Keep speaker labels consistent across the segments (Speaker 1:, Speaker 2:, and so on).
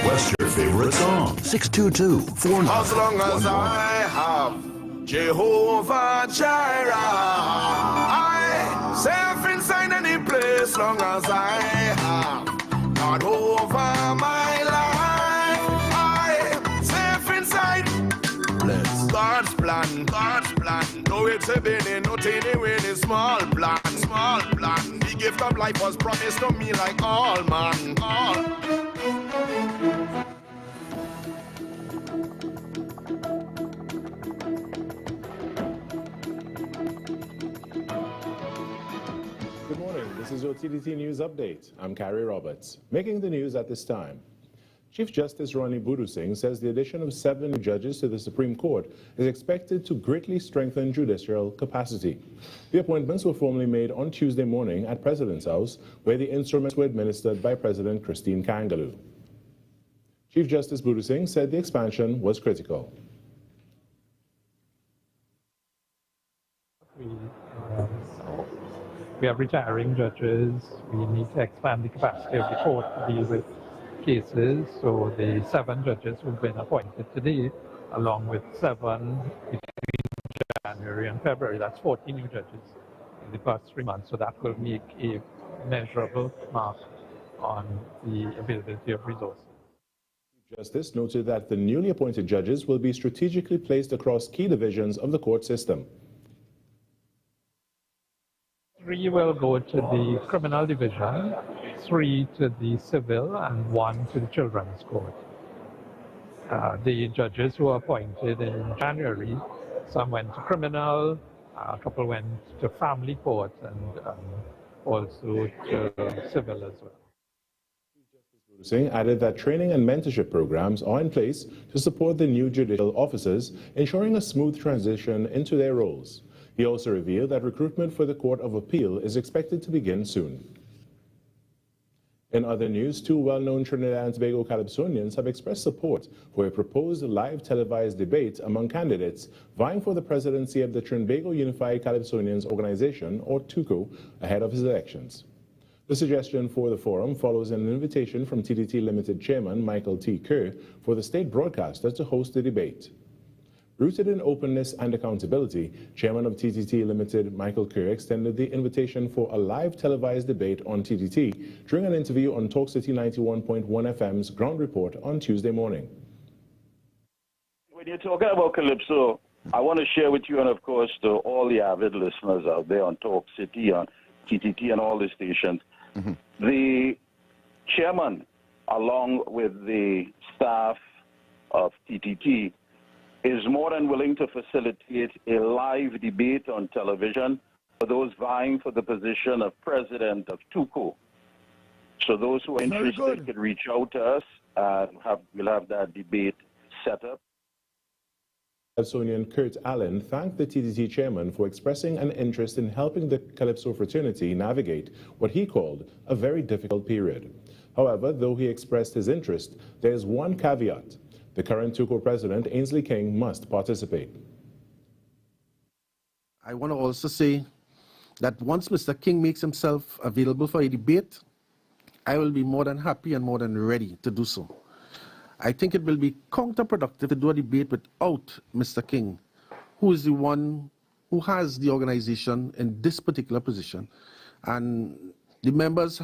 Speaker 1: Request your favorite song. 622-4911.
Speaker 2: As long as I have Jehovah Jireh, I safe inside any place. Long as I have God over my life, I safe inside. Bless God's plan, God's plan. No, it's a big, no teeny weeny small plan, small plan. The gift of life was promised to me like all man, all.
Speaker 3: Good morning. This is your TDT News Update. I'm Carrie Roberts. Making the news at this time. Chief Justice Ronnie Budusing says the addition of 7 new judges to the Supreme Court is expected to greatly strengthen judicial capacity. The appointments were formally made on Tuesday morning at President's House, where the instruments were administered by President Christine Kangaloo. Chief Justice Budusing said the expansion was critical.
Speaker 4: We are retiring judges. We need to expand the capacity of the court to deal with cases. So the 7 judges who've been appointed today, along with 7 between January and February, that's 14 new judges in the past 3 months. So that will make a measurable mark on the availability of resources.
Speaker 3: Justice noted that the newly appointed judges will be strategically placed across key divisions of the court system.
Speaker 4: 3 will go to the criminal division, 3 to the civil, and 1 to the children's court. The judges who were appointed in January, some went to criminal, a couple went to family court, and also to civil as well.
Speaker 3: Singh added that training and mentorship programs are in place to support the new judicial officers, ensuring a smooth transition into their roles. He also revealed that recruitment for the Court of Appeal is expected to begin soon. In other news, 2 well-known Trinidad and Tobago Calypsonians have expressed support for a proposed live televised debate among candidates vying for the presidency of the Trinbago Unified Calypsonians Organization, or TUCO, ahead of his elections. The suggestion for the forum follows an invitation from TDT Limited Chairman Michael T. Kerr for the state broadcaster to host the debate. Rooted in openness and accountability, Chairman of TTT Limited Michael Kerr extended the invitation for a live televised debate on TTT during an interview on Talk City 91.1 FM's Ground Report on Tuesday morning.
Speaker 5: When you're talking about Calypso, I want to share with you and, of course, to all the avid listeners out there on Talk City, on TTT and all the stations, the chairman, along with the staff of TTT, is more than willing to facilitate a live debate on television for those vying for the position of president of TUCO. So those who are interested can reach out to us and we'll have that debate set up.
Speaker 3: Calypsonian Kurt Allen thanked the TTT chairman for expressing an interest in helping the Calypso fraternity navigate what he called a very difficult period. However, though he expressed his interest, there is one caveat. The current TUCO president, Ainsley King, must participate.
Speaker 6: I want to also say that once Mr. King makes himself available for a debate, I will be more than happy and more than ready to do so. I think it will be counterproductive to do a debate without Mr. King, who is the one who has the organization in this particular position. And the members,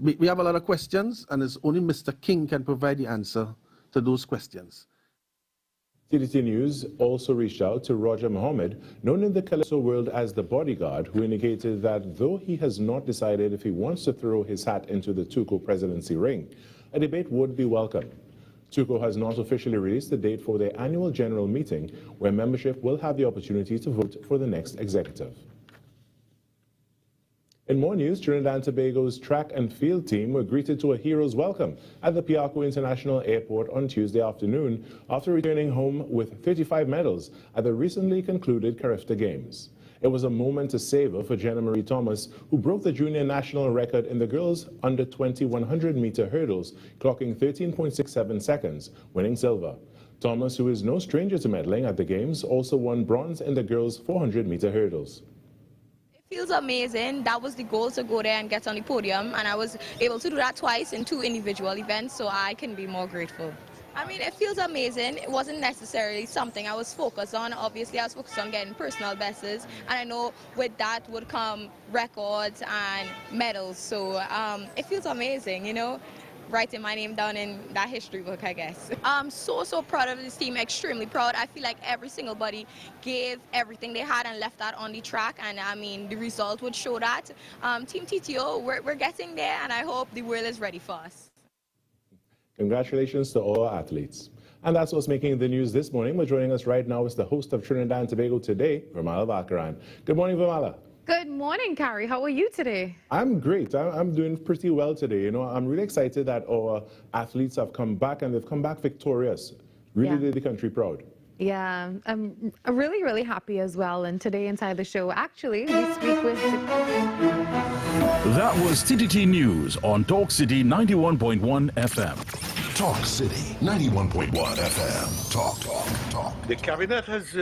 Speaker 6: we have a lot of questions, and it's only Mr. King can provide the answer to those questions.
Speaker 3: TDT News also reached out to Roger Mohammed, known in the Calypso world as the Bodyguard, who indicated that though he has not decided if he wants to throw his hat into the TUCO presidency ring, a debate would be welcome. TUCO has not officially released the date for their annual general meeting, where membership will have the opportunity to vote for the next executive. In more news, Trinidad and Tobago's track and field team were greeted to a hero's welcome at the Piarco International Airport on Tuesday afternoon after returning home with 35 medals at the recently concluded Carifta Games. It was a moment to savor for Jenna Marie Thomas, who broke the junior national record in the girls' under-20 100-meter hurdles, clocking 13.67 seconds, winning silver. Thomas, who is no stranger to medaling at the Games, also won bronze in the girls' 400-meter hurdles.
Speaker 7: Feels amazing. That was the goal, to go there and get on the podium, and I was able to do that twice in 2 individual events, so I can be more grateful. I mean, it feels amazing. It wasn't necessarily something I was focused on. Obviously, I was focused on getting personal bests, and I know with that would come records and medals, so it feels amazing, you know, writing my name down in that history book, I guess. I'm so proud of this team, extremely proud. I feel like every single body gave everything they had and left that on the track, and I mean, the result would show that. Team TTO, we're getting there, and I hope the world is ready for us.
Speaker 3: Congratulations to all our athletes. And that's what's making the news this morning. But joining us right now is the host of Trinidad and Tobago Today, Vermala Bakaran. Good morning, Vermala.
Speaker 8: Good morning, Carrie. How are you today?
Speaker 3: I'm great. I'm doing pretty well today. You know, I'm really excited that our athletes have come back, and they've come back victorious. Really did the country proud.
Speaker 8: Yeah, I'm really, really happy as well. And today inside the show, actually, we speak with...
Speaker 1: That was TTT News on Talk City 91.1 FM. Talk City 91.1 FM. Talk.
Speaker 9: The Cabinet has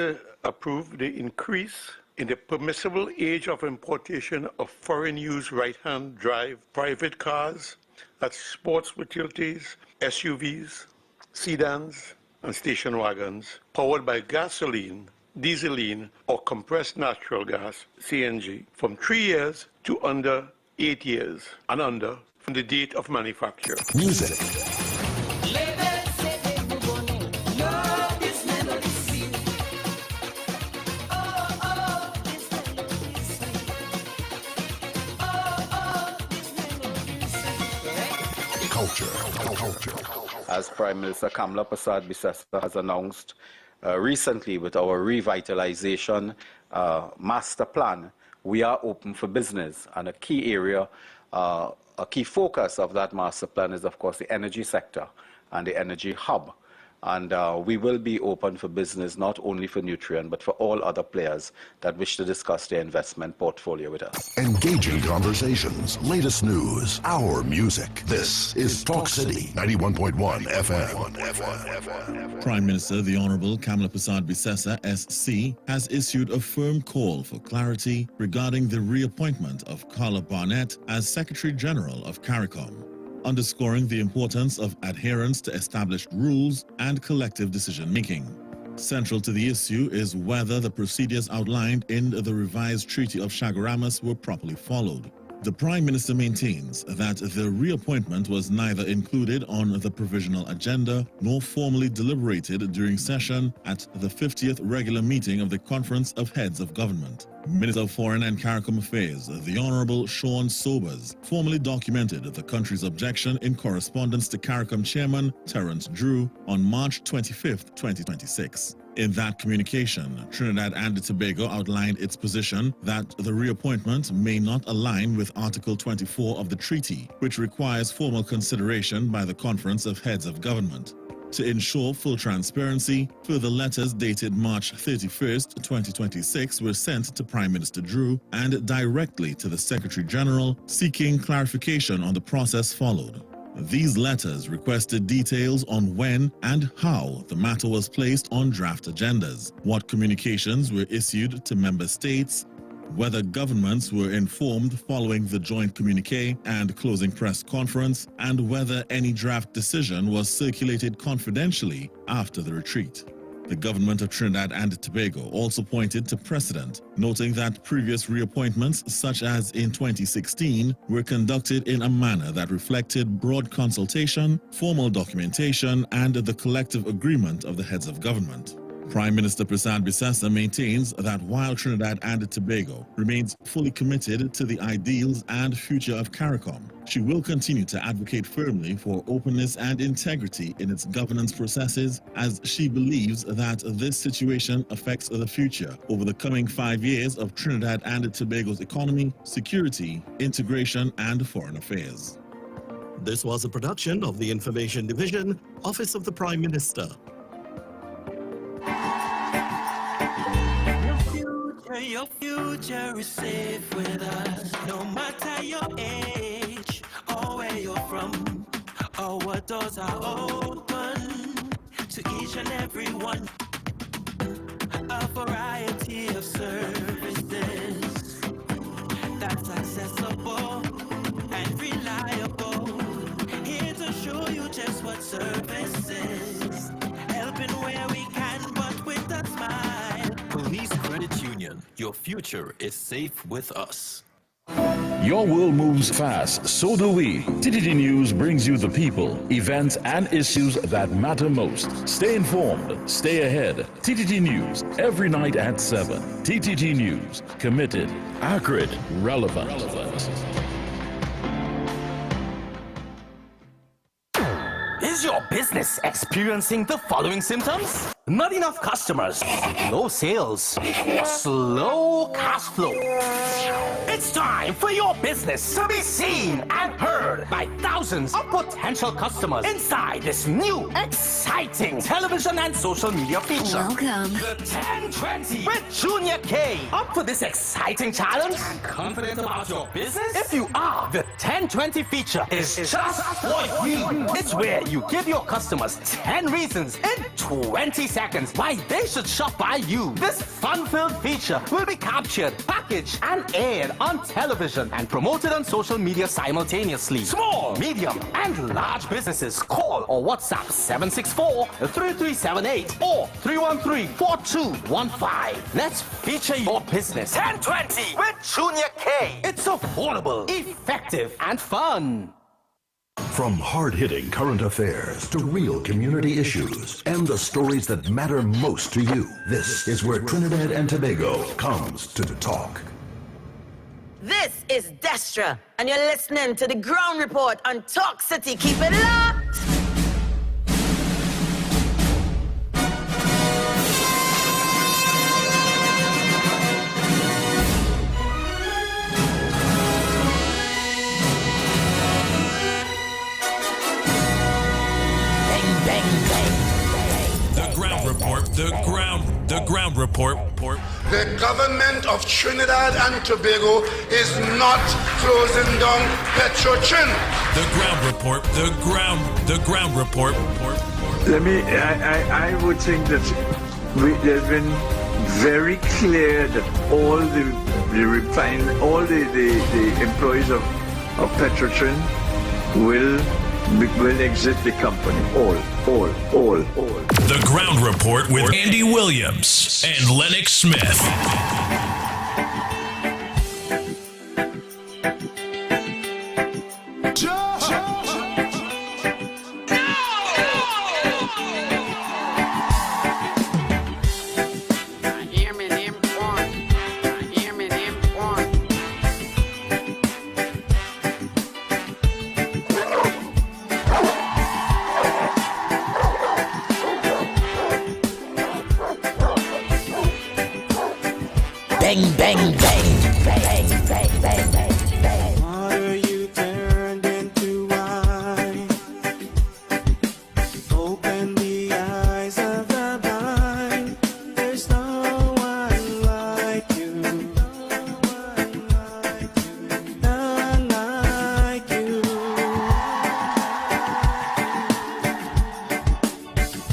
Speaker 9: approved the increase in the permissible age of importation of foreign-use right-hand drive private cars, that's sports utilities, SUVs, sedans, and station wagons, powered by gasoline, dieseline, or compressed natural gas, CNG, from 3 years to under 8 years, and under from the date of manufacture.
Speaker 1: Music. Culture.
Speaker 10: As Prime Minister Kamala Persad-Bissessar has announced recently with our revitalization master plan, we are open for business. And a key area, a key focus of that master plan is, of course, the energy sector and the energy hub. And we will be open for business, not only for Nutrien, but for all other players that wish to discuss their investment portfolio with us.
Speaker 1: Engaging conversations, latest news, our music. This is Talk City 91.1 FM.
Speaker 11: Prime Minister, the Honorable Kamala Persad-Bissessar, SC, has issued a firm call for clarity regarding the reappointment of Carla Barnett as Secretary General of CARICOM, underscoring the importance of adherence to established rules and collective decision-making. Central to the issue is whether the procedures outlined in the revised Treaty of Chaguaramas were properly followed. The Prime Minister maintains that the reappointment was neither included on the provisional agenda nor formally deliberated during session at the 50th regular meeting of the Conference of Heads of Government. Minister of Foreign and CARICOM Affairs, the Honorable Sean Sobers, formally documented the country's objection in correspondence to CARICOM Chairman Terence Drew on March 25, 2026. In that communication, Trinidad and Tobago outlined its position that the reappointment may not align with Article 24 of the treaty, which requires formal consideration by the Conference of Heads of Government. To ensure full transparency, further letters dated March 31, 2026 were sent to Prime Minister Drew and directly to the Secretary General, seeking clarification on the process followed. These letters requested details on when and how the matter was placed on draft agendas, what communications were issued to member states, whether governments were informed following the joint communique and closing press conference, and whether any draft decision was circulated confidentially after the retreat. The government of Trinidad and Tobago also pointed to precedent, noting that previous reappointments, such as in 2016, were conducted in a manner that reflected broad consultation, formal documentation, and the collective agreement of the heads of government. Prime Minister Persad-Bissessar maintains that while Trinidad and Tobago remains fully committed to the ideals and future of CARICOM, she will continue to advocate firmly for openness and integrity in its governance processes, as she believes that this situation affects the future over the coming 5 years of Trinidad and Tobago's economy, security, integration, and foreign affairs.
Speaker 12: This was a production of the Information Division, Office of the Prime Minister.
Speaker 13: Your future is safe with us, no matter your age or where you're from, or what doors are open to each and every one. A variety of services
Speaker 12: television. Your future is safe with us.
Speaker 1: Your world moves fast, so do we. TTT News brings you the people, events, and issues that matter most. Stay informed, stay ahead. TTT News, every night at 7. TTT News, committed, accurate, relevant.
Speaker 14: Is your business experiencing the following symptoms? Not enough customers, low sales, slow cash flow. It's time for your business to be seen and heard by thousands of potential customers inside this new, exciting television and social media feature.
Speaker 15: Welcome.
Speaker 14: The 1020 with Junior K. Up for this exciting challenge and confident about your business? If you are, the 1020 feature is just for you. It's where you give your customers 10 reasons in 20 seconds why they should shop by you. This fun-filled feature will be captured, packaged, and aired on television and promoted on social media simultaneously. Small, medium, and large businesses call or WhatsApp 764-3378 or 313-4215. Let's feature your business. 1020 with Junior K. It's affordable, effective, and fun.
Speaker 16: From hard-hitting current affairs to real community issues and the stories that matter most to you, this is where Trinidad and Tobago comes to talk.
Speaker 17: This is Destra, and you're listening to the Ground Report on Talk City. Keep it locked!
Speaker 18: The ground report.
Speaker 19: The government of Trinidad and Tobago is not closing down Petrotrin.
Speaker 18: The ground report. The ground report.
Speaker 20: I would think that there's been very clear that all the employees of Petrotrin will exit the company. All.
Speaker 18: The ground report with Andy Williams and Lennox Smith.
Speaker 17: Bang, bang, bang, bang, bang, bang, bang, bang.
Speaker 13: Water you turned into wine. Open the eyes of the blind. There's no one like you. None like you.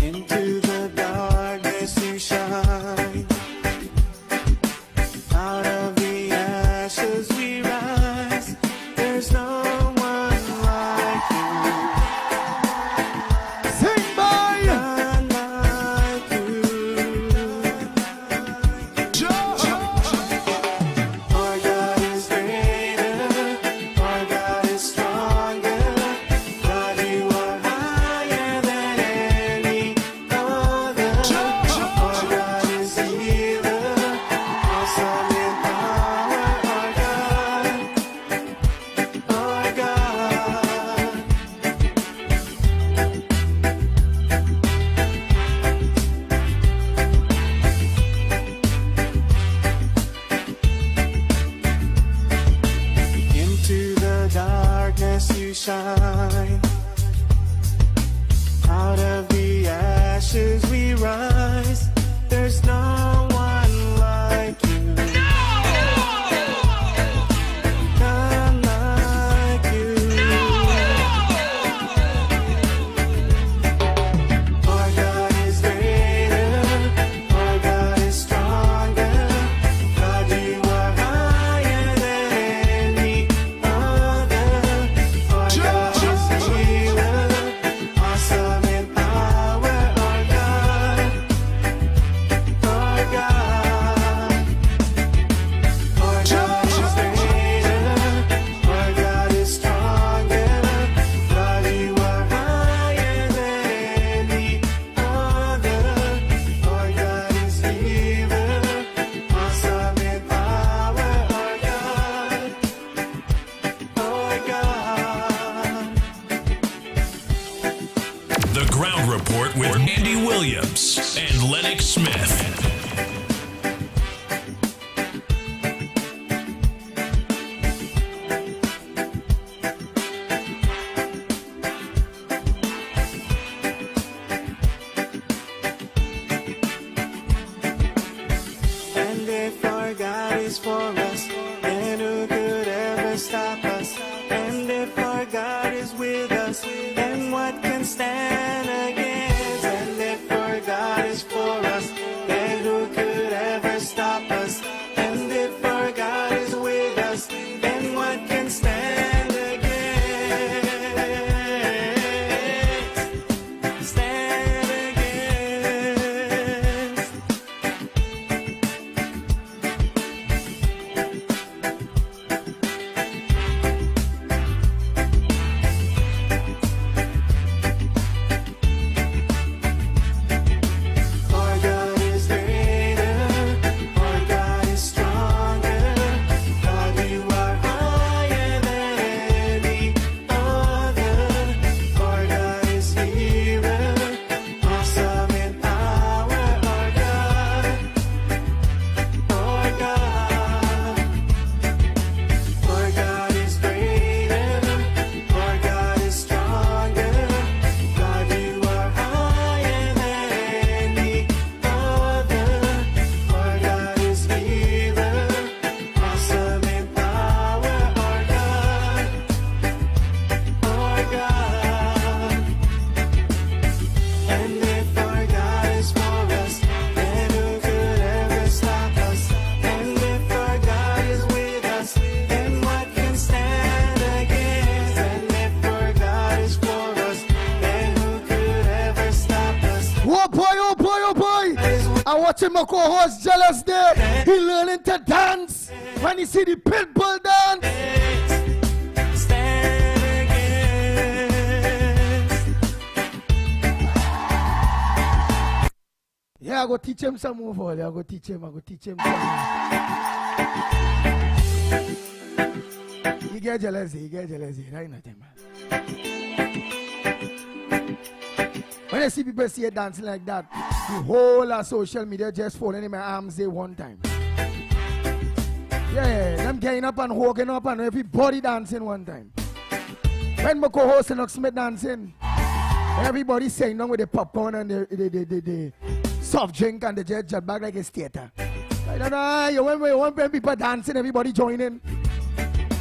Speaker 13: Into the darkness you shine. Out of the ashes we rise. There's no one like you. Sing by none like you. Our God is greater. Our God is stronger. God, you are higher than any other. Our God is healer. Awesome in power, our God, our God. Into the darkness you shine. Out of the ashes we rise. There's no one like you. None like you. Our God is greater. Our God is stronger. God, you are higher than any other. Our God.
Speaker 18: Williams and Lennox Smith.
Speaker 13: And if our God is for us, then who could ever stop us? And if our God is with us, then what can stand against? And if our God is for us, then who could ever stop us? And if our God is with us, then what can stand against? Stand against. Our God is greater, our God is stronger. God, you are higher than any other. Our God is healer, awesome in power. Our God, our God. Our God is greater, our God is stronger. God, you are higher than any other. Our God is healer, awesome in power. Our God, our God. And if our God is for us, then who could ever stop us? And if our God is with us, then what can stand against? And if our God is for us, then who could ever stop us?
Speaker 15: Oh boy, oh boy, oh boy. I watching my co-host jealous there. He learning to dance. When he see the pit bull dance.
Speaker 13: Stand against.
Speaker 15: Yeah, I go teach him some move. I go teach him some. He get jealousy. Right nothing, man. When I see people see it dancing like that, the whole of social media just falling in my arms there one time. Yeah, them getting up and walking up and everybody dancing one time. When my co-host Lennox Smith dancing, everybody sitting down with the popcorn and the soft drink and the jet bag like a theater. I don't know, you want when people dancing, everybody joining.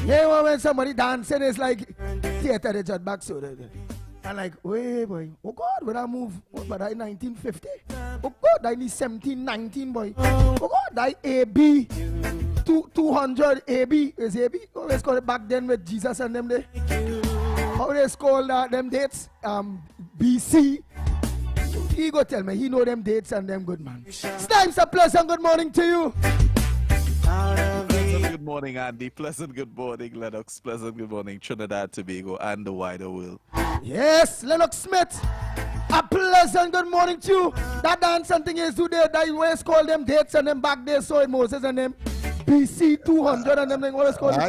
Speaker 15: Yeah, when somebody dancing, it's like theater, the jet bag. So and like, wait, boy. Oh God, when I move, what, but I 1950. Oh God, I need 1719, boy. Oh God, I AB 200 AB is AB. Oh, let's call it back then with Jesus and them there. How they call them dates? BC. He go tell me he know them dates and them good man. Snipes, a pleasant good morning to you.
Speaker 21: Pleasant good morning, Andy. Pleasant good morning, Lennox. Pleasant good morning, Trinidad, Tobago, and the wider world.
Speaker 15: Yes, Lennox Smith. A pleasant good morning to you. That dance something is today. That you always call them dates and them back there. So Moses and them BC 200 and them they always call
Speaker 22: I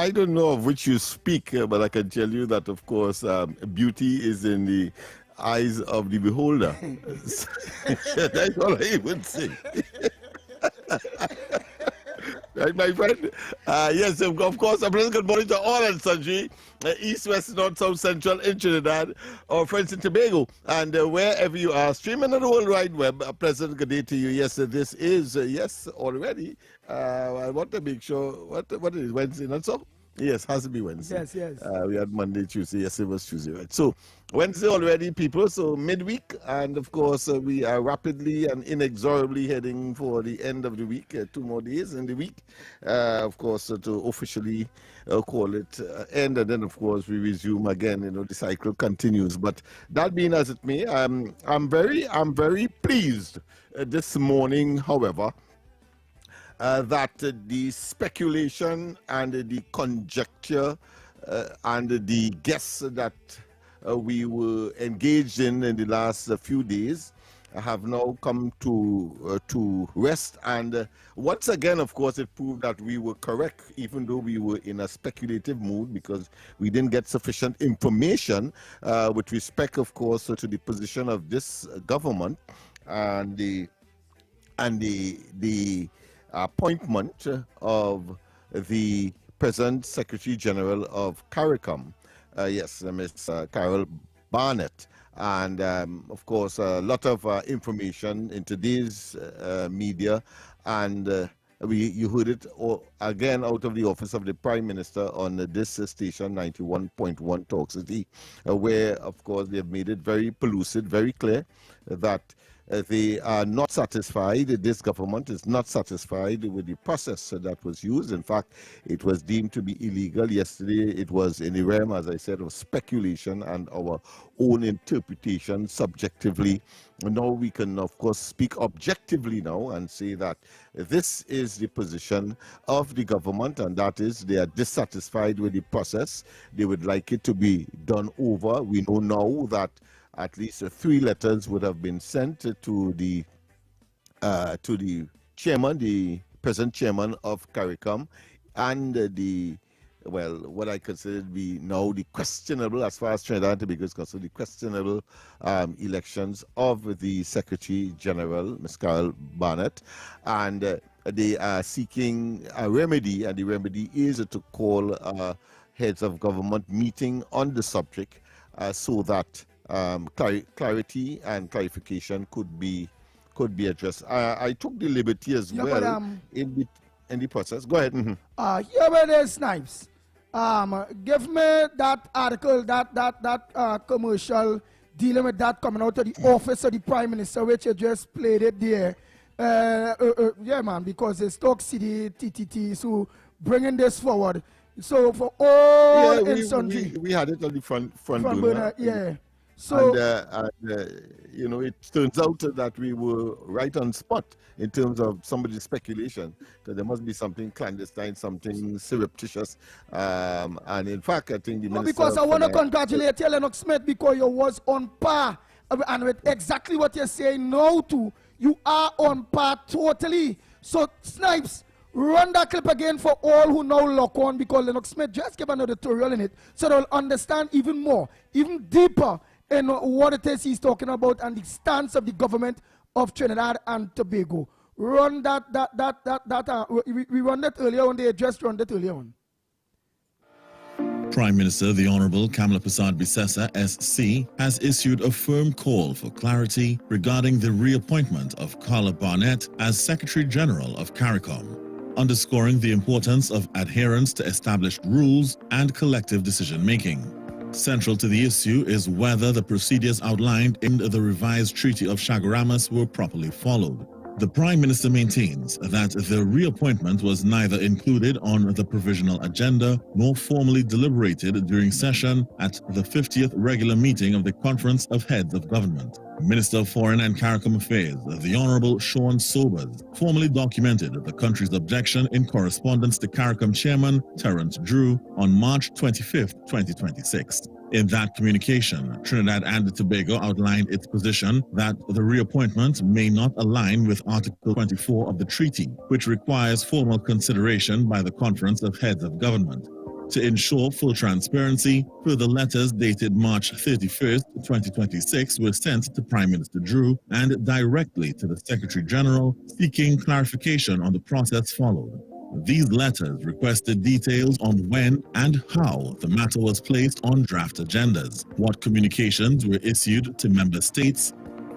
Speaker 22: don't know of which you speak, but I can tell you that of course beauty is in the eyes of the beholder. That's all I would say. Right, my friend? Yes, of course, a pleasant good morning to all and sundry, east, west, north, south, central in Trinidad, our friends in Tobago, and wherever you are, streaming on the World Wide Web, a pleasant good day to you. Yes, this is, yes, already. I want to make sure, what is it, Wednesday, not so? Yes, has to be Wednesday.
Speaker 15: Yes.
Speaker 22: We had Monday, Tuesday. Yes, it was Tuesday, right? So Wednesday already, people. So midweek, and of course we are rapidly and inexorably heading for the end of the week. 2 more days in the week, of course, to officially call it end, and then of course we resume again. You know, the cycle continues. But that being as it may, I'm very pleased this morning, however. That the speculation and the conjecture and the guess that we were engaged in the last few days have now come to rest, and once again, of course, it proved that we were correct, even though we were in a speculative mood because we didn't get sufficient information with respect, of course, to the position of this government and the appointment of the present Secretary General of CARICOM, Ms. Carol Barnett. And of course, a lot of information in today's media, and you heard it again out of the office of the Prime Minister on this station, 91.1 Talk City, where, of course, they have made it very pellucid, very clear that they are not satisfied. This government is not satisfied with the process that was used. In fact, it was deemed to be illegal. Yesterday, it was in the realm, as I said, of speculation and our own interpretation subjectively. Now we can, of course, speak objectively now and say that this is the position of the government, and that is they are dissatisfied with the process. They would like it to be done over. We know now that at least 3 letters would have been sent to the chairman, the present chairman of CARICOM, and what I consider to be now the questionable, as far as Trinidad and Tobago is concerned, the questionable elections of the Secretary General, Ms. Carol Barnett, and they are seeking a remedy, and the remedy is to call heads of government meeting on the subject so that clarity and clarification could be addressed. I took the liberty as well in the process. Go ahead.
Speaker 15: Here where there's Snipes. Give me that article, that commercial dealing with that coming out of the office of the Prime Minister, which you just played it there. Yeah, man, because it's Talk City, TTT, so bringing this forward. So for all
Speaker 22: we had it on the front burner.
Speaker 15: Yeah. So,
Speaker 22: you know, it turns out that we were right on spot in terms of some of the speculation that there must be something clandestine, something surreptitious. And in fact, I think the minister...
Speaker 15: Because I want to congratulate you, Lennox Smith, because you was on par. And with exactly what you're saying now too, you are on par totally. So, Snipes, run that clip again for all who now lock on, because Lennox Smith just gave an editorial in it so they'll understand even more, even deeper in what it is he's talking about and the stance of the government of Trinidad and Tobago. Run that we run that earlier on, they just run that earlier on.
Speaker 11: Prime Minister the Honorable Kamala Prasad Bisesa, SC, has issued a firm call for clarity regarding the reappointment of Carla Barnett as Secretary General of CARICOM, underscoring the importance of adherence to established rules and collective decision-making. Central to the issue is whether the procedures outlined in the revised Treaty of Chaguaramas were properly followed. The Prime Minister maintains that the reappointment was neither included on the provisional agenda nor formally deliberated during session at the 50th regular meeting of the Conference of Heads of Government. Minister of Foreign and CARICOM Affairs, the Honorable Sean Sobers, formally documented the country's objection in correspondence to CARICOM Chairman Terence Drew on March 25, 2026. In that communication, Trinidad and Tobago outlined its position that the reappointment may not align with Article 24 of the treaty, which requires formal consideration by the Conference of Heads of Government. To ensure full transparency, further letters dated March 31st, 2026 were sent to Prime Minister Drew and directly to the Secretary General, seeking clarification on the process followed. These letters requested details on when and how the matter was placed on draft agendas, what communications were issued to member states,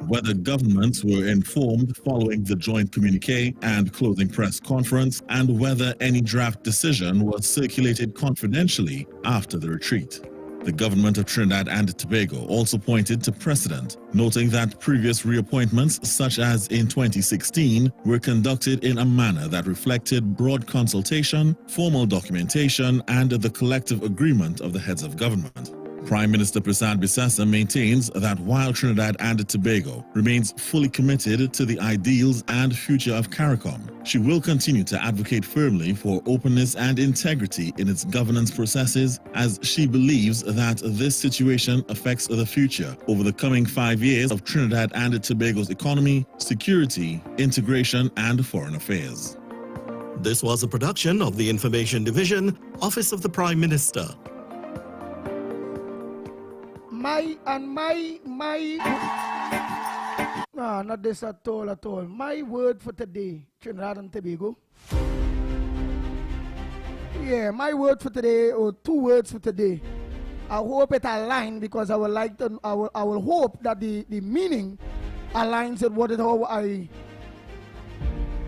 Speaker 11: whether governments were informed following the joint communique and closing press conference, and whether any draft decision was circulated confidentially after the retreat. The government of Trinidad and Tobago also pointed to precedent, noting that previous reappointments, such as in 2016, were conducted in a manner that reflected broad consultation, formal documentation, and the collective agreement of the heads of government. Prime Minister Prasad Bisesa maintains that while Trinidad and Tobago remains fully committed to the ideals and future of CARICOM, she will continue to advocate firmly for openness and integrity in its governance processes, as she believes that this situation affects the future over the coming 5 years of Trinidad and Tobago's economy, security, integration, and foreign affairs.
Speaker 12: This was a production of the Information Division, Office of the Prime Minister.
Speaker 15: Not this at all. My word for today, Trinidad and Tobago. Yeah, my word for today, or 2 words for today. I hope it aligns, because I would like to. I will hope that the meaning aligns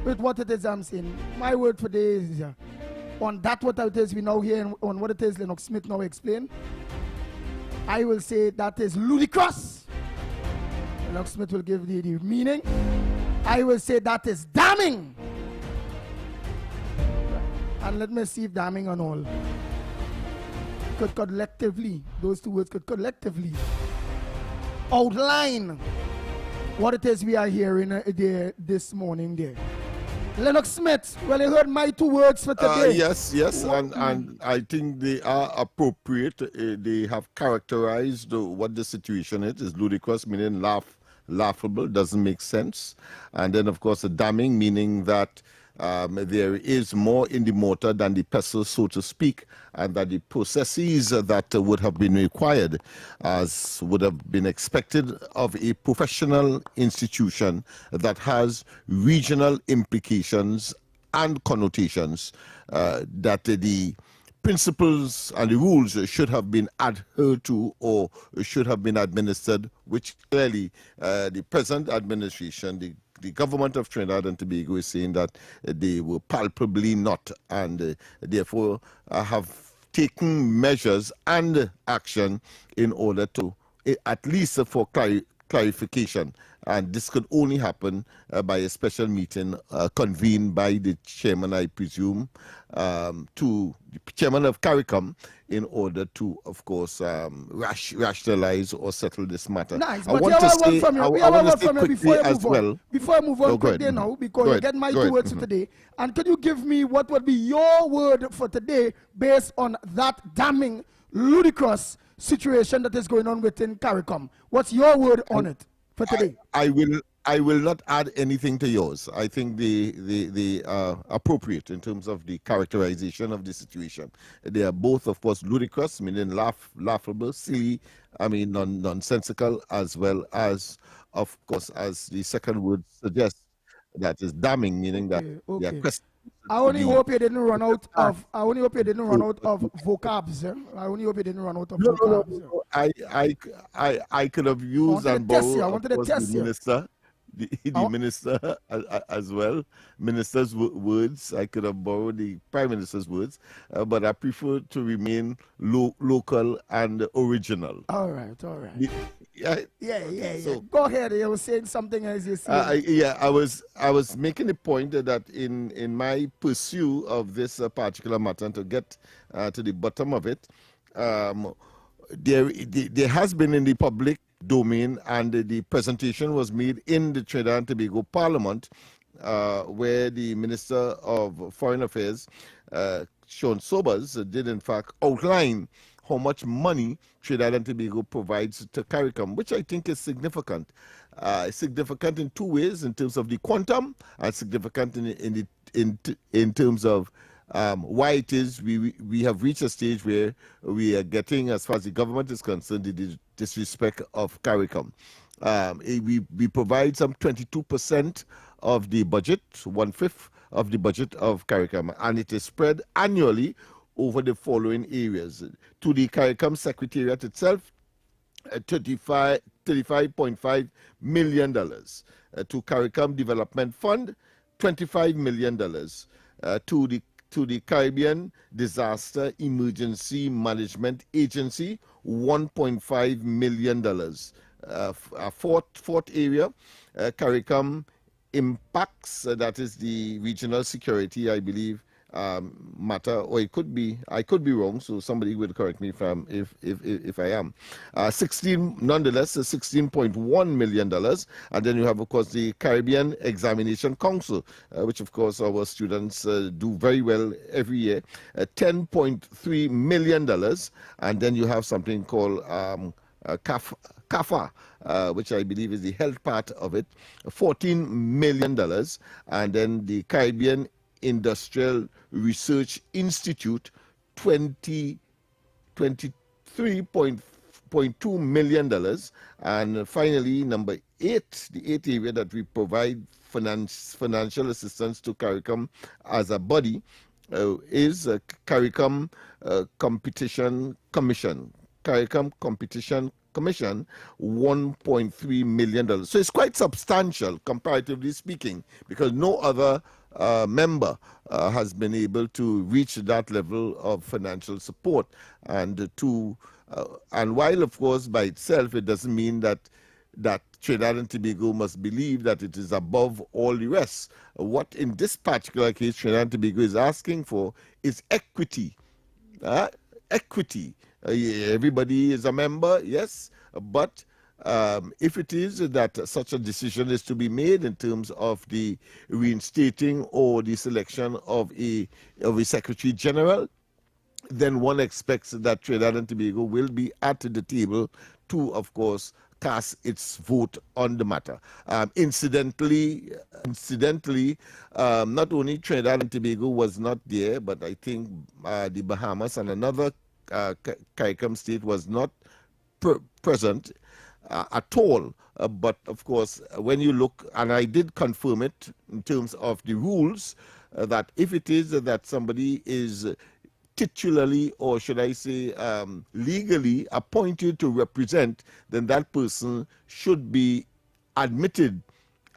Speaker 15: with what it is I'm saying. My word for today is on that what it is we now hear, and on what it is Lennox Smith now explain. I will say that is ludicrous. Lennox Smith will give the meaning. I will say that is damning. And let me see if damning and all could collectively, those 2 words could collectively outline what it is we are hearing there this morning there. Lennox Smith, well, you heard my 2 words for today.
Speaker 22: Yes, and I think they are appropriate. They have characterized what the situation is. It's ludicrous, meaning laughable, doesn't make sense. And then, of course, the damning, meaning that there is more in the mortar than the pestle, so to speak, and that the processes that would have been required, as would have been expected of a professional institution that has regional implications and connotations, that the principles and the rules should have been adhered to or should have been administered, which clearly the present administration, the government of Trinidad and Tobago is saying that they were palpably not, and therefore have taken measures and action in order to, at least for clarification. And this could only happen by a special meeting convened by the chairman, I presume, to the chairman of CARICOM, in order to, of course, rationalize or settle this matter.
Speaker 15: Nice,
Speaker 22: I
Speaker 15: but
Speaker 22: want to say,
Speaker 15: before I move on
Speaker 22: go
Speaker 15: quickly now, because you get my 2 words for today. And could you give me what would be your word for today based on that damning, ludicrous situation that is going on within CARICOM? What's your word on it for today?
Speaker 22: I will not add anything to yours. I think they are appropriate in terms of the characterization of the situation. They are both, of course, ludicrous, meaning laughable, silly, nonsensical, as well as, of course, as the second word suggests, that is damning, meaning that they are questionable.
Speaker 15: I only hope you didn't run out of. I only hope you didn't run out of vocabs. I only hope you didn't run out of vocabs.
Speaker 22: No. I could have used and borrowed.
Speaker 15: I wanted to test you.
Speaker 22: The minister as well, minister's words. I could have borrowed the prime minister's words, but I prefer to remain local and original.
Speaker 15: All right. Yeah.
Speaker 22: So,
Speaker 15: go ahead. You were saying something as you see.
Speaker 22: I was making a point that in my pursuit of this particular matter, and to get to the bottom of it, there has been in the public domain, and the presentation was made in the Trinidad and Tobago Parliament, where the Minister of Foreign Affairs, Sean Sobers, did in fact outline how much money Trinidad and Tobago provides to CARICOM, which I think is significant. Significant in 2 ways, in terms of the quantum, and significant in terms of why it is we have reached a stage where we are getting, as far as the government is concerned, the disrespect of CARICOM. We provide some 22% of the budget, 1/5 of the budget of CARICOM, and it is spread annually over the following areas. To the CARICOM Secretariat itself, $35.5 million. To CARICOM Development Fund, $25 million. To the Caribbean Disaster Emergency Management Agency, $1.5 million. Fourth area, CARICOM Impacts, that is the regional security, I believe, matter, or it could be, I could be wrong, so somebody will correct me if I am. Nonetheless, $16.1 million. And then you have, of course, the Caribbean Examination Council, which, of course, our students do very well every year, $10.3 million. And then you have something called CAFA, which I believe is the health part of it, $14 million. And then the Caribbean Industrial Research Institute, $23.2 million. And finally, number 8, the 8th area that we provide financial assistance to CARICOM as a body is CARICOM Competition Commission. CARICOM Competition Commission, $1.3 million. So it's quite substantial, comparatively speaking, because no other member has been able to reach that level of financial support. And while, of course, by itself, it doesn't mean that Trinidad and Tobago must believe that it is above all the rest. What in this particular case Trinidad and Tobago is asking for is equity. Equity. Everybody is a member, yes, but if it is that such a decision is to be made in terms of the reinstating or the selection of a Secretary General, then one expects that Trinidad and Tobago will be at the table to, of course, cast its vote on the matter. Incidentally, not only Trinidad and Tobago was not there, but I think the Bahamas and another CARICOM state was not present at all. But of course, when you look, and I did confirm it in terms of the rules, that if it is that somebody is titularly, or should I say legally appointed to represent, then that person should be admitted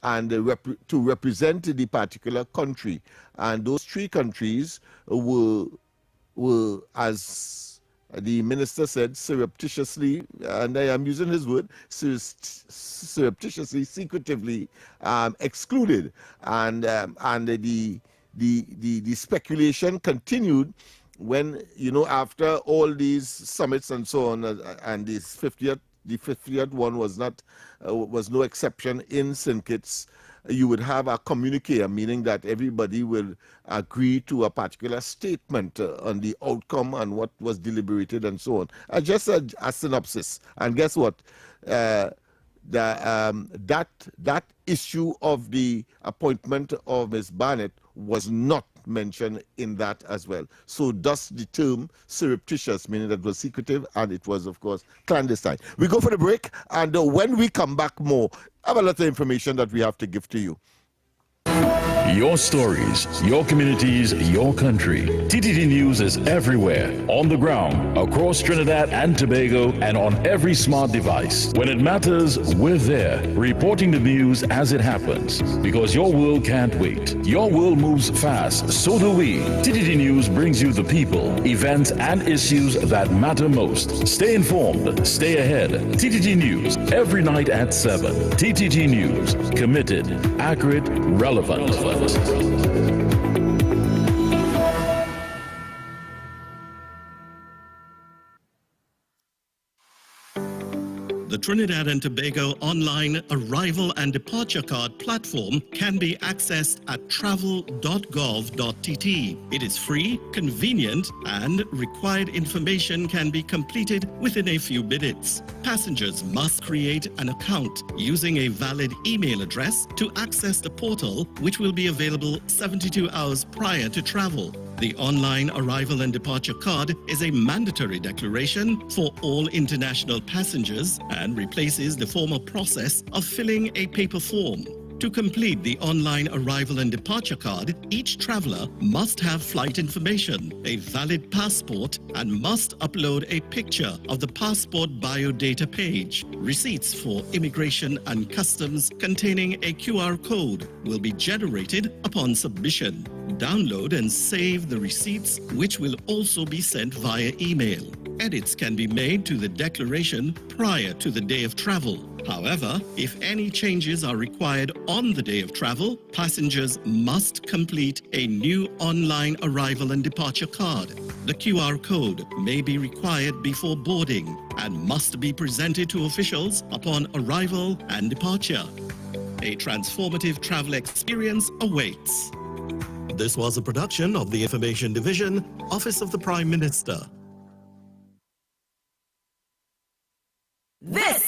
Speaker 22: and to represent the particular country. And those 3 countries were, as the minister said, surreptitiously, and I am using his word, surreptitiously, secretively excluded. And the speculation continued when, after all these summits and so on, and the 50th one was no exception in St. Kitts, you would have a communique, meaning that everybody will agree to a particular statement on the outcome and what was deliberated and so on. Just a synopsis. And guess what? That issue of the appointment of Ms. Barnett was not mentioned in that as well. So thus the term surreptitious, meaning that it was secretive and it was, of course, clandestine. We go for the break, and when we come back more, I have a lot of information that we have to give to you.
Speaker 1: Your stories, your communities, your country. TTT News is everywhere, on the ground, across Trinidad and Tobago, and on every smart device. When it matters, we're there, reporting the news as it happens. Because your world can't wait. Your world moves fast, so do we. TTT News brings you the people, events, and issues that matter most. Stay informed, stay ahead. TTT News, every night at 7. TTT News, committed, accurate, relevant.
Speaker 12: The Trinidad and Tobago online arrival and departure card platform can be accessed at travel.gov.tt. It is free, convenient, and required information can be completed within a few minutes. Passengers must create an account using a valid email address to access the portal, which will be available 72 hours prior to travel. The online arrival and departure card is a mandatory declaration for all international passengers and replaces the former process of filling a paper form. To complete the online arrival and departure card, each traveler must have flight information, a valid passport, and must upload a picture of the passport biodata page. Receipts for immigration and customs containing a QR code will be generated upon submission. Download and save the receipts, which will also be sent via email. edits can be made to the declaration prior to the day of travel. However, if any changes are required on the day of travel, passengers must complete a new online arrival and departure card. The QR code may be required before boarding and must be presented to officials upon arrival and departure. A transformative travel experience awaits. This was a production of the Information Division, Office of the Prime Minister.
Speaker 17: This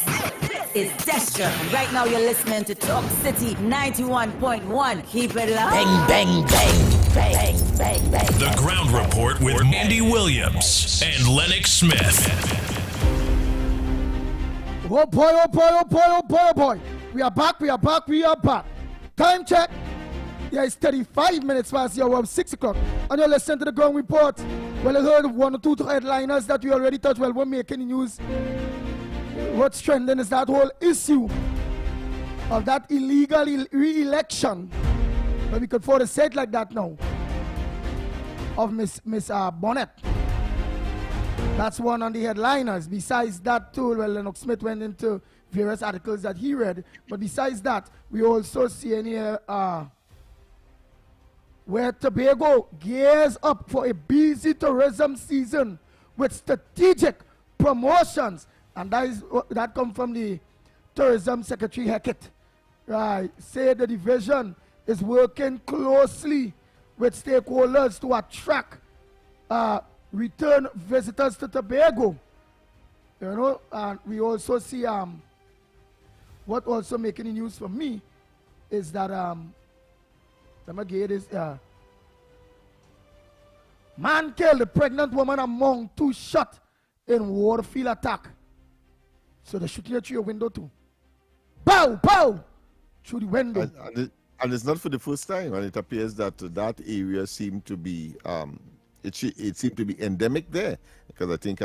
Speaker 17: is Destra. And right now you're listening to Talk City 91.1. Keep it loud. Bang, bang, bang, bang, bang, bang.
Speaker 18: The Ground Report with Andy Williams and Lennox Smith.
Speaker 15: Oh boy, oh boy, oh boy, oh boy, oh boy. We are back, we are back, we are back. Time check. Yeah, it's 35 minutes past the hour of 6 o'clock. And you're listening to the Ground Report. Well, I heard of one or two headliners that we already touched. Well, we're making news. What's trending is that whole issue of that illegal re-election, but we could afford to say it like that now, of Miss Bonnet. That's one on the headliners. Besides that too, well, Lennox Smith went into various articles that he read, but besides that, we also see in here where Tobago gears up for a busy tourism season with strategic promotions. And that comes from the Tourism Secretary Hackett. Right. Say the division is working closely with stakeholders to attract return visitors to Tobago. You know, and we also see what also making the news for me is that man killed a pregnant woman among two shots in Waterfield attack. So they're shooting through your window too. Pow, pow, through the window.
Speaker 22: And it's not for the first time. And it appears that that area seemed to be it seemed to be endemic there, because I think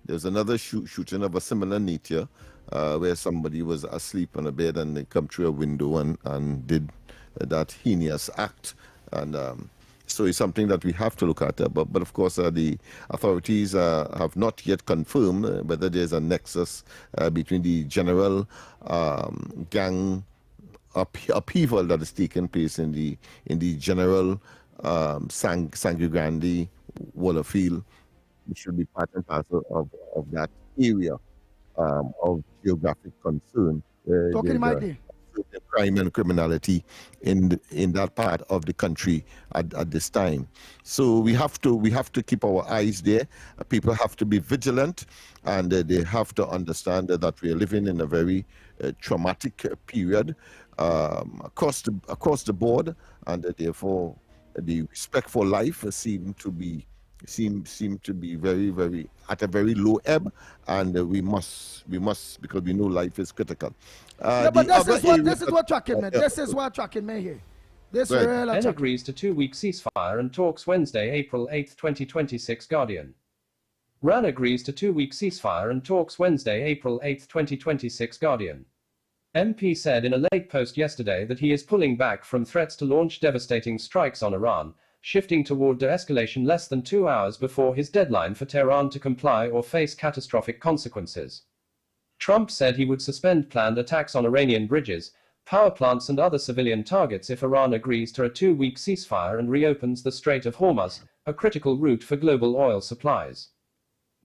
Speaker 22: there's another shooting of a similar nature where somebody was asleep on a bed and they come through a window and did that heinous act. And so it's something that we have to look at. But of course, the authorities have not yet confirmed whether there's a nexus between the general gang upheaval that is taking place in the general Sangre Grande, Waterfield, which should be part and parcel of that area of geographic concern.
Speaker 15: Talking about it.
Speaker 22: Crime and criminality in that part of the country at this time. So we have to keep our eyes there. People have to be vigilant, and they have to understand that we are living in a very traumatic period across the board, and therefore the respect for life seem to be very, very at a very low ebb, and we must because we know life is critical.
Speaker 15: Yeah, but this is what tracking me. This is what tracking me here. This
Speaker 2: right.
Speaker 15: real
Speaker 2: Ben agrees to 2-week ceasefire and talks Wednesday, April 8, 2026. Guardian. Iran agrees to 2-week ceasefire and talks Wednesday, April 8, 2026. Guardian. MP said in a late post yesterday that he is pulling back from threats to launch devastating strikes on Iran, shifting toward de-escalation less than 2 hours before his deadline for Tehran to comply or face catastrophic consequences. Trump said he would suspend planned attacks on Iranian bridges, power plants and other civilian targets if Iran agrees to a 2-week ceasefire and reopens the Strait of Hormuz, a critical route for global oil supplies.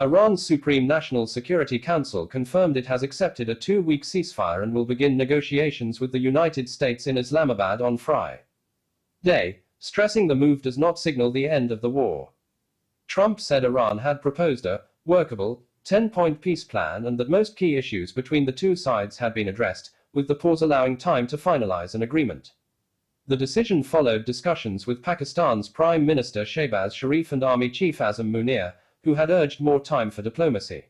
Speaker 2: Iran's Supreme National Security Council confirmed it has accepted a 2-week ceasefire and will begin negotiations with the United States in Islamabad on Friday, stressing the move does not signal the end of the war. Trump said Iran had proposed a workable 10-point peace plan and that most key issues between the two sides had been addressed, with the pause allowing time to finalize an agreement. The decision followed discussions with Pakistan's Prime Minister Shehbaz Sharif and Army Chief Azam Munir, who had urged more time for diplomacy.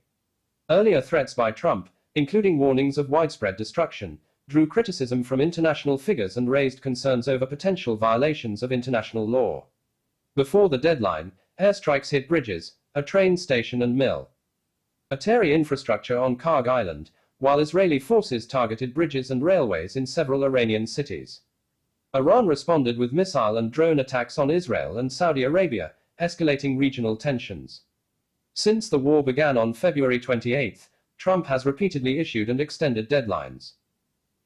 Speaker 2: Earlier threats by Trump, including warnings of widespread destruction, drew criticism from international figures and raised concerns over potential violations of international law. Before the deadline, airstrikes hit bridges, a train station and military infrastructure on Karg Island, while Israeli forces targeted bridges and railways in several Iranian cities. Iran responded with missile and drone attacks on Israel and Saudi Arabia, escalating regional tensions. Since the war began on February 28, Trump has repeatedly issued and extended deadlines.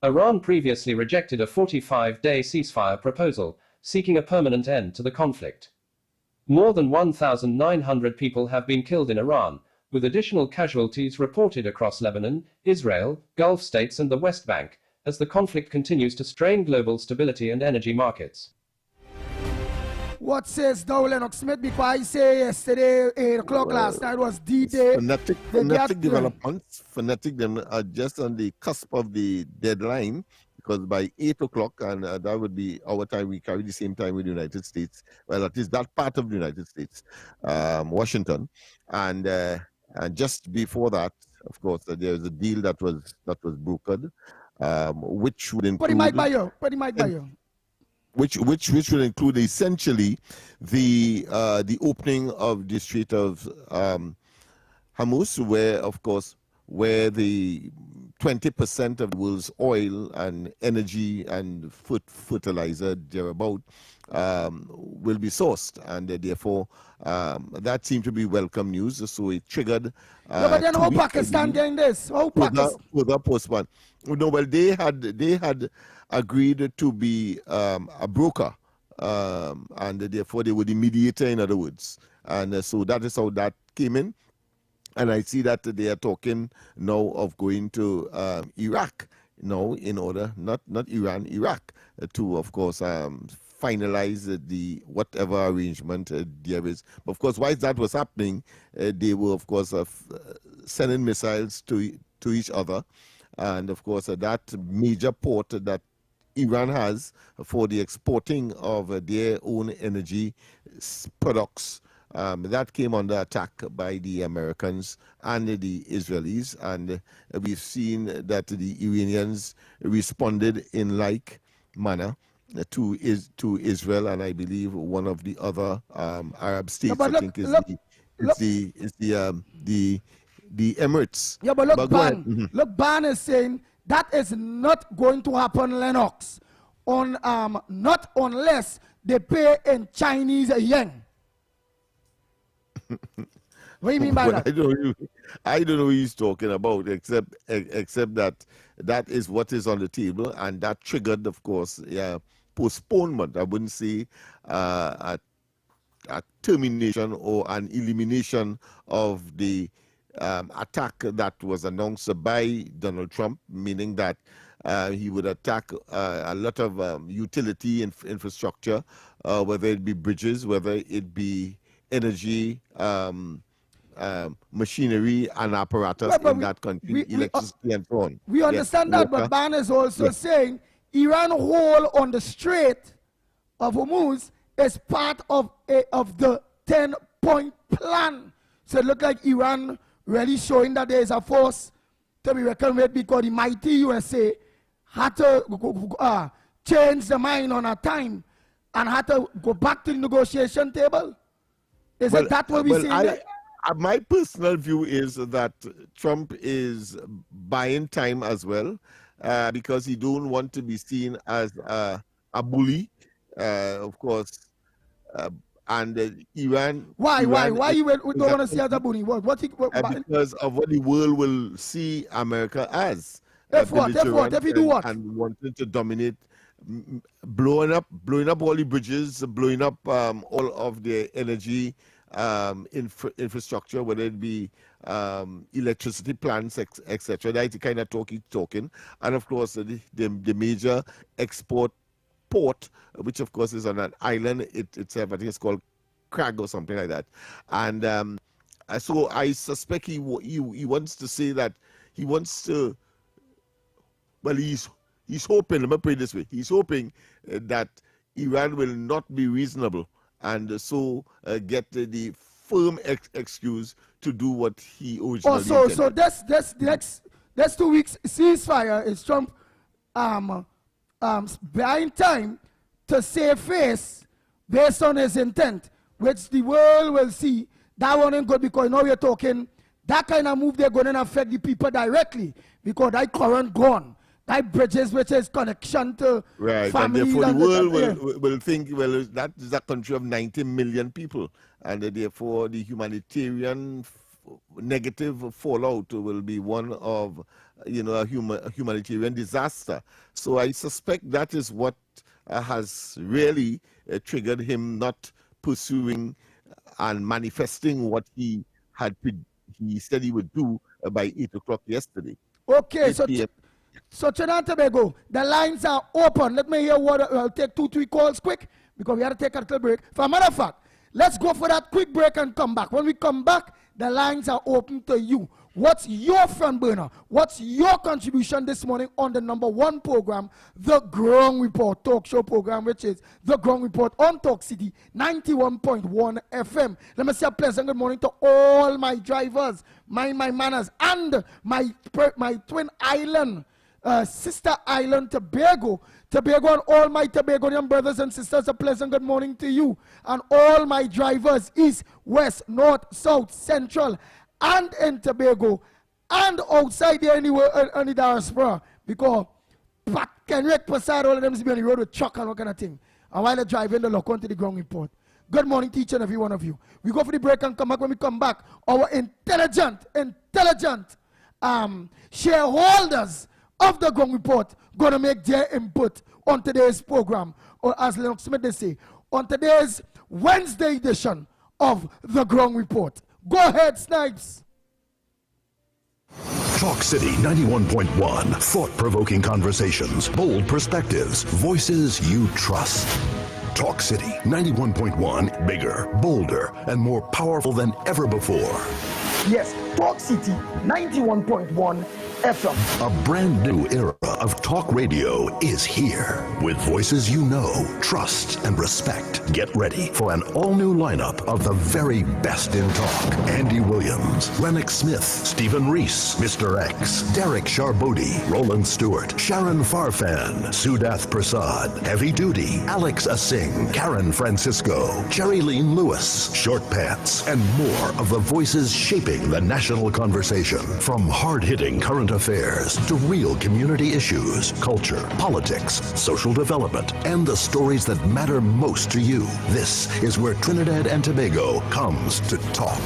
Speaker 2: Iran previously rejected a 45-day ceasefire proposal, seeking a permanent end to the conflict. More than 1,900 people have been killed in Iran, with additional casualties reported across Lebanon, Israel, Gulf states and the West Bank, as the conflict continues to strain global stability and energy markets.
Speaker 15: What says thou, Lennox Smith? Because I say yesterday, 8 o'clock last night was D-Day.
Speaker 22: Phonetic developments. Phonetic them are just on the cusp of the deadline, because by 8 o'clock, and that would be our time, we carry the same time with the United States. Well, at least that part of the United States, Washington. And just before that, of course, there is a deal that was brokered, which would include... Which would include essentially the opening of the Strait of Hormuz, where the 20% of the world's oil and energy and fertilizer thereabout will be sourced, and therefore that seemed to be welcome news. So it triggered.
Speaker 15: But then how Pakistan getting this? How Pakistan?
Speaker 22: Further postponed. No, well, they had agreed to be a broker, and therefore they were the mediator, in other words. And so that is how that came in. And I see that they are talking now of going to Iraq, in order, not Iran, Iraq, to, of course, finalize the whatever arrangement there is. But of course, while that was happening, they were, of course, sending missiles to each other. And of course, that major port that Iran has for the exporting of their own energy products, that came under attack by the Americans and the Israelis, and we've seen that the Iranians responded in like manner to Israel, and I believe one of the other Arab states, I think, is the Emirates.
Speaker 15: Yeah, but look, look, Ban is saying that is not going to happen, Lennox, not unless they pay in Chinese yen. What do you mean by that?
Speaker 22: I don't know what he's talking about, except that is what is on the table, and that triggered, of course, postponement. I wouldn't say a termination or an elimination of the attack that was announced by Donald Trump, meaning that he would attack a lot of utility infrastructure, whether it be bridges, whether it be energy, machinery and apparatus in that country, electricity and so on.
Speaker 15: We understand that, but Ban is also saying Iran hole on the Strait of Hormuz is part of the 10-point plan. So it looks like Iran really showing that there is a force to be reckoned with, because the mighty USA had to change the mind on a time and had to go back to the negotiation table. Is it that what we see?
Speaker 22: My personal view is that Trump is buying time as well, because he don't want to be seen as a bully, of course, and Iran.
Speaker 15: Why you don't want to see as a bully?
Speaker 22: Because of what the world will see America as.
Speaker 15: If he do what?
Speaker 22: And wanting to dominate, blowing up all the bridges, blowing up all of the energy infrastructure, whether it be electricity plants, etc. That's the kind of talk he's talking. And of course, the major export port, which of course is on an island itself, I think it's called Crag or something like that. And so I suspect he wants to say that he wants to, well, he's hoping, let me put it this way, he's hoping that Iran will not be reasonable and so get the firm excuse to do what he originally intended.
Speaker 15: So that's 2 weeks ceasefire is Trump buying time to save face based on his intent, which the world will see. That one ain't good, because now we're talking that kind of move, they're going to affect the people directly, because that current gone. Type bridges, which is connection to
Speaker 22: right,
Speaker 15: family.
Speaker 22: And therefore the world will think, well, that is a country of 90 million people, and therefore the humanitarian negative fallout will be one of, a humanitarian disaster. So I suspect that is what has really triggered him not pursuing and manifesting what he said he would do by 8 o'clock yesterday.
Speaker 15: Okay, so Trinidad and Tobago, the lines are open. Let me hear what I'll take 2-3 calls quick because we have to take a little break. For a matter of fact, let's go for that quick break and come back. When we come back, the lines are open to you. What's your front burner? What's your contribution this morning on the #1 program, The Ground Report talk show program, which is The Ground Report on Talk City 91.1 FM. Let me say a pleasant good morning to all my drivers, my manners, and my twin island, sister island, Tobago. Tobago and all my Tobagonian brothers and sisters, a pleasant good morning to you. And all my drivers, east, west, north, south, central, and in Tobago, and outside there anywhere in the diaspora, because Pat Kenrick Passad, all of them is be on the road with truck and all kind of thing. And while they're driving, they lock onto the Ground Report. Good morning to each and every one of you. We go for the break and come back. When we come back, our intelligent shareholders of the Ground Report going to make their input on today's program, or as Lennox Smith they say, on today's Wednesday edition of the Ground Report. Go ahead, Snipes.
Speaker 16: Talk City 91.1. Thought-provoking conversations, bold perspectives, voices you trust. Talk City 91.1. Bigger, bolder, and more powerful than ever before.
Speaker 15: Yes, Talk City 91.1 FM.
Speaker 16: A brand new era of talk radio is here. With voices you know, trust, and respect. Get ready for an all-new lineup of the very best in talk. Andy Williams, Lennox Smith, Stephen Reese, Mr. X, Derek Charbodi, Roland Stewart, Sharon Farfan, Sudath Prasad, Heavy Duty, Alex Asing, Karen Francisco, Jerry-Leen Lewis, Short Pants, and more of the voices shaping the national conversation. From hard-hitting current affairs to real community issues, culture, politics, social development, and the stories that matter most to you. This is where Trinidad and Tobago comes to talk.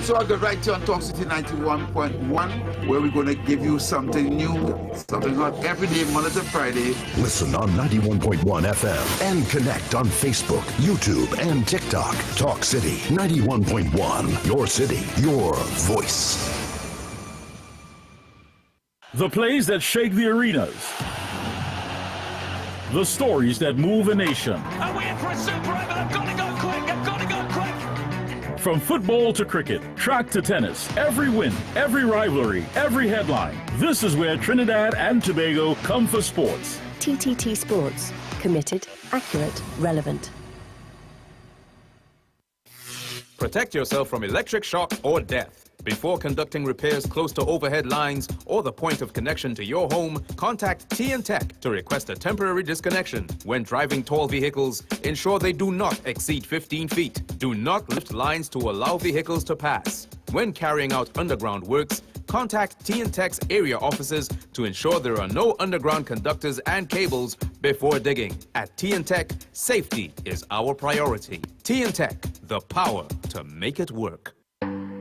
Speaker 4: So I'll go right to on Talk City 91.1, where we're going to give you something new, something hot every day, Monday to Friday.
Speaker 16: Listen on 91.1 FM and connect on Facebook, YouTube, and TikTok. Talk City 91.1. Your city, your voice.
Speaker 1: The plays that shake the arenas. The stories that move a nation.
Speaker 13: I'm waiting for a super over. I've got to go quick. I've got to go quick.
Speaker 1: From football to cricket, track to tennis, every win, every rivalry, every headline. This is where Trinidad and Tobago come for sports.
Speaker 5: TTT Sports. Committed, accurate, relevant.
Speaker 23: Protect yourself from electric shock or death. Before conducting repairs close to overhead lines or the point of connection to your home, contact TN-Tech to request a temporary disconnection. When driving tall vehicles, ensure they do not exceed 15 feet. Do not lift lines to allow vehicles to pass. When carrying out underground works, contact TN-Tech's area offices to ensure there are no underground conductors and cables before digging. At TN-Tech, safety is our priority. TN-Tech, the power to make it work.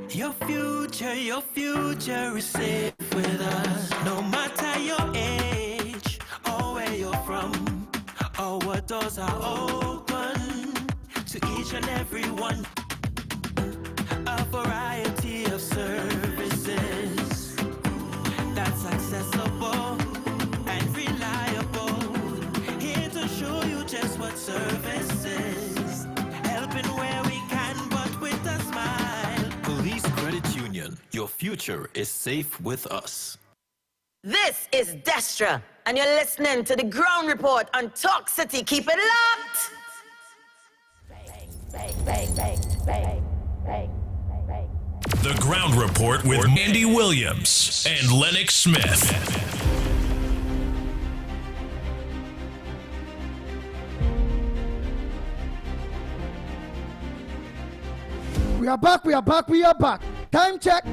Speaker 13: Your future is safe with us. No matter your age or where you're from, or what doors are open to each and every one. A variety of services that's accessible and reliable. Here to show you just what service is. Helping where we can, but with a smile.
Speaker 24: Police Credit Union, your future is safe with us.
Speaker 17: This is Destra, and you're listening to the Ground Report on Talk City. Keep it locked! Bang, bang, bang, bang, bang, bang.
Speaker 18: The Ground Report with Andy Williams and Lennox Smith.
Speaker 15: We are back. Time check.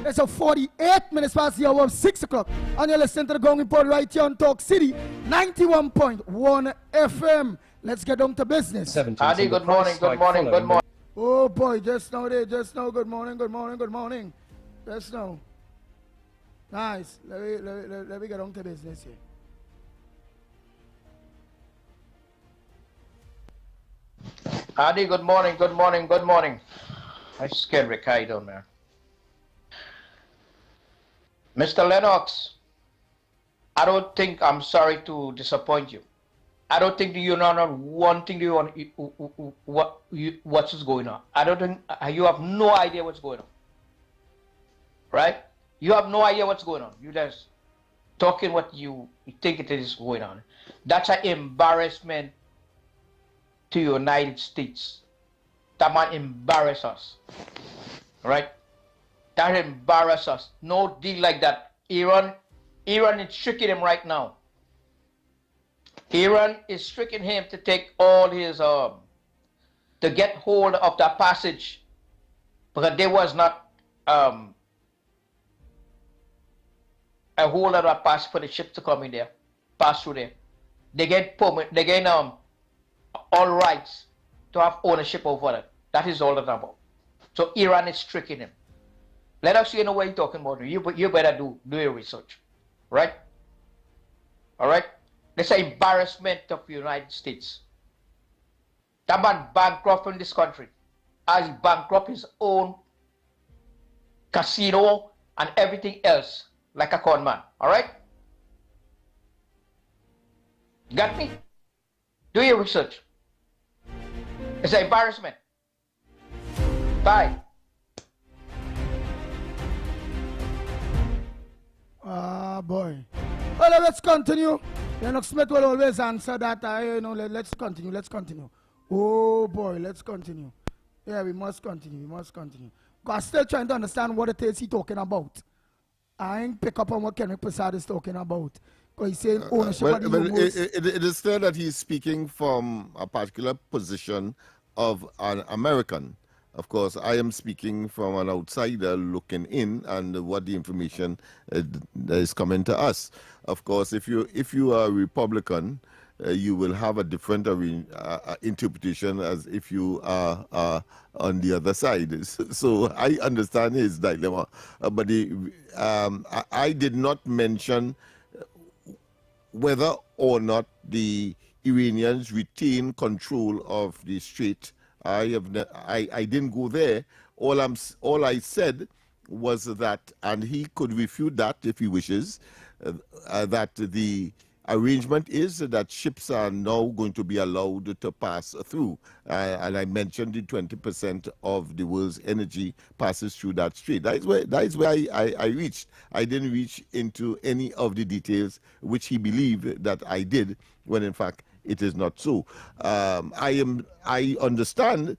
Speaker 15: It's a 48 minutes past the hour of 6 o'clock. And you're listening to the Going Report right here on Talk City, 91.1 FM. Let's get on to business.
Speaker 3: Adi, good morning, good morning, good morning.
Speaker 15: Oh boy, just now, just now. Good morning, good morning, good morning. Just now. Nice. Let me get on to business here.
Speaker 3: Adi, good morning, good morning, good morning. I scared Ricky down there. Mr. Lennox, I don't think, I'm sorry to disappoint you. I don't think you know one thing you want what's going on. I don't think you have no idea what's going on. Right? You have no idea what's going on. You just talking what you think it is going on. That's an embarrassment to the United States. That man embarrass us. Right? That embarrass us. No deal like that. Iran is tricking him right now. Iran is tricking him to take all his to get hold of that passage, because there was not a hold of that passage for the ship to come in there, pass through there. They get permit, they get all rights to have ownership over it. That is all that's about. So Iran is tricking him. Let us know what you're talking about. You better do your research, right? All right. It's an embarrassment of the United States. That man bankrupt in this country, as he bankrupt his own casino and everything else like a con man. All right? Got me? Do your research. It's an embarrassment. Bye.
Speaker 15: Ah, boy. Well, let's continue. Lennox Smith will always answer that. Let's continue. Oh, boy, let's continue. Yeah, we must continue. Because I'm still trying to understand what it is he's talking about. I ain't pick up on what Kenrick Prasad is talking about. Because he's saying ownership of the
Speaker 22: it is clear that he's speaking from a particular position of an American. Of course, I am speaking from an outsider looking in, and what the information that is coming to us. Of course, if you are a Republican, you will have a different interpretation as if you are on the other side. So I understand his dilemma, but I did not mention whether or not the Iranians retain control of the strait. I didn't go there. All I said was that, and he could refute that if he wishes, that the arrangement is that ships are now going to be allowed to pass through. And I mentioned the 20% of the world's energy passes through that strait. That is where I reached. I didn't reach into any of the details which he believed that I did, when in fact it is not so. I understand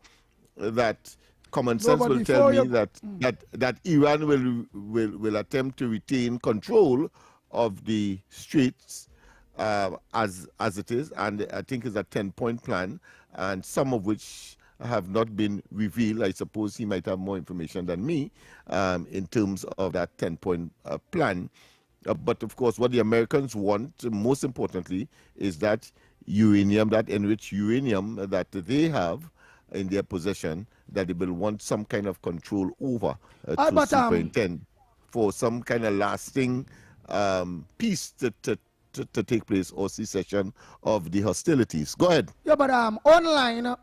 Speaker 22: that common sense will tell me that Iran will attempt to retain control of the straits as it is, and I think it's a 10-point plan, and some of which have not been revealed. I suppose he might have more information than me in terms of that 10-point plan. But of course, what the Americans want, most importantly, is that uranium, that enriched uranium that they have in their possession, that they will want some kind of control over to superintend for some kind of lasting peace to take place, or cessation of the hostilities. Go ahead.
Speaker 15: Yeah, but online,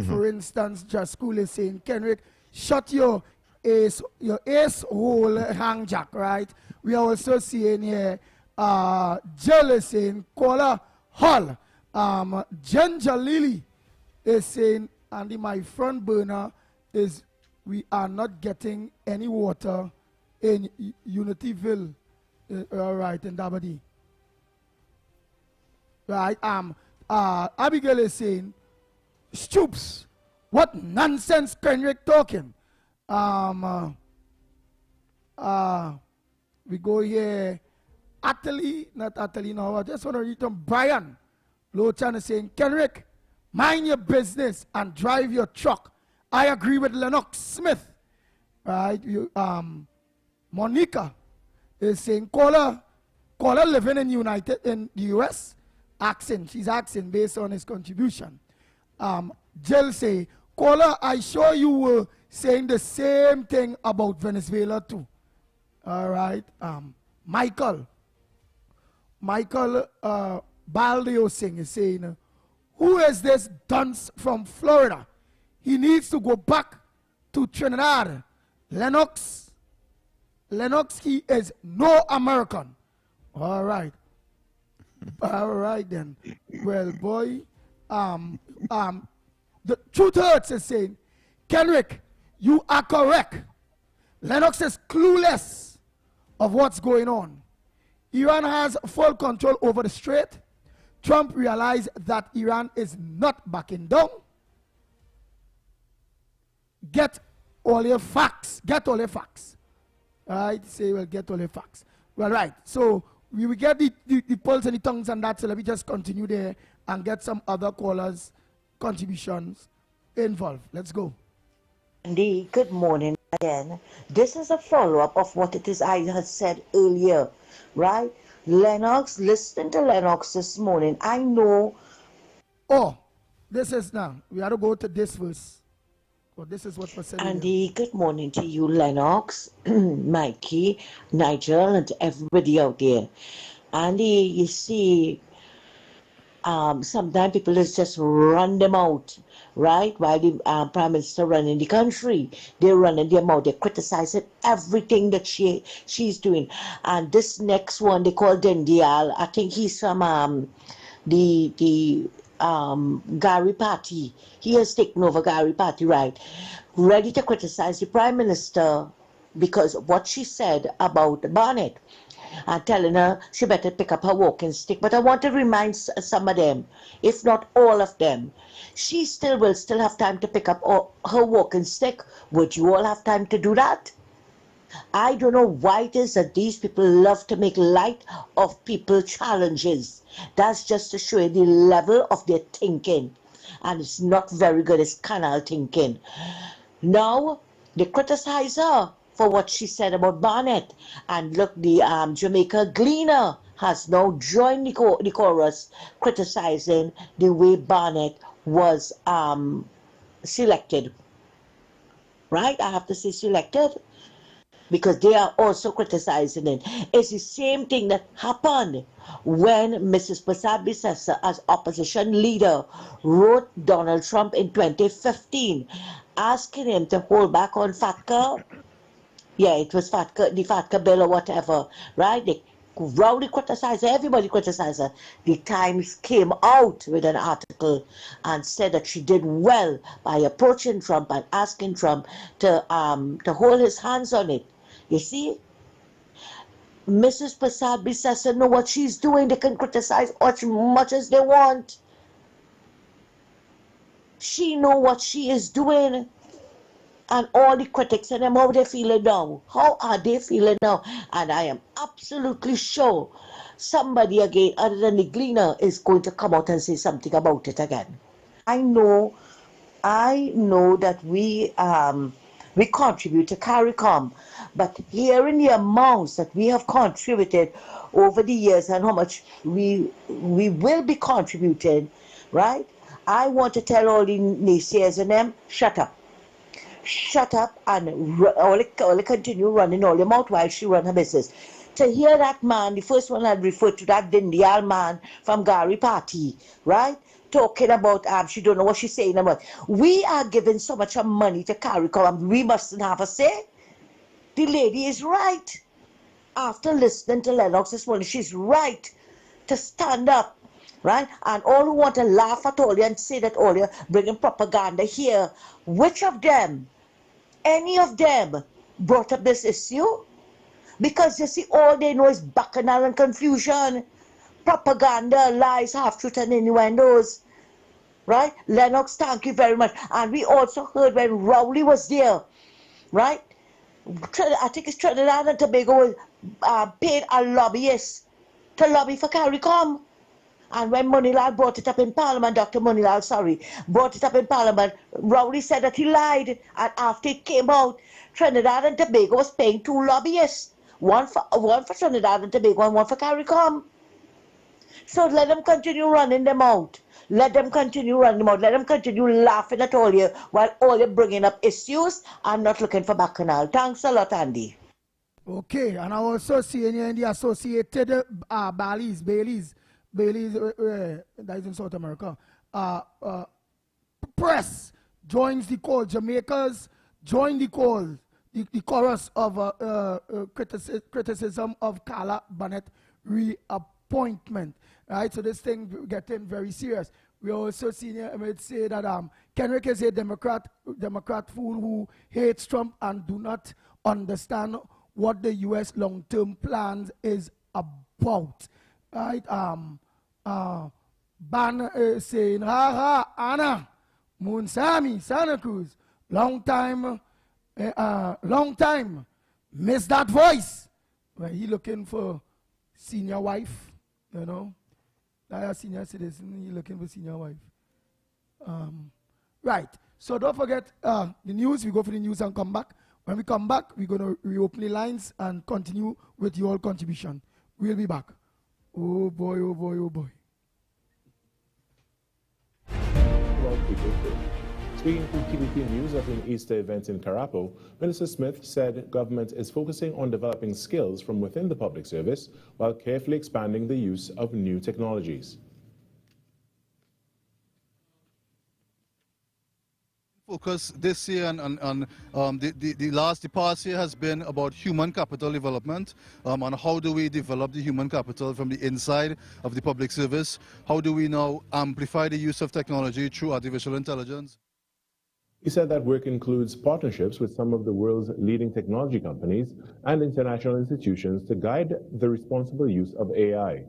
Speaker 15: for instance, Just School is saying, Kenrick, shut your ace hole hang jack, right? We are also seeing here Jill is saying Kola Hall. Ginger Lily is saying, Andy, my front burner is we are not getting any water in Unityville, right, in Dabadi. Right, Abigail is saying, Stoops, what nonsense Kenrick talking? We go here. Atali, not Atali, no. I just want to read from Brian. Lochan is saying, Kenrick, mind your business and drive your truck. I agree with Lennox Smith. right? Monica is saying, caller living in the US, she's asking based on his contribution. Jill say, caller, I sure you were saying the same thing about Venezuela too. All right. Michael Baldio Singh is saying, who is this dunce from Florida? He needs to go back to Trinidad. Lennox, he is no American. All right. All right then. Well, boy, the truth hurts is saying, Kenrick, you are correct. Lennox is clueless of what's going on. Iran has full control over the strait. Trump realized that Iran is not backing down. Get all your facts. Get all your facts. All right, say, well, get all your facts. Well, right. So we will get the pulse and the tongues and that. So let me just continue there and get some other callers' contributions involved. Let's go.
Speaker 6: Andy, good morning again. This is a follow-up of what it is I had said earlier, right? Lennox, listening to Lennox this morning, I know.
Speaker 15: Oh, this is now. We have to go to this verse. Well, this is what was said.
Speaker 6: Andy, good morning to you, Lennox, Mikey, Nigel, and everybody out there. Andy, you see, sometimes people just run them out, right? While the Prime Minister running the country, they're running their mouth, they're criticizing everything that she's doing. And this next one, they call Dendial, I think he's from the Gary Party. He has taken over Gary Party, right? Ready to criticize the Prime Minister because of what she said about Barnett. And telling her she better pick up her walking stick. But I want to remind some of them, if not all of them, she will still have time to pick up her walking stick. Would you all have time to do that? I don't know why it is that these people love to make light of people's challenges. That's just to show you the level of their thinking. And it's not very good. It's canal thinking. Now, they criticize her for what she said about Barnett. And look, the Jamaica Gleaner has now joined the chorus criticizing the way Barnett was selected. Right? I have to say selected. Because they are also criticizing it. It's the same thing that happened when Mrs. Prasad Bisesa, as opposition leader, wrote Donald Trump in 2015, asking him to hold back on FATCA. Yeah, it was FATCA, the FATCA bill or whatever, right? They rowdy criticized her, everybody criticized her. The Times came out with an article and said that she did well by approaching Trump and asking Trump to hold his hands on it. You see, Mrs. Prasad Bisesa know what she's doing. They can criticize as much as they want. She know what she is doing. And all the critics and them, how they feeling now? How are they feeling now? And I am absolutely sure somebody again, other than the Gleaner, is going to come out and say something about it again. I know that we contribute to CARICOM, but hearing the amounts that we have contributed over the years and how much we will be contributing, right? I want to tell all the naysayers and them, shut up. Shut up and only continue running all your mouth while she run her business. To hear that man, the first one I referred to, that Dindial man from Gary Party, right? Talking about she don't know what she's saying about. We are giving so much money to CARICOM, we mustn't have a say. The lady is right. After listening to Lennox this morning, she's right to stand up, right? And all who want to laugh at all you and say that all you're bringing propaganda here, which of them, any of them, brought up this issue? Because you see, all they know is bacchanal and confusion, propaganda, lies, half-truth and innuendos. Right? Lennox, thank you very much. And we also heard when Rowley was there, right? I think it's Trinidad and Tobago paid a lobbyist to lobby for CARICOM. And when Monilal brought it up in Parliament, Dr. Monilal, sorry, brought it up in Parliament, Rowley said that he lied. And after it came out, Trinidad and Tobago was paying 2 lobbyists. One for Trinidad and Tobago and one for CARICOM. So let them continue running them out. Let them continue running them out. Let them continue laughing at all you while all you're bringing up issues and not looking for bacchanal. Thanks a lot, Andy.
Speaker 15: Okay, and I also see in the Associated Baileys, that is in South America. Press joins the call. Jamaicans join the call, the chorus of criticism of Carla Barnett reappointment. Right, so this thing getting very serious. We also see say that Kenrick is a Democrat fool who hates Trump and do not understand what the U.S. long-term plans is about. Right, Ban saying, ha ha, Anna, Moonsami, Santa Cruz, long time, miss that voice. Well, he looking for senior wife, you know. I a senior citizen, he looking for senior wife. Right, so don't forget the news. We go for the news and come back. When we come back, we're going to reopen the lines and continue with your contribution. We'll be back. Oh boy, oh boy, oh boy.
Speaker 7: Speaking to TVP News at an Easter event in Carapo, Minister Smith said government is focusing on developing skills from within the public service while carefully expanding the use of new technologies.
Speaker 8: Focus this year on the past year has been about human capital development, on how do we develop the human capital from the inside of the public service, how do we now amplify the use of technology through artificial intelligence.
Speaker 7: He said that work includes partnerships with some of the world's leading technology companies and international institutions to guide the responsible use of AI.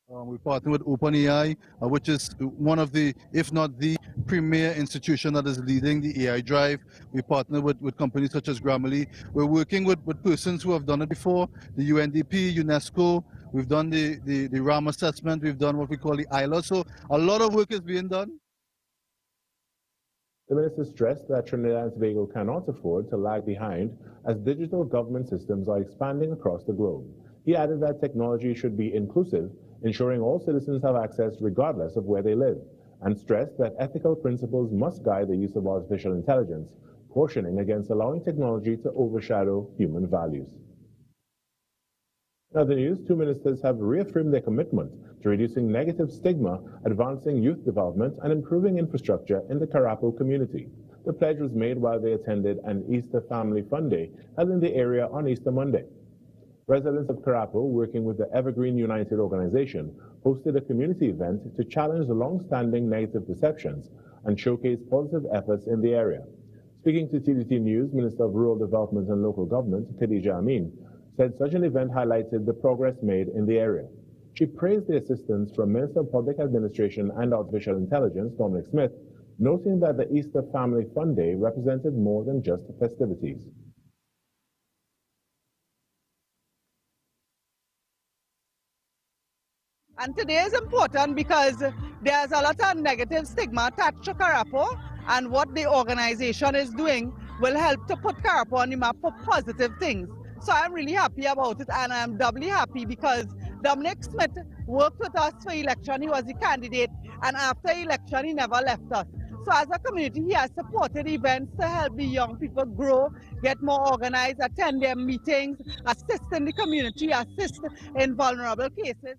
Speaker 8: We partner with OpenAI, which is one of the, if not the premier institution that is leading the AI drive. We partner with companies such as Grammarly. We're working with persons who have done it before, the UNDP, UNESCO. We've done the RAM assessment. We've done what we call the ILO. So a lot of work is being done.
Speaker 7: The minister stressed that Trinidad and Tobago cannot afford to lag behind as digital government systems are expanding across the globe. He added that technology should be inclusive, ensuring all citizens have access regardless of where they live, and stressed that ethical principles must guide the use of artificial intelligence, cautioning against allowing technology to overshadow human values. In other news, 2 ministers have reaffirmed their commitment to reducing negative stigma, advancing youth development, and improving infrastructure in the Carapo community. The pledge was made while they attended an Easter Family Fun Day held in the area on Easter Monday. Residents of Carapo, working with the Evergreen United organization, hosted a community event to challenge the long-standing negative perceptions and showcase positive efforts in the area. Speaking to TVT News, Minister of Rural Development and Local Government, Khadija Amin, said such an event highlighted the progress made in the area. She praised the assistance from Minister of Public Administration and Artificial Intelligence, Dominic Smith, noting that the Easter Family Fun Day represented more than just festivities.
Speaker 9: And today is important because there's a lot of negative stigma attached to Carapo, and what the organization is doing will help to put Carapo on the map for positive things. So I'm really happy about it, and I'm doubly happy because Dominic Smith worked with us for election. He was the candidate, and after election, he never left us. So as a community, he has supported events to help the young people grow, get more organized, attend their meetings, assist in the community, assist in vulnerable cases.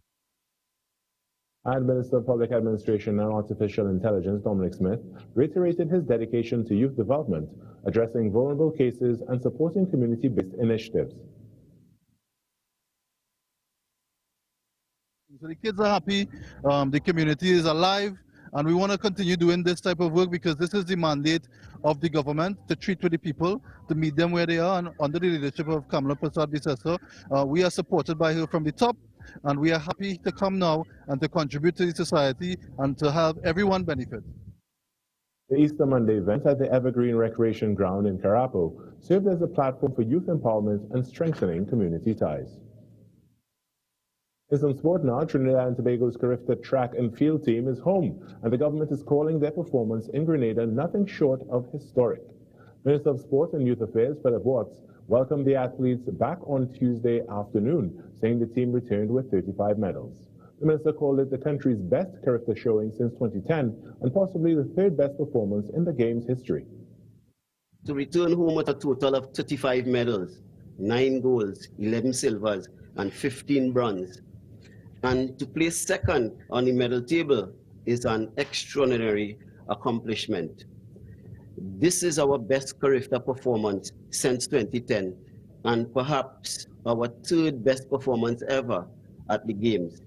Speaker 7: And Minister of Public Administration and Artificial Intelligence, Dominic Smith, reiterated his dedication to youth development, addressing vulnerable cases and supporting community-based initiatives.
Speaker 8: So the kids are happy, the community is alive, and we want to continue doing this type of work because this is the mandate of the government to treat with the people, to meet them where they are, and under the leadership of Kamala Prasad-Bisesa, we are supported by her from the top, and we are happy to come now and to contribute to the society and to have everyone benefit.
Speaker 7: The Easter Monday event at the Evergreen Recreation Ground in Carapo served as a platform for youth empowerment and strengthening community ties. In some sport now, Trinidad and Tobago's Carifta track and field team is home, and the government is calling their performance in Grenada nothing short of historic. Minister of Sport and Youth Affairs, Philip Watts, welcomed the athletes back on Tuesday afternoon, saying the team returned with 35 medals. The minister called it the country's best Carifta showing since 2010 and possibly the third best performance in the game's history.
Speaker 10: To return home with a total of 35 medals, 9 golds, 11 silvers, and 15 bronze, and to place second on the medal table is an extraordinary accomplishment. This is our best Carifta performance since 2010, and perhaps our third best performance ever at the Games.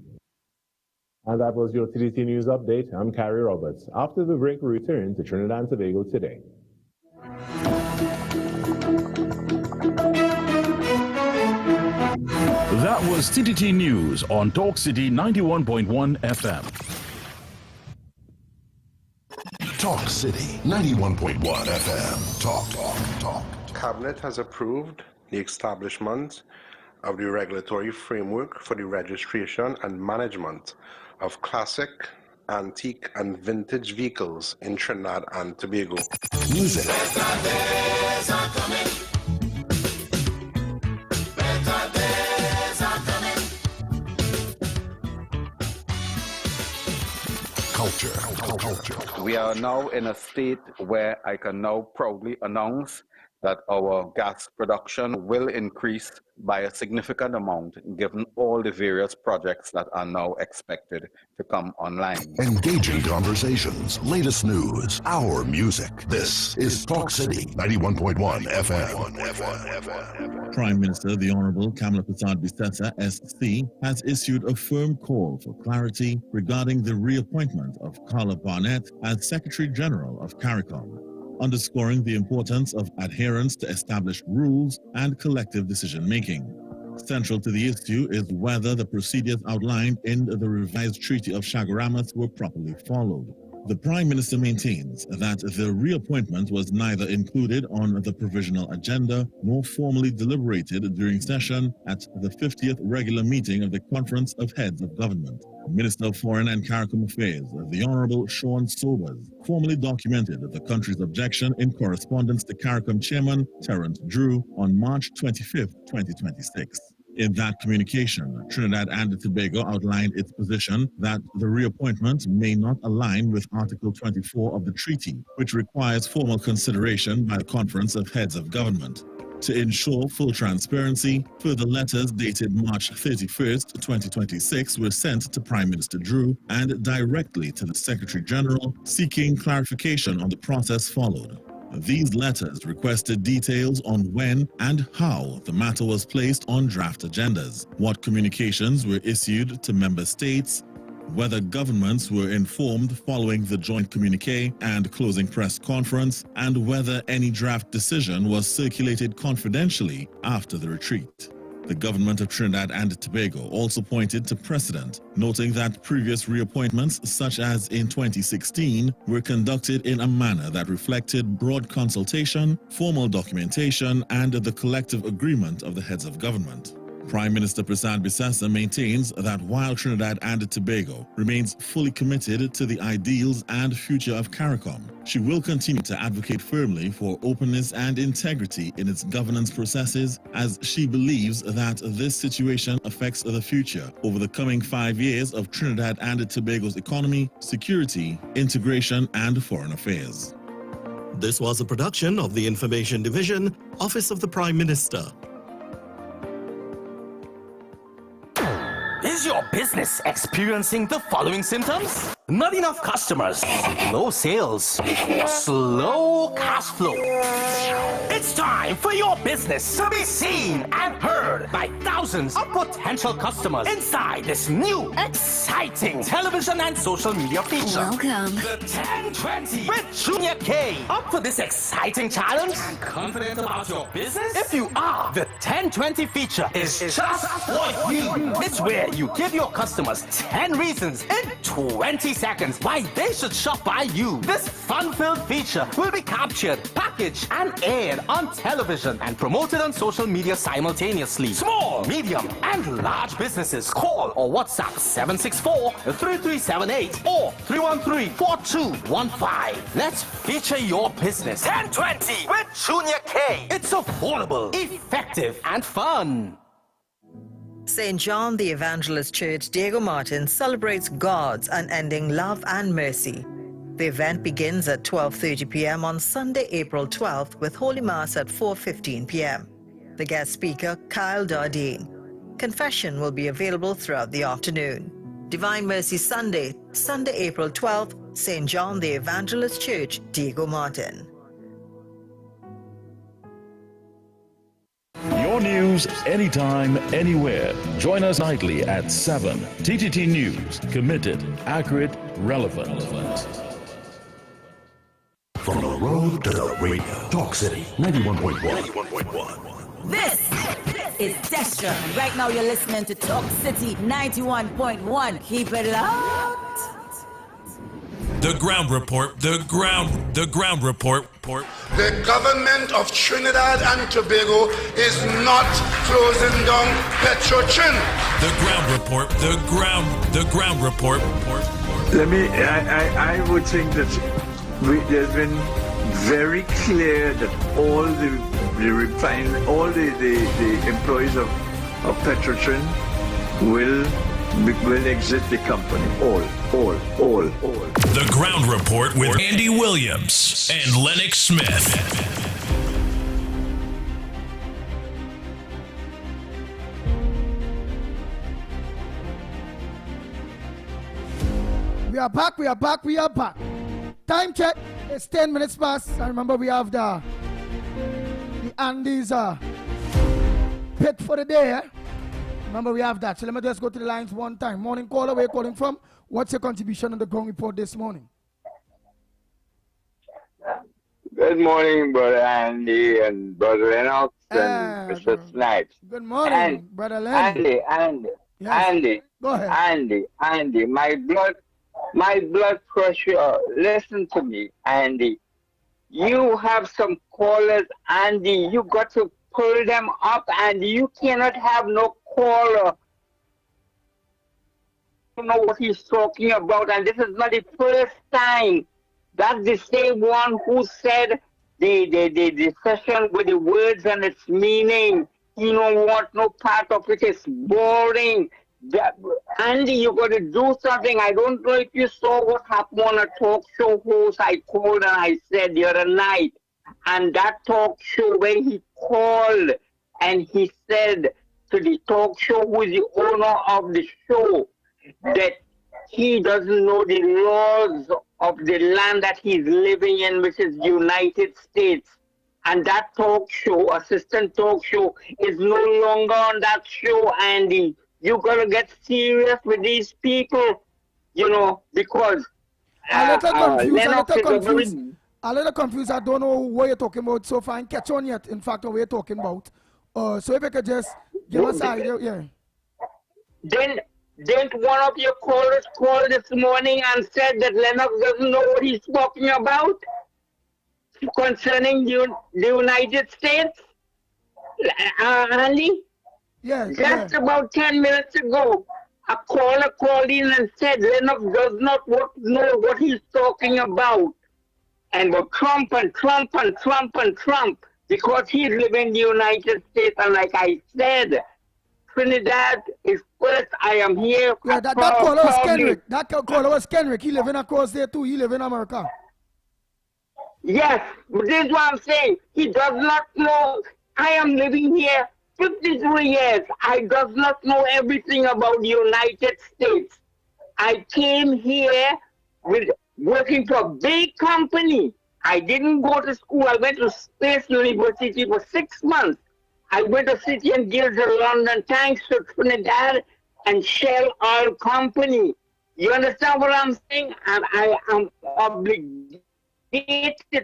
Speaker 7: And that was your TDT News Update. I'm Carrie Roberts. After the break, we return to Trinidad and Tobago today.
Speaker 1: That was TTT News on Talk City 91.1 FM.
Speaker 16: Talk City 91.1 FM. Talk.
Speaker 14: Cabinet has approved the establishment of the regulatory framework for the registration and management of classic, antique, and vintage vehicles in Trinidad and Tobago.
Speaker 16: Music. Culture.
Speaker 19: We are now in a state where I can now proudly announce that our gas production will increase by a significant amount given all the various projects that are now expected to come online.
Speaker 16: Engaging conversations, latest news, our music. This is Talk City 91.1 FM.
Speaker 11: Prime Minister, the Honorable Kamala Persad-Bissessar, SC, has issued a firm call for clarity regarding the reappointment of Carla Barnett as Secretary General of CARICOM, underscoring the importance of adherence to established rules and collective decision-making. Central to the issue is whether the procedures outlined in the revised Treaty of Chaguaramas were properly followed. The Prime Minister maintains that the reappointment was neither included on the provisional agenda nor formally deliberated during session at the 50th regular meeting of the Conference of Heads of Government. Minister of Foreign and CARICOM Affairs, the Honorable Sean Sobers, formally documented the country's objection in correspondence to CARICOM Chairman Terence Drew on March 25, 2026. In that communication, Trinidad and Tobago outlined its position that the reappointment may not align with Article 24 of the treaty, which requires formal consideration by the Conference of Heads of Government. To ensure full transparency, further letters dated March 31st, 2026 were sent to Prime Minister Drew and directly to the Secretary General, seeking clarification on the process followed. These letters requested details on when and how the matter was placed on draft agendas, what communications were issued to member states, whether governments were informed following the joint communique and closing press conference, and whether any draft decision was circulated confidentially after the retreat. The government of Trinidad and Tobago also pointed to precedent, noting that previous reappointments, such as in 2016, were conducted in a manner that reflected broad consultation, formal documentation, and the collective agreement of the heads of government. Prime Minister Persad-Bissessar maintains that while Trinidad and Tobago remains fully committed to the ideals and future of CARICOM, she will continue to advocate firmly for openness and integrity in its governance processes, as she believes that this situation affects the future over the coming 5 years of Trinidad and Tobago's economy, security, integration, and foreign affairs.
Speaker 12: This was a production of the Information Division, Office of the Prime Minister.
Speaker 20: Is your business experiencing the following symptoms? Not enough customers, low sales, slow cash flow. It's time for your business to be seen and heard by thousands of potential customers inside this new, exciting television and social media feature.
Speaker 25: Welcome.
Speaker 20: The 1020 with Junior K. Up for this exciting challenge? And confident about your business? If you are, the 1020 feature is just for you. It's where you give your customers 10 reasons in 20 seconds why they should shop by you. This fun-filled feature will be captured, packed packaged and aired on television and promoted on social media simultaneously. Small, medium, and large businesses call or WhatsApp 764-3378 or 313-4215. Let's feature your business. 1020 with Junior K. It's affordable, effective, and fun.
Speaker 2: St. John the Evangelist Church, Diego Martin, celebrates God's unending love and mercy. The event begins at 12:30 p.m. on Sunday, April 12th, with Holy Mass at 4:15 p.m. The guest speaker, Kyle Dardine. Confession will be available throughout the afternoon. Divine Mercy Sunday, Sunday, April 12th, St. John the Evangelist Church, Diego Martin.
Speaker 1: Your news anytime, anywhere. Join us nightly at 7. TTT News. Committed, accurate, relevant.
Speaker 16: From the road to the radio. Talk City 91.1.
Speaker 17: This is Destra. Right now you're listening to Talk City 91.1. Keep it loud.
Speaker 18: The ground report. The ground report.
Speaker 4: The government of Trinidad and Tobago is not closing down Petrotrin.
Speaker 18: The ground report. The ground report.
Speaker 5: I would think that there's been very clear that all the employees of Petrotrin will exit the company. All.
Speaker 18: The ground report with Andy Williams and Lennox Smith.
Speaker 15: We are back. Time check. It's 10 minutes past. I remember we have the Andy's pit for the day. Eh? Remember we have that. So let me just go to the lines one time. Morning caller, where are you calling from? What's your contribution on the ground report this morning?
Speaker 21: Good morning, Brother Andy and Brother Lennox and Mr. Snipes.
Speaker 15: Good morning, Brother Lennox.
Speaker 21: Andy,
Speaker 15: go ahead.
Speaker 21: Andy, my blood pressure. Listen to me, Andy. You have some callers, Andy. You got to pull them up, Andy. You cannot have no caller. You know what he's talking about, and this is not the first time. That's the same one who said the session with the words and its meaning. You don't want no part of it. It's boring. Andy, you got to do something. I don't know if you saw what happened on a talk show host I called and I said the other night. And that talk show when he called and he said to the talk show who is the owner of the show that he doesn't know the laws of the land that he's living in, which is the United States. And that talk show, assistant talk show, is no longer on that show, Andy. You gotta get serious with these people, you know, because
Speaker 15: a little confused. I don't know what you're talking about so far. I can't catch on yet, in fact, what you're talking about. So if you could just give us an idea, yeah.
Speaker 21: Didn't one of your callers call this morning and said that Lennox doesn't know what he's talking about concerning the United States? Andy?
Speaker 15: Yes.
Speaker 21: Just about 10 minutes ago, a caller called in and said Lennox does not know what he's talking about. And with Trump, because he's living in the United States. And like I said, Trinidad is first. I am here.
Speaker 15: Yeah, that caller was Kenrick. That caller was Kenrick. He living across there too. He live in America.
Speaker 21: Yes, but this is what I'm saying. He does not know. I am living here 53 years. I does not know everything about the United States. I came here with working for a big company. I didn't go to school. I went to Space University for 6 months. I went to City and Guilds of London thanks to Trinidad and Shell Oil Company. You understand what I'm saying? And I am obligated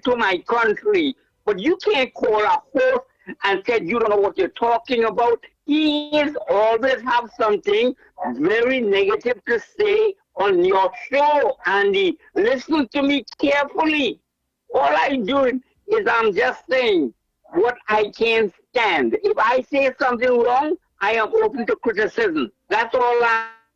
Speaker 21: to my country. But you can't call a host and say you don't know what you're talking about. He is always have something very negative to say on your show, Andy. Listen to me carefully. All I'm doing is I'm just saying what I can't stand. If I say something wrong, I am open to criticism. That's all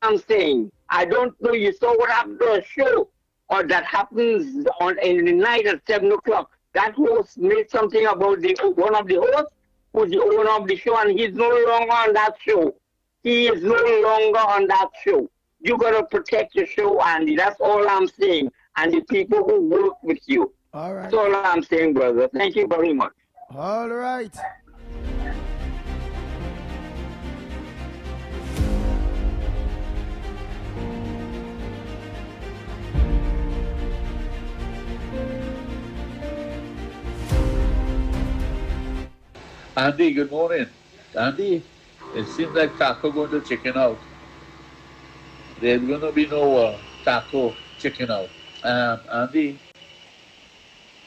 Speaker 21: I'm saying. I don't know. You saw what happened to a show, or that happens in the night at 7 o'clock. That host made something about one of the hosts who's the owner of the show, and he's no longer on that show. He is no longer on that show. You gotta protect your show, Andy. That's all I'm saying. And the people who work with you.
Speaker 15: All right.
Speaker 21: That's all I'm saying, brother. Thank you very much.
Speaker 15: All right.
Speaker 3: Andy, good morning. Andy, it seems like taco going to chicken out. There's going to be no taco chicken out. Andy,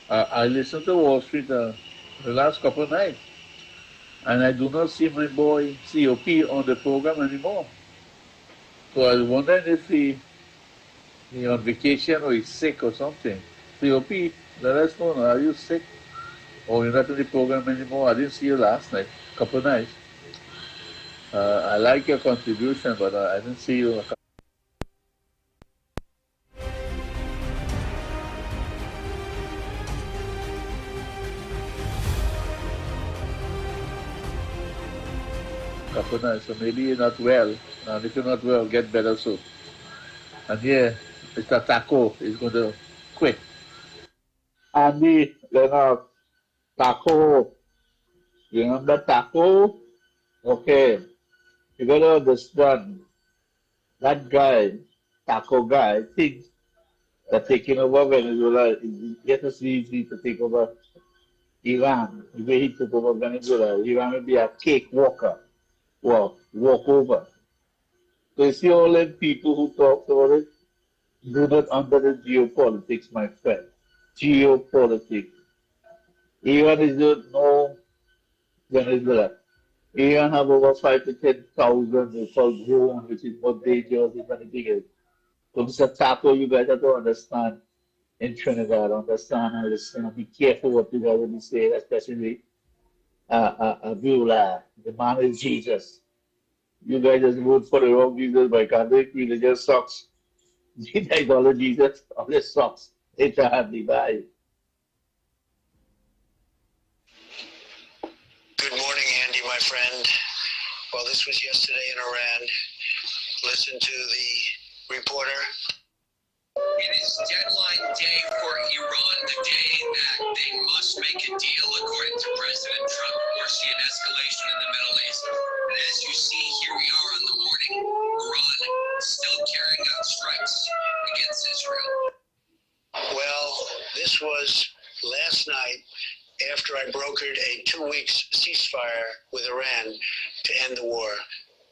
Speaker 3: I listened to Wall Street the last couple of nights, and I do not see my boy COP on the program anymore. So I was wondering if he's on vacation or he's sick or something. COP, let us know. Are you sick? Or you're not in the program anymore? I didn't see you last night, couple of nights. I like your contribution, but I didn't see you. Couple of nights, so maybe you're not well. And if you're not well, get better soon. And yeah, Mr. Taco is going to quit. Andy, Lennox. Taco. You remember Taco? Okay. You gotta understand. That guy, Taco guy, thinks that taking over Venezuela is just as easy to take over Iran. The way he took over Venezuela, Iran will be a cakewalker. Well, walk over. So you see all them people who talk about it, do not under the geopolitics, my friend. Geopolitics. Iran is no Venezuela. Iran have over 5 to 10,000 so-called drones, which is more dangerous than anything else. So Mr. Taco, you guys have to understand in Trinidad, understand and listen, be careful what you guys will be saying, especially Beulah. The man is Jesus. You guys just vote for the wrong Jesus by Catholic religious socks. You guys all Jesus, all the socks. It's a handy bye.
Speaker 13: Good morning, Andy, my friend. Well, this was yesterday in Iran. Listen to the reporter.
Speaker 23: It is deadline day for Iran, the day that they must make a deal, according to President Trump. We're seeing escalation in the Middle East. And as you see, here we are on the morning, Iran still carrying out strikes against Israel.
Speaker 13: Well, this was last night after I brokered a 2 weeks ceasefire with Iran to end the war.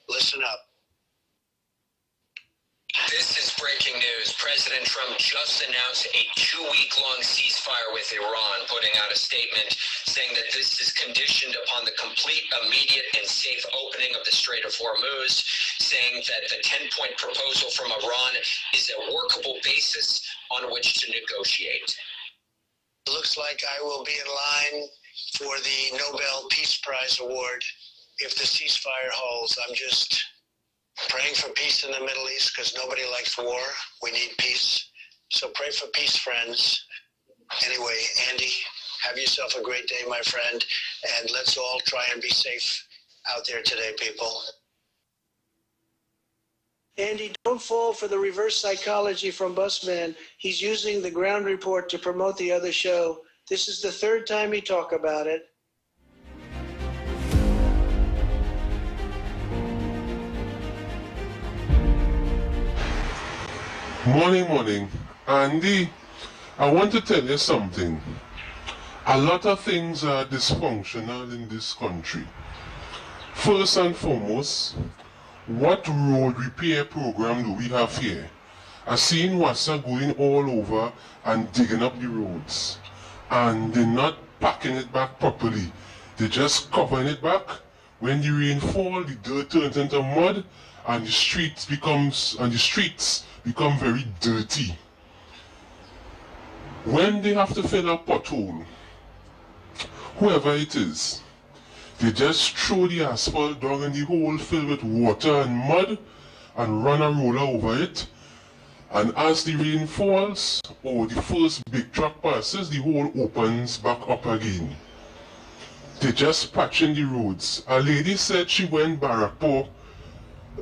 Speaker 13: Listen up.
Speaker 23: This is breaking news. President Trump just announced a 2-week-long ceasefire with Iran, putting out a statement saying that this is conditioned upon the complete, immediate, and safe opening of the Strait of Hormuz, saying that the 10-point proposal from Iran is a workable basis on which to negotiate.
Speaker 13: Looks like I will be in line for the Nobel Peace Prize Award if the ceasefire holds. I'm just praying for peace in the Middle East because nobody likes war. We need peace. So pray for peace, friends. Anyway, Andy, have yourself a great day, my friend, and let's all try and be safe out there today, people.
Speaker 24: Andy, don't fall for the reverse psychology from Busman. He's using the ground report to promote the other show. This is the third time he talked about it.
Speaker 25: Morning. Andy, I want to tell you something. A lot of things are dysfunctional in this country. First and foremost, what road repair program do we have here? I've seen Wassa going all over and digging up the roads. And they're not packing it back properly. They're just covering it back. When the rain falls, the dirt turns into mud and the streets become very dirty. When they have to fill a pothole, whoever it is, they just throw the asphalt down in the hole filled with water and mud and run a roller over it. And as the rain falls, or the first big truck passes, the hole opens back up again. They just patching the roads. A lady said she went Barrackpore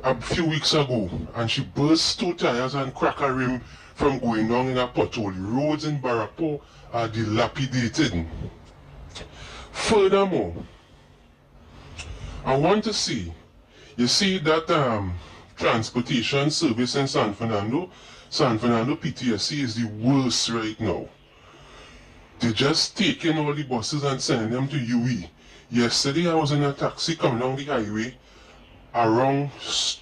Speaker 25: a few weeks ago and she burst 2 tires and cracked a rim from going down in a pothole. The roads in Barrackpore are dilapidated. Furthermore, I want to see, you see that transportation service in San Fernando PTSC is the worst right now. They're just taking all the buses and sending them to UE. Yesterday I was in a taxi coming down the highway around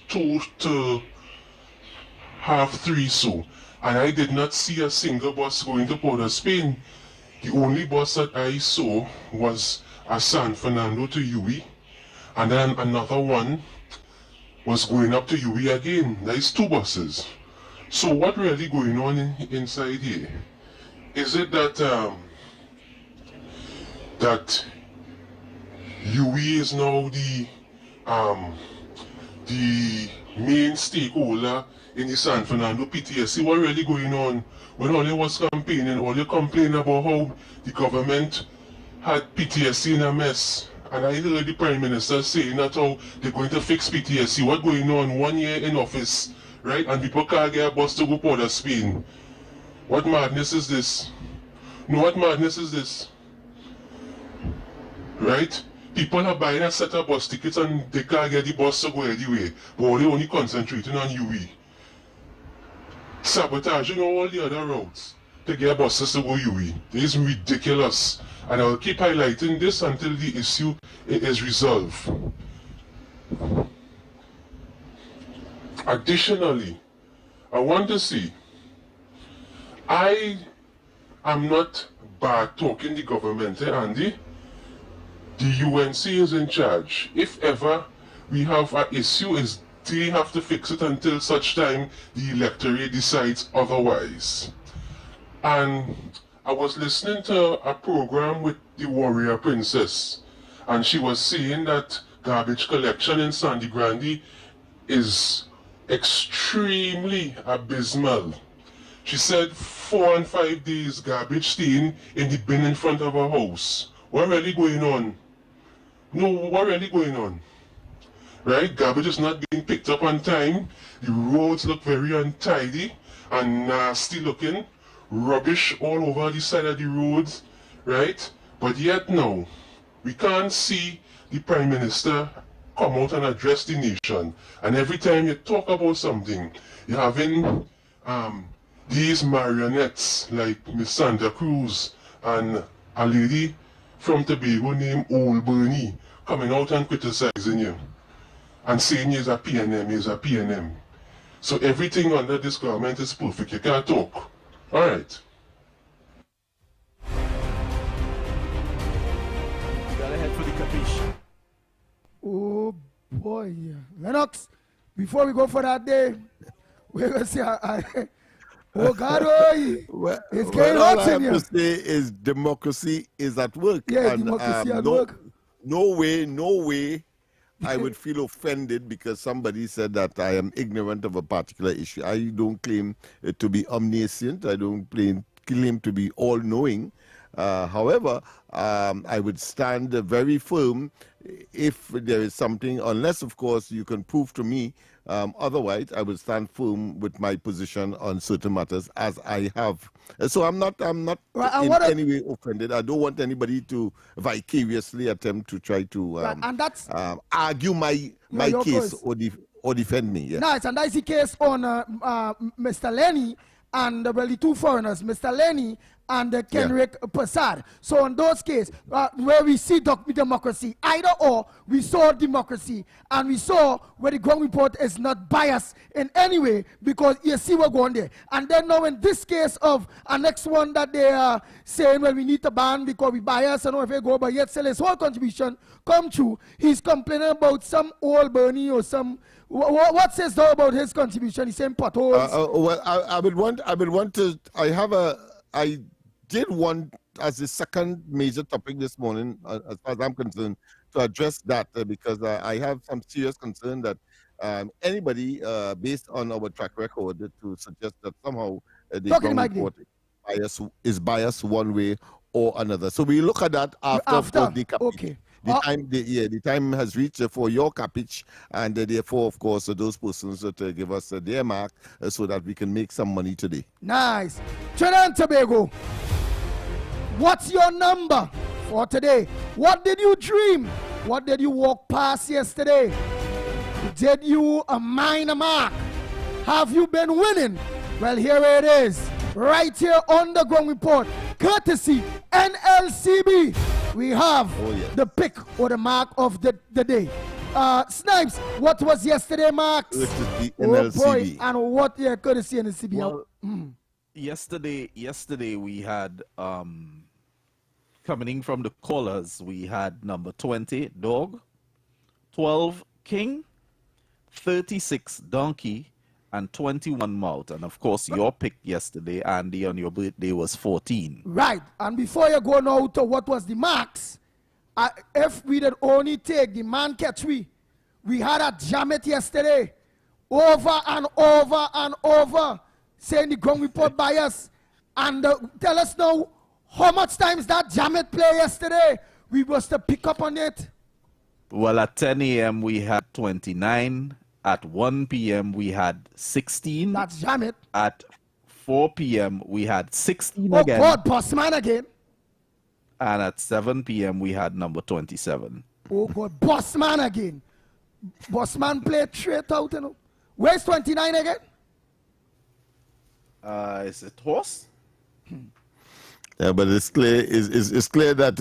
Speaker 25: 2 to half 3 so, and I did not see a single bus going to Port of Spain. The only bus that I saw was a San Fernando to UE, and then another one was going up to UE again. There's 2 buses. So what really going on inside here? Is it that that UE is now the main stakeholder in the San Fernando PTSC? What really going on? When all you was campaigning, all you complained about how the government had PTSC in a mess. And I heard the Prime Minister saying that how they're going to fix PTSC. What going on? 1 year in office, right? And people can't get a bus to go Port of Spain. What madness is this? No, what madness is this? Right? People are buying a set of bus tickets and they can't get the bus to go anyway. But they're only concentrating on UE. Sabotaging all the other routes to get buses to go UE. This is ridiculous. And I'll keep highlighting this until the issue is resolved. Additionally, I want to see, I am not bad talking the government, Andy. The UNC is in charge. If ever we have an issue, is they have to fix it until such time the electorate decides otherwise. And I was listening to a program with the Warrior Princess, and she was saying that garbage collection in Sandy Grande is extremely abysmal. She said 4 and 5 days garbage staying in the bin in front of her house. What really going on? No, what really going on? Right? Garbage is not being picked up on time. The roads look very untidy and nasty looking. Rubbish all over the side of the roads, right? But yet now, we can't see the Prime Minister come out and address the nation. And every time you talk about something, you're having these marionettes like Miss Santa Cruz and a lady from Tobago named Old Bernie coming out and criticizing you and saying he's a PNM, he's a PNM. So everything under this government is perfect. You can't talk. All right.
Speaker 20: Got ahead for the capiche.
Speaker 15: Oh boy, Lennox. Before we go for that day, we're gonna see. Oh God, it's getting hot in here.
Speaker 6: All I have to say is democracy is at work.
Speaker 15: Yeah, and, democracy at work.
Speaker 6: No way. I would feel offended because somebody said that I am ignorant of a particular issue. I don't claim to be omniscient. I don't claim to be all-knowing. However, I would stand very firm if there is something, unless, of course, you can prove to me otherwise. I would stand firm with my position on certain matters, as I have. So I'm not right, in any way offended. I don't want anybody to vicariously attempt to try to argue my case or defend me. Yeah.
Speaker 15: Nice, and that's the case on Mr. Lenny and the 2 foreigners, Mr. Lenny and Kenrick Passad. So in those cases, where we see democracy, either or, we saw democracy, and we saw where the ground report is not biased in any way, because you see what's going there. And then now in this case of a next one that they are saying, well, we need to ban because we bias and if we go, but yet still his whole contribution come true. He's complaining about some old Bernie or some. What says though about his contribution? He's saying potholes.
Speaker 6: Well, I would want to. I did want as the second major topic this morning, as far as I'm concerned, to address that because I have some serious concern that anybody, based on our track record, to suggest that somehow the ground report is biased one way or another. So we look at that after. Of course, the capiche.
Speaker 15: Okay.
Speaker 6: The time has reached for your capiche, and therefore, of course, those persons to give us their mark so that we can make some money today.
Speaker 15: Nice. Trinidad and Tobago, what's your number for today? What did you dream? What did you walk past yesterday? Did you mine a mark? Have you been winning? Well, here it is, right here on the ground report, courtesy NLCB. We have the pick or the mark of the day. Snipes, what was yesterday, Marks?
Speaker 6: Courtesy
Speaker 15: Oh
Speaker 6: NLCB.
Speaker 15: boy, and what courtesy NLCB?
Speaker 7: Well, yesterday we had coming from the callers, we had number 20 dog, 12 king, 36 donkey, and 21 mouth. And of course, your pick yesterday, Andy, on your birthday was 14.
Speaker 15: Right, and before you go now to what was the marks, if we did only take the man catch we had a jam it yesterday, over and over and over, saying the ground report bias, and tell us now how much times that jam it play yesterday. We was to pick up on it.
Speaker 7: Well, at 10 a.m. we had 29. At 1 p.m. we had 16.
Speaker 15: That's jam it.
Speaker 7: At 4 p.m. we had 16
Speaker 15: Oh
Speaker 7: again.
Speaker 15: God, boss man again.
Speaker 7: And at 7 p.m. we had number 27.
Speaker 15: Oh God, boss man again. Boss man played straight out, you know. Where's 29 again?
Speaker 7: Is it horse?
Speaker 6: Yeah, but it's clear. It's clear that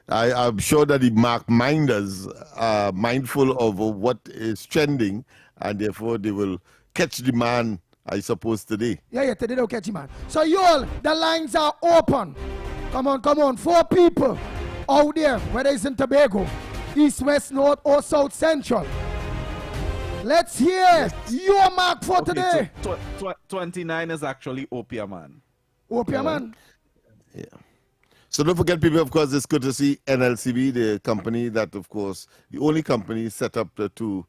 Speaker 6: I'm sure that the mark minders are mindful of what is trending, and therefore they will catch the man, I suppose, today.
Speaker 15: Yeah, today they'll catch him, man. So you all, the lines are open. Come on. 4 people out there, whether it's in Tobago, East, West, North, or South Central. Let's hear your mark for today.
Speaker 7: 29 is actually Opium Man.
Speaker 15: Opium Man?
Speaker 6: Yeah. So don't forget, people, of course, it's courtesy NLCB, the company that, of course, the only company set up to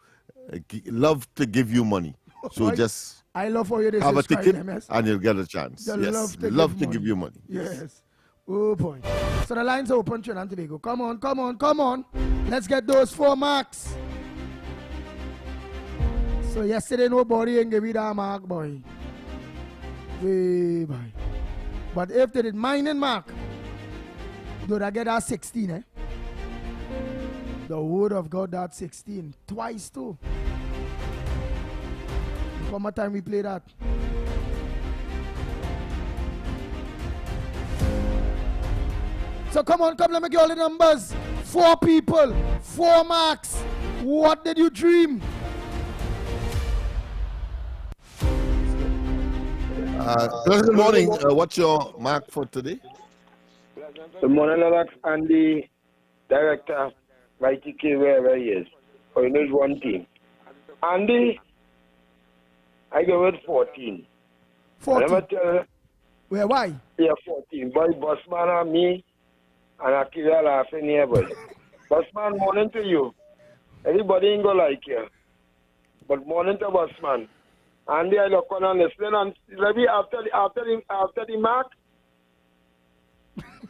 Speaker 6: love to give you money. So just
Speaker 15: I love how you
Speaker 6: have a
Speaker 15: describe
Speaker 6: ticket
Speaker 15: them, yes?
Speaker 6: and you'll get a chance.
Speaker 15: They
Speaker 6: Yes,
Speaker 15: love
Speaker 6: to give you money.
Speaker 15: Yes. Oh boy. So the lines are open, Trinidad and Tobago. Come on. Let's get those 4 marks. So yesterday nobody ain't give me that mark, boy. Hey, boy. But if they did mine and mark, do I get that 16, eh? The word of God, that 16. Twice too. One more time we play that. So come on, let me get all the numbers. 4 people, 4 marks. What did you dream?
Speaker 6: Good morning. What's your mark for today?
Speaker 8: Good morning, Lennox, and the director, YTK, wherever he is. Oh, he knows one team. Andy, I give it 14.
Speaker 15: 14?
Speaker 8: Let me tell you.
Speaker 15: Where, why?
Speaker 8: Yeah, 14. Boy, Bossman and me, and Akira laughing here, boy. Bossman, morning to you. Everybody ain't gonna like you. But morning to Bossman. Andy, I look on and listen, and maybe after the mark,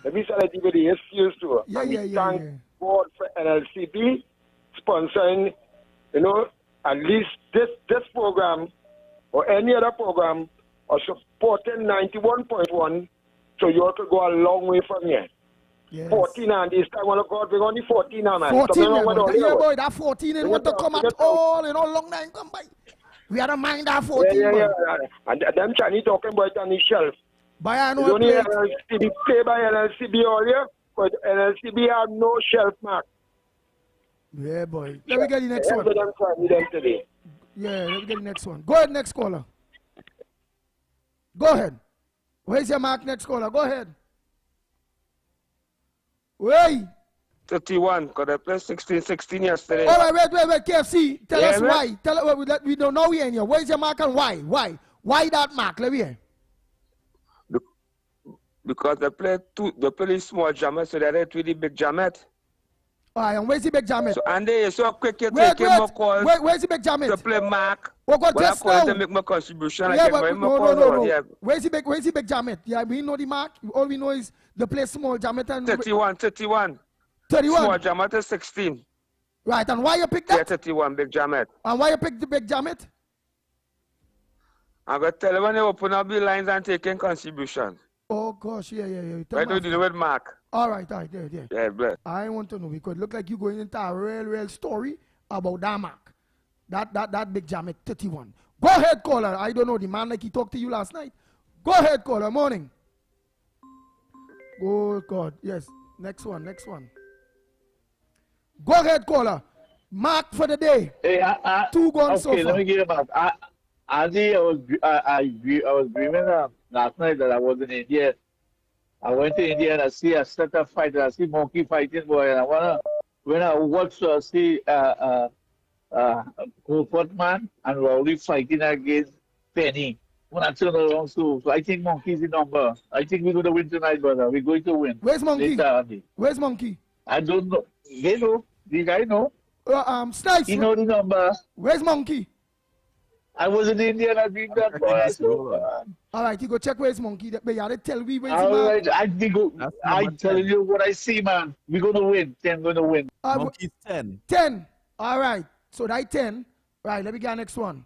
Speaker 8: let me say that with the excuse to thank God for NLCB sponsoring, at least this program or any other program or supporting 91.1 so you could go a long way from here. Yes. 14 and this time, God, we're only 14 and
Speaker 15: 14, boy, that 14 ain't want to come at all, long time come by. We had a mind that 14.
Speaker 8: Yeah. And them Chinese talking about it on the shelf.
Speaker 15: But I know
Speaker 8: it's only NLCB play by NLCB all year, but NLCB have no shelf mark.
Speaker 15: Yeah, boy. Let me get the next one.
Speaker 8: Today.
Speaker 15: Yeah, let me get the next one. Go ahead, next caller. Go ahead. Where's your mark, next caller? Go ahead. Wait.
Speaker 8: 31, because I played 16 yesterday.
Speaker 15: All right, wait, KFC. Tell us why. We don't know we in here. Where's your mark and why? Why that mark? Let me hear.
Speaker 9: Because they play the small jammet, so they're with the big jammet.
Speaker 15: Alright, and where's the big jammet?
Speaker 9: So, and they so quick you take more calls.
Speaker 15: Where's the big jammet?
Speaker 9: To play mark.
Speaker 15: Oh God,
Speaker 9: when
Speaker 15: just
Speaker 9: I call
Speaker 15: now.
Speaker 9: to make my contribution,
Speaker 15: Yeah,
Speaker 9: I
Speaker 15: but
Speaker 9: get my
Speaker 15: no.
Speaker 9: Yeah.
Speaker 15: Where's the big jammet? Yeah, we know the mark. All we know is the play small jammet and
Speaker 9: 31.
Speaker 15: 31.
Speaker 9: Small jammet is 16.
Speaker 15: Right, and why you pick that?
Speaker 9: Yeah, 31 big jammet.
Speaker 15: And why you pick the big jammet?
Speaker 9: I'm going to tell you when you open up the lines and taking contribution.
Speaker 15: Oh gosh, yeah.
Speaker 9: Why do you do with Mark?
Speaker 15: All right, yeah.
Speaker 9: Yeah, bless.
Speaker 15: I want to know because it look like you're going into a real story about that mark. That big jammet 31. Go ahead, caller. I don't know the man like he talked to you last night. Go ahead, caller. Morning. Oh God, yes. Next one. Go ahead, caller. Mark for the day.
Speaker 3: Hey,
Speaker 15: 2 guns so far.
Speaker 3: Okay, let me get him out. Andy, I was dreaming last night that I was in India. I went to India and I see a set of fighters. I see monkey fighting, boy, and when I watch, see Portman and Rowley fighting against Penny. When I turn around, so I think Monkey's the number. I think we're going to win tonight, brother. We're going to win.
Speaker 15: Where's Monkey?
Speaker 3: Later, Andy.
Speaker 15: Where's Monkey?
Speaker 3: I don't know. They know. The guy know.
Speaker 15: Snipes.
Speaker 3: He know the number.
Speaker 15: Where's Monkey?
Speaker 3: I was in India and I did that, boy.
Speaker 15: All right, you go check where's Monkey. But you have to tell me where's
Speaker 3: All
Speaker 15: the
Speaker 3: right, I'm telling you what I see, man. We're going to win. 10 going to win.
Speaker 7: Monkey's 10.
Speaker 15: 10. All right. So that 10. Right, let me get next one.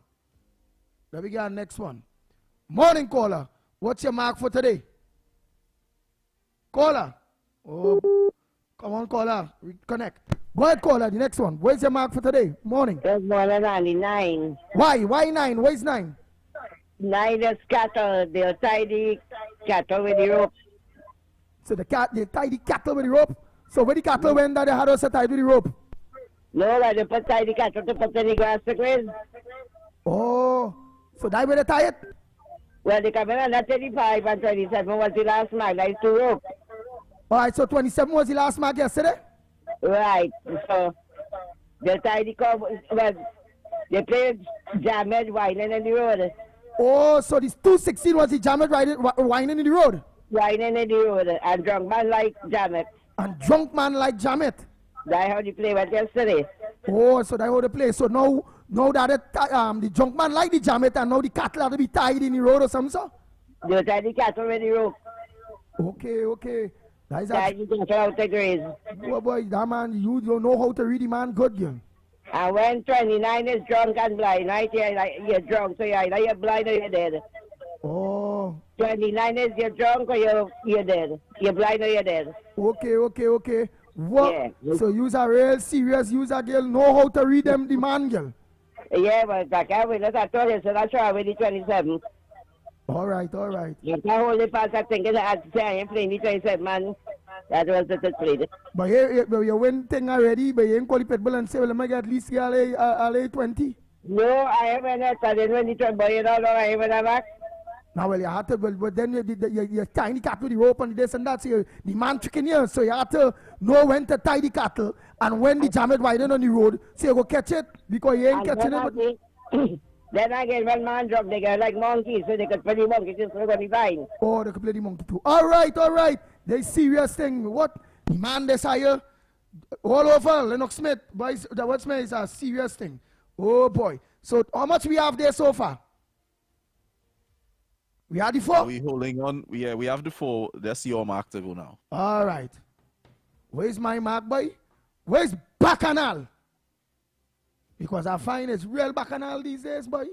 Speaker 15: Morning, caller. What's your mark for today? Caller. Oh, come on, caller. Reconnect. Go ahead, caller. The next one. Where's your mark for today? Morning.
Speaker 10: Good morning, Andy. 9.
Speaker 15: Why 9? Where's 9?
Speaker 10: 9 is cattle. They'll tie the cattle with the rope.
Speaker 15: So they tie the cattle with the rope? So when the cattle went that they had us tied with the rope?
Speaker 10: No, like they tie the cattle to put in the grass to graze.
Speaker 15: Oh, so that way they tie it?
Speaker 10: Well, they come in under 35 and 27 was the last mark. Like 2 rope.
Speaker 15: All right, so 27 was the last mark yesterday?
Speaker 10: Right. So they tie the cow. Well, they play jammed whining in the road.
Speaker 15: Oh, so this 216 was the jammed whining in the road?
Speaker 10: Whining in the road. And drunk man like jammed.
Speaker 15: And drunk man like jammed?
Speaker 10: That's how they play with yesterday.
Speaker 15: Oh, so that's how they play. So now that the drunk man like the jammet and now the cattle have to be tied in the road or something, so?
Speaker 10: They tie the cattle with the rope.
Speaker 15: Okay. That is
Speaker 10: tie the cattle out the graze.
Speaker 15: Oh boy, that man, you don't know how to read the man good, girl.
Speaker 10: And when 29 is drunk and blind, right? You're drunk, so you're blind or you're dead.
Speaker 15: Oh.
Speaker 10: 29 is you're drunk or you're dead. You're blind or you're dead.
Speaker 15: Okay. What? Yeah. So you's a real serious user, girl. Know how to read them, the man, girl.
Speaker 10: Yeah, but I can't win. I told you, so that's why I win the 27.
Speaker 15: All right.
Speaker 10: You can't hold the pass. I think I am playing the 27, man. That was the play.
Speaker 15: But you win thing already, but you ain't call the pitbull and say, well, I get at least LA 20.
Speaker 10: No, I haven't. I didn't win the 20, but you don't know I haven't back.
Speaker 15: Now, well, you have to, but then you're tying the cattle with the rope and this and that. So the man tricking you. So you have to know when to tie the cattle and when the jammet riding on the road. So you go catch it because you ain't catching it.
Speaker 10: Then again, when man drop, they get like monkeys, so they could play the monkey just for the fine.
Speaker 15: Oh, they could play the monkey too. All right. They serious thing. What? The man desire all over Lennox Smith. Boys, the what's me is a serious thing. Oh boy. So how much we have there so far? We have the 4?
Speaker 7: Are we holding on? Yeah, we have the 4. That's your mark to go now.
Speaker 15: All right. Where's my mark, boy? Where's Bacchanal? Because I find it's real Bacchanal these days, boy.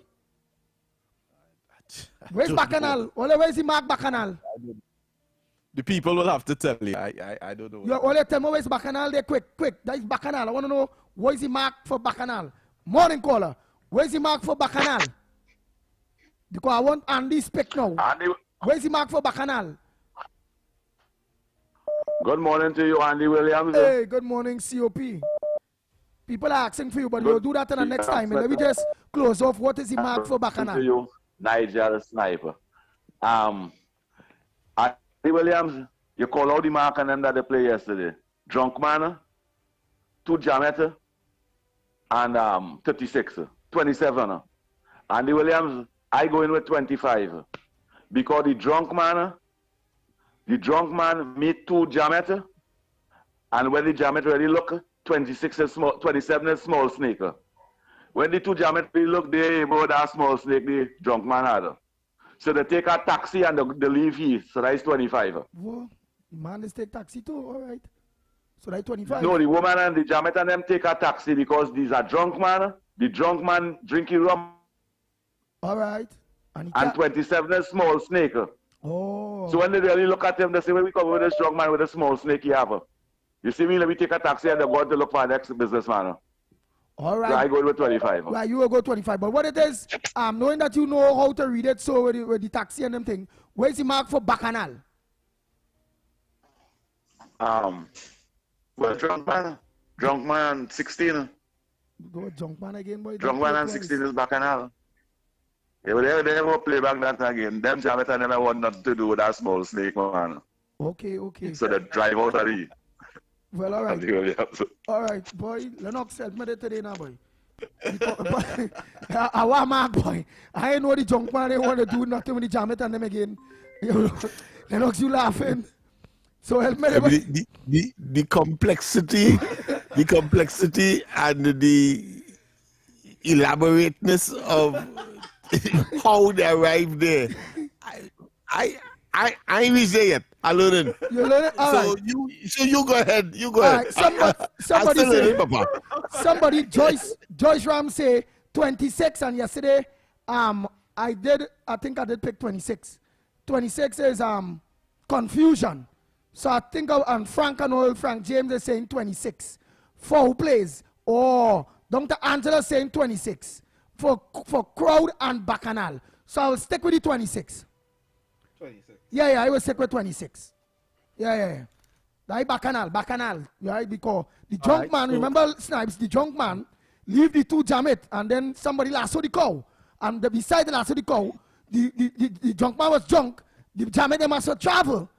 Speaker 15: Where's Bacchanal? Where's the mark Bacchanal?
Speaker 7: The people will have to tell you. I don't know.
Speaker 15: You only tell me where's Bacchanal there, quick. That is Bacchanal. I want to know where's the mark for Bacchanal. Morning caller. Where's the mark for Bacchanal? Because I want Andy speak now.
Speaker 9: Andy,
Speaker 15: where's the mark for Bacchanal?
Speaker 9: Good morning to you, Andy Williams.
Speaker 15: Hey, good morning, COP. People are asking for you, but we'll do that in the next time. And let me just close off. What is the mark for Bacchanal?
Speaker 9: To you, Nigel Sniper. Andy Williams, you call out the mark and then that they play yesterday. Drunk man, 2 jammet, and 36, 27. Andy Williams, I go in with 25 because the drunk man, the drunk man meet two jamet, and when the jamet really look, 26 is small, 27 is small snake. When the two jamet really look, they about that small snake the drunk man had. So they take a taxi and they leave here. So that's 25.
Speaker 15: Whoa, man, they take taxi too. All right. So that's 25.
Speaker 9: No, the woman and the jamet and them take a taxi because these are drunk man. The drunk man drinking rum.
Speaker 15: All right.
Speaker 9: And 27 is small snake.
Speaker 15: Oh.
Speaker 9: So when they really look at him, they say, "Where we come with this drunk man with a small snake he have?" You see me? Let me take a taxi and they go to look for the next businessman.
Speaker 15: All right.
Speaker 9: So I go with 25.
Speaker 15: Right, you will go 25. But what it is, knowing that you know how to read it, so with the taxi and them thing, where's the mark for Bacchanal?
Speaker 9: Well, drunk man 16.
Speaker 15: Go drunk man again, boy.
Speaker 9: Drunk man and 16 is Bacchanal. Yeah, but they will play back that again. Them Jamet and them have want nothing to do with that small snake, man.
Speaker 15: Okay, okay.
Speaker 9: So they drive out of the.
Speaker 15: Well, all right. All right, boy. Lennox help me today now, boy. I want my boy. I ain't know the drunk man they want to do nothing with the Jamet and them again. Lennox, you laughing? So help me.
Speaker 6: The complexity, the complexity and the elaborateness of how they arrived there. I ain't say it. I learn it.
Speaker 15: You learn it? All
Speaker 6: so
Speaker 15: right.
Speaker 6: you go ahead. You go
Speaker 15: All
Speaker 6: ahead.
Speaker 15: right. Somebody say,
Speaker 6: Papa.
Speaker 15: somebody Joyce Ram say 26, and yesterday I think I did pick 26. 26 is confusion. So I think and Frank James is saying 26. Foul plays. Oh, Dr. Angela saying 26 for crowd and Bacchanal. So I'll stick with the 26.
Speaker 7: 26.
Speaker 15: Yeah, I will stick with 26. Yeah. That Bacchanal, right? Because the drunk man, remember Snipes, the drunk man, leave the two jamet, and then somebody lasso the cow. And beside the lasso the cow, the drunk man was drunk, the jamet they must travel.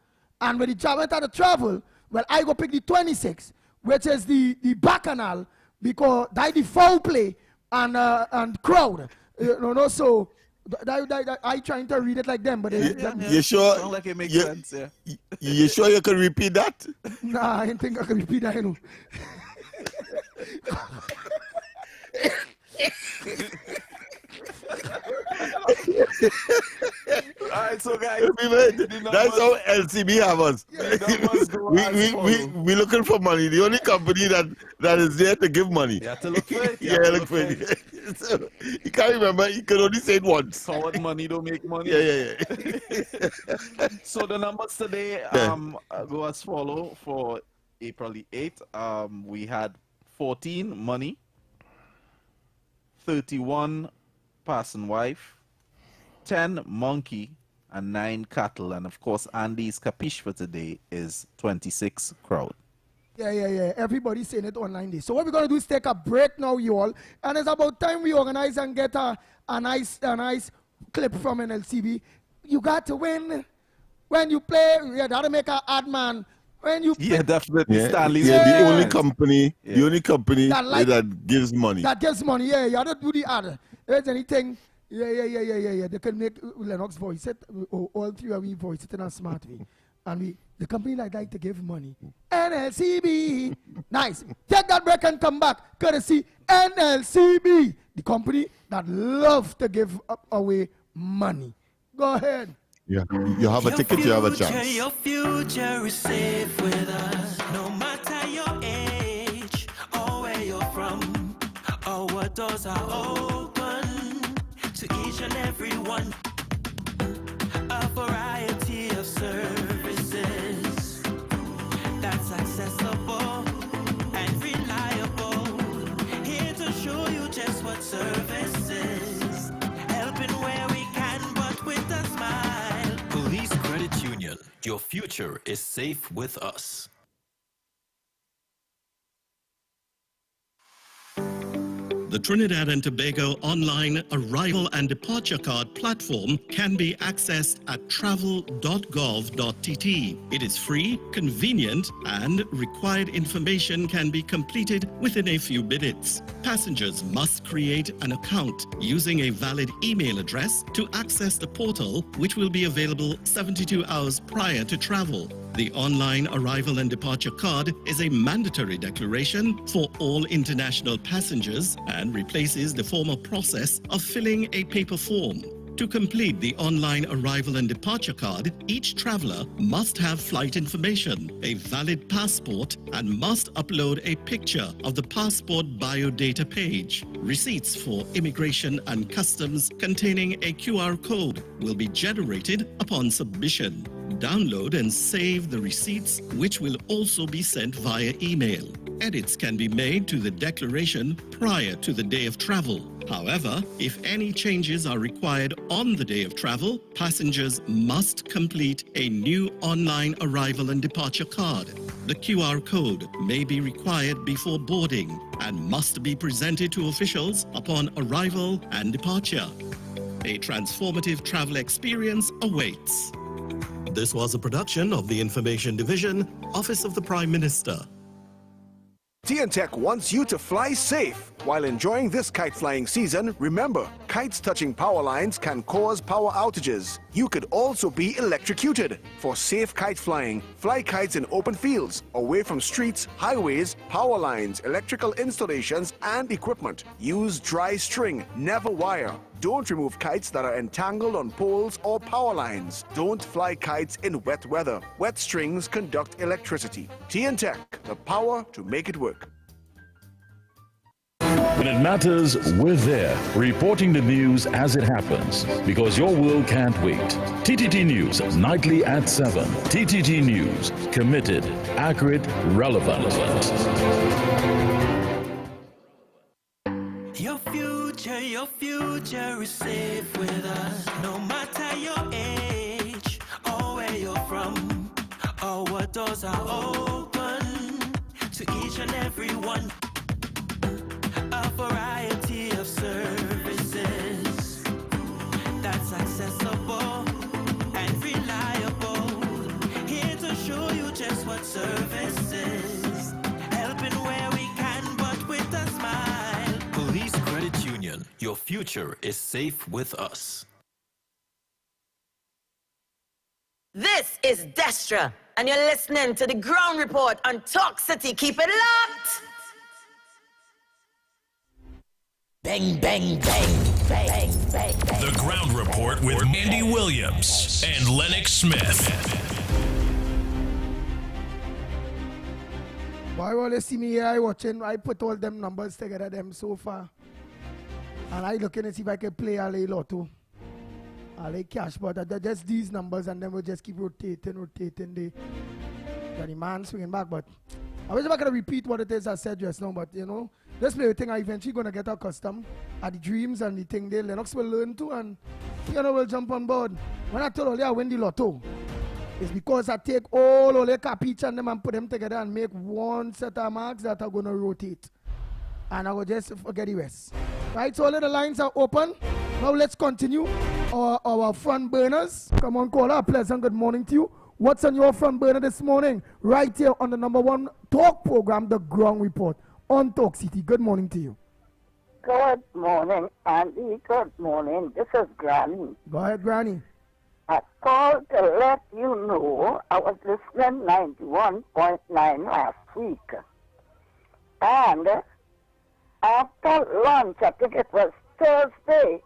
Speaker 15: And when the jamet had to travel, well, I go pick the 26, which is the Bacchanal, because that the foul play and crowd. So I trying to read it like them, but
Speaker 6: you sure?
Speaker 7: Sound like it makes sense, yeah.
Speaker 6: You sure you can repeat that?
Speaker 15: Nah, I didn't think I could repeat that, you know.
Speaker 7: Alright, so guys,
Speaker 6: that's how LCB have us. We looking for money. The only company that is there to give money.
Speaker 7: You have to look for it.
Speaker 6: Look for it. So, you can't remember. You can only say it once.
Speaker 7: Coward money don't make money.
Speaker 6: Yeah.
Speaker 7: So the numbers today go as follow for April the 8th. We had 14 money, 31 person wife, 10 monkey, and 9 cattle. And of course, Andy's capiche for today is 26 crowd.
Speaker 15: Yeah. Everybody's saying it online day. So what we're going to do is take a break now, you all. And it's about time we organize and get a nice clip from NLCB. You got to win. When you play, you got to make an ad man. When you
Speaker 7: definitely. Stanley's
Speaker 6: the only company that gives money.
Speaker 15: That gives money, yeah. You have to do the ad. If there's anything, yeah. They can make Lennox voice it, all three of we voice it in a smart way. And the company like to give money. NLCB. Nice. Take that break and come back. Courtesy NLCB. The company that loves to give away money. Go ahead.
Speaker 6: Yeah. You have a ticket, you have a chance.
Speaker 11: Your future is safe with us. No matter your age or where you're from or what doors are open to each and every one. A variety of services that's accessible and reliable. Here to show you just what service is. Helping where we can, but with a smile. Police Credit Union. Your future is safe with us.
Speaker 2: The Trinidad and Tobago online arrival and departure card platform can be accessed at travel.gov.tt. It is free, convenient, and required information can be completed within a few minutes. Passengers must create an account using a valid email address to access the portal, which will be available 72 hours prior to travel. The online arrival and departure card is a mandatory declaration for all international passengers and replaces the former process of filling a paper form. To complete the online arrival and departure card, each traveler must have flight information, a valid passport, and must upload a picture of the passport biodata page. Receipts for immigration and customs containing a QR code will be generated upon submission. Download and save the receipts, which will also be sent via email. Edits can be made to the declaration prior to the day of travel. However, if any changes are required on the day of travel, passengers must complete a new online arrival and departure card. The QR code may be required before boarding and must be presented to officials upon arrival and departure. A transformative travel experience awaits. This was a production of the Information Division, Office of the Prime Minister.
Speaker 12: TNTech wants you to fly safe. While enjoying this kite flying season, remember, kites touching power lines can cause power outages. You could also be electrocuted. For safe kite flying, fly kites in open fields, away from streets, highways, power lines, electrical installations, and equipment. Use dry string, never wire. Don't remove kites that are entangled on poles or power lines. Don't fly kites in wet weather. Wet strings conduct electricity. TNTech, the power to make it work.
Speaker 1: When it matters, we're there, reporting the news as it happens, because your world can't wait. TTT News, nightly at 7. TTT News, committed, accurate, relevant.
Speaker 11: Your future is safe with us. No matter your age or where you're from, our doors are open to each and every one. A variety of services that's accessible and reliable. Here to show you just what service is. Helping where we can, but with a smile.
Speaker 14: Police Credit Union. Your future is safe with us.
Speaker 17: This is Destra, and you're listening to the Ground Report on Talk City. Keep it locked! Bang, bang, bang, bang, bang, bang.
Speaker 18: The Ground Report with Andy Williams and Lennox Smith.
Speaker 15: Why will you see me here? I watching, I put all them numbers together, them so far. And I looking to see if I can play a lotto. I cash, but just these numbers, and then we'll just keep rotating the man swinging back. But I was not going to repeat what it is I said just now, but you know, this play thing I eventually going to get accustomed at the dreams and the thing there. Lennox will learn to, and you know, we'll jump on board. When I told you I win the lotto, it's because I take all the capiche and them and put them together and make one set of marks that are going to rotate. And I will just forget the rest. Right, so all of the lines are open. Now let's continue our front burners. Come on, caller, a pleasant good morning to you. What's on your front burner this morning? Right here on the #1 talk program, The Ground Report on Talk City. Good morning to you.
Speaker 21: Good morning, Andy. Good morning. This is Granny.
Speaker 15: Go ahead, Granny.
Speaker 21: I called to let you know I was listening 91.9 last week. And after lunch, I think it was Thursday,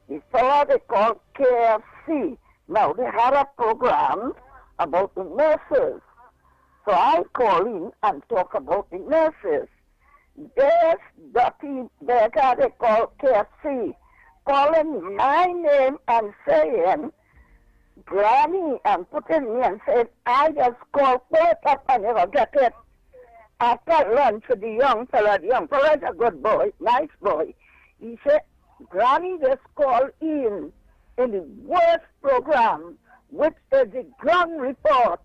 Speaker 21: the fellow they called KFC. Now, they had a program about the nurses. So I call in and talk about the nurses. There's dirty beggar they call KFC calling my name and saying, Granny, and putting me and saying, I just called both up and never get it. After lunch with the young fella is a good boy, nice boy. He said, Granny just called in the worst program, which is the Ground Report.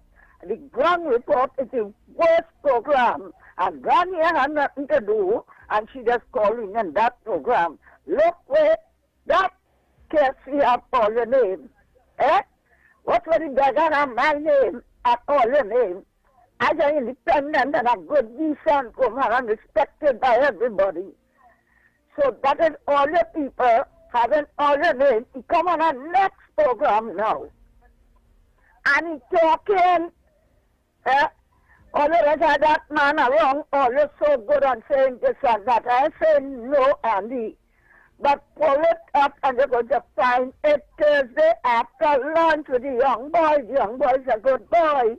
Speaker 21: The Ground Report is the worst program. And Granny had nothing to do,
Speaker 4: and she just called in on that program. Look where that case she have all the names. Eh? What was the beggar of my name and all the names? As an independent and a good, decent woman and respected by everybody. So that is all the people having all the names. He come on our next program now. And he talking, all the rest of that man around, all is so good on saying this and that. I say no, Andy. But pull it up and you're going to find it Thursday after lunch with the young boys. The young boy's a good boy.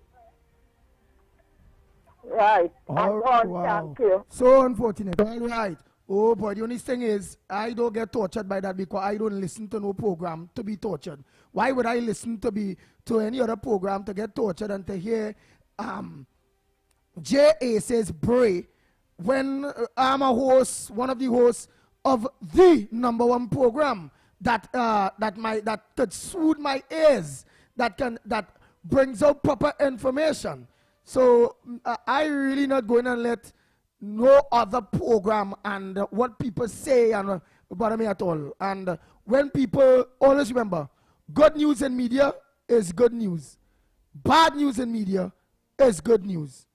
Speaker 4: Right.
Speaker 15: Wow.
Speaker 4: Thank you.
Speaker 15: So unfortunate. All right. Oh boy, the only thing is, I don't get tortured by that because I don't listen to no program to be tortured. Why would I listen to any other program to get tortured and to hear J.A. says Bray when I'm a host, one of the hosts of the #1 program that could soothe my ears, that brings out proper information. So I really not going to let no other program and what people say and bother me at all. And when people always remember, good news in media is good news. Bad news in media is good news.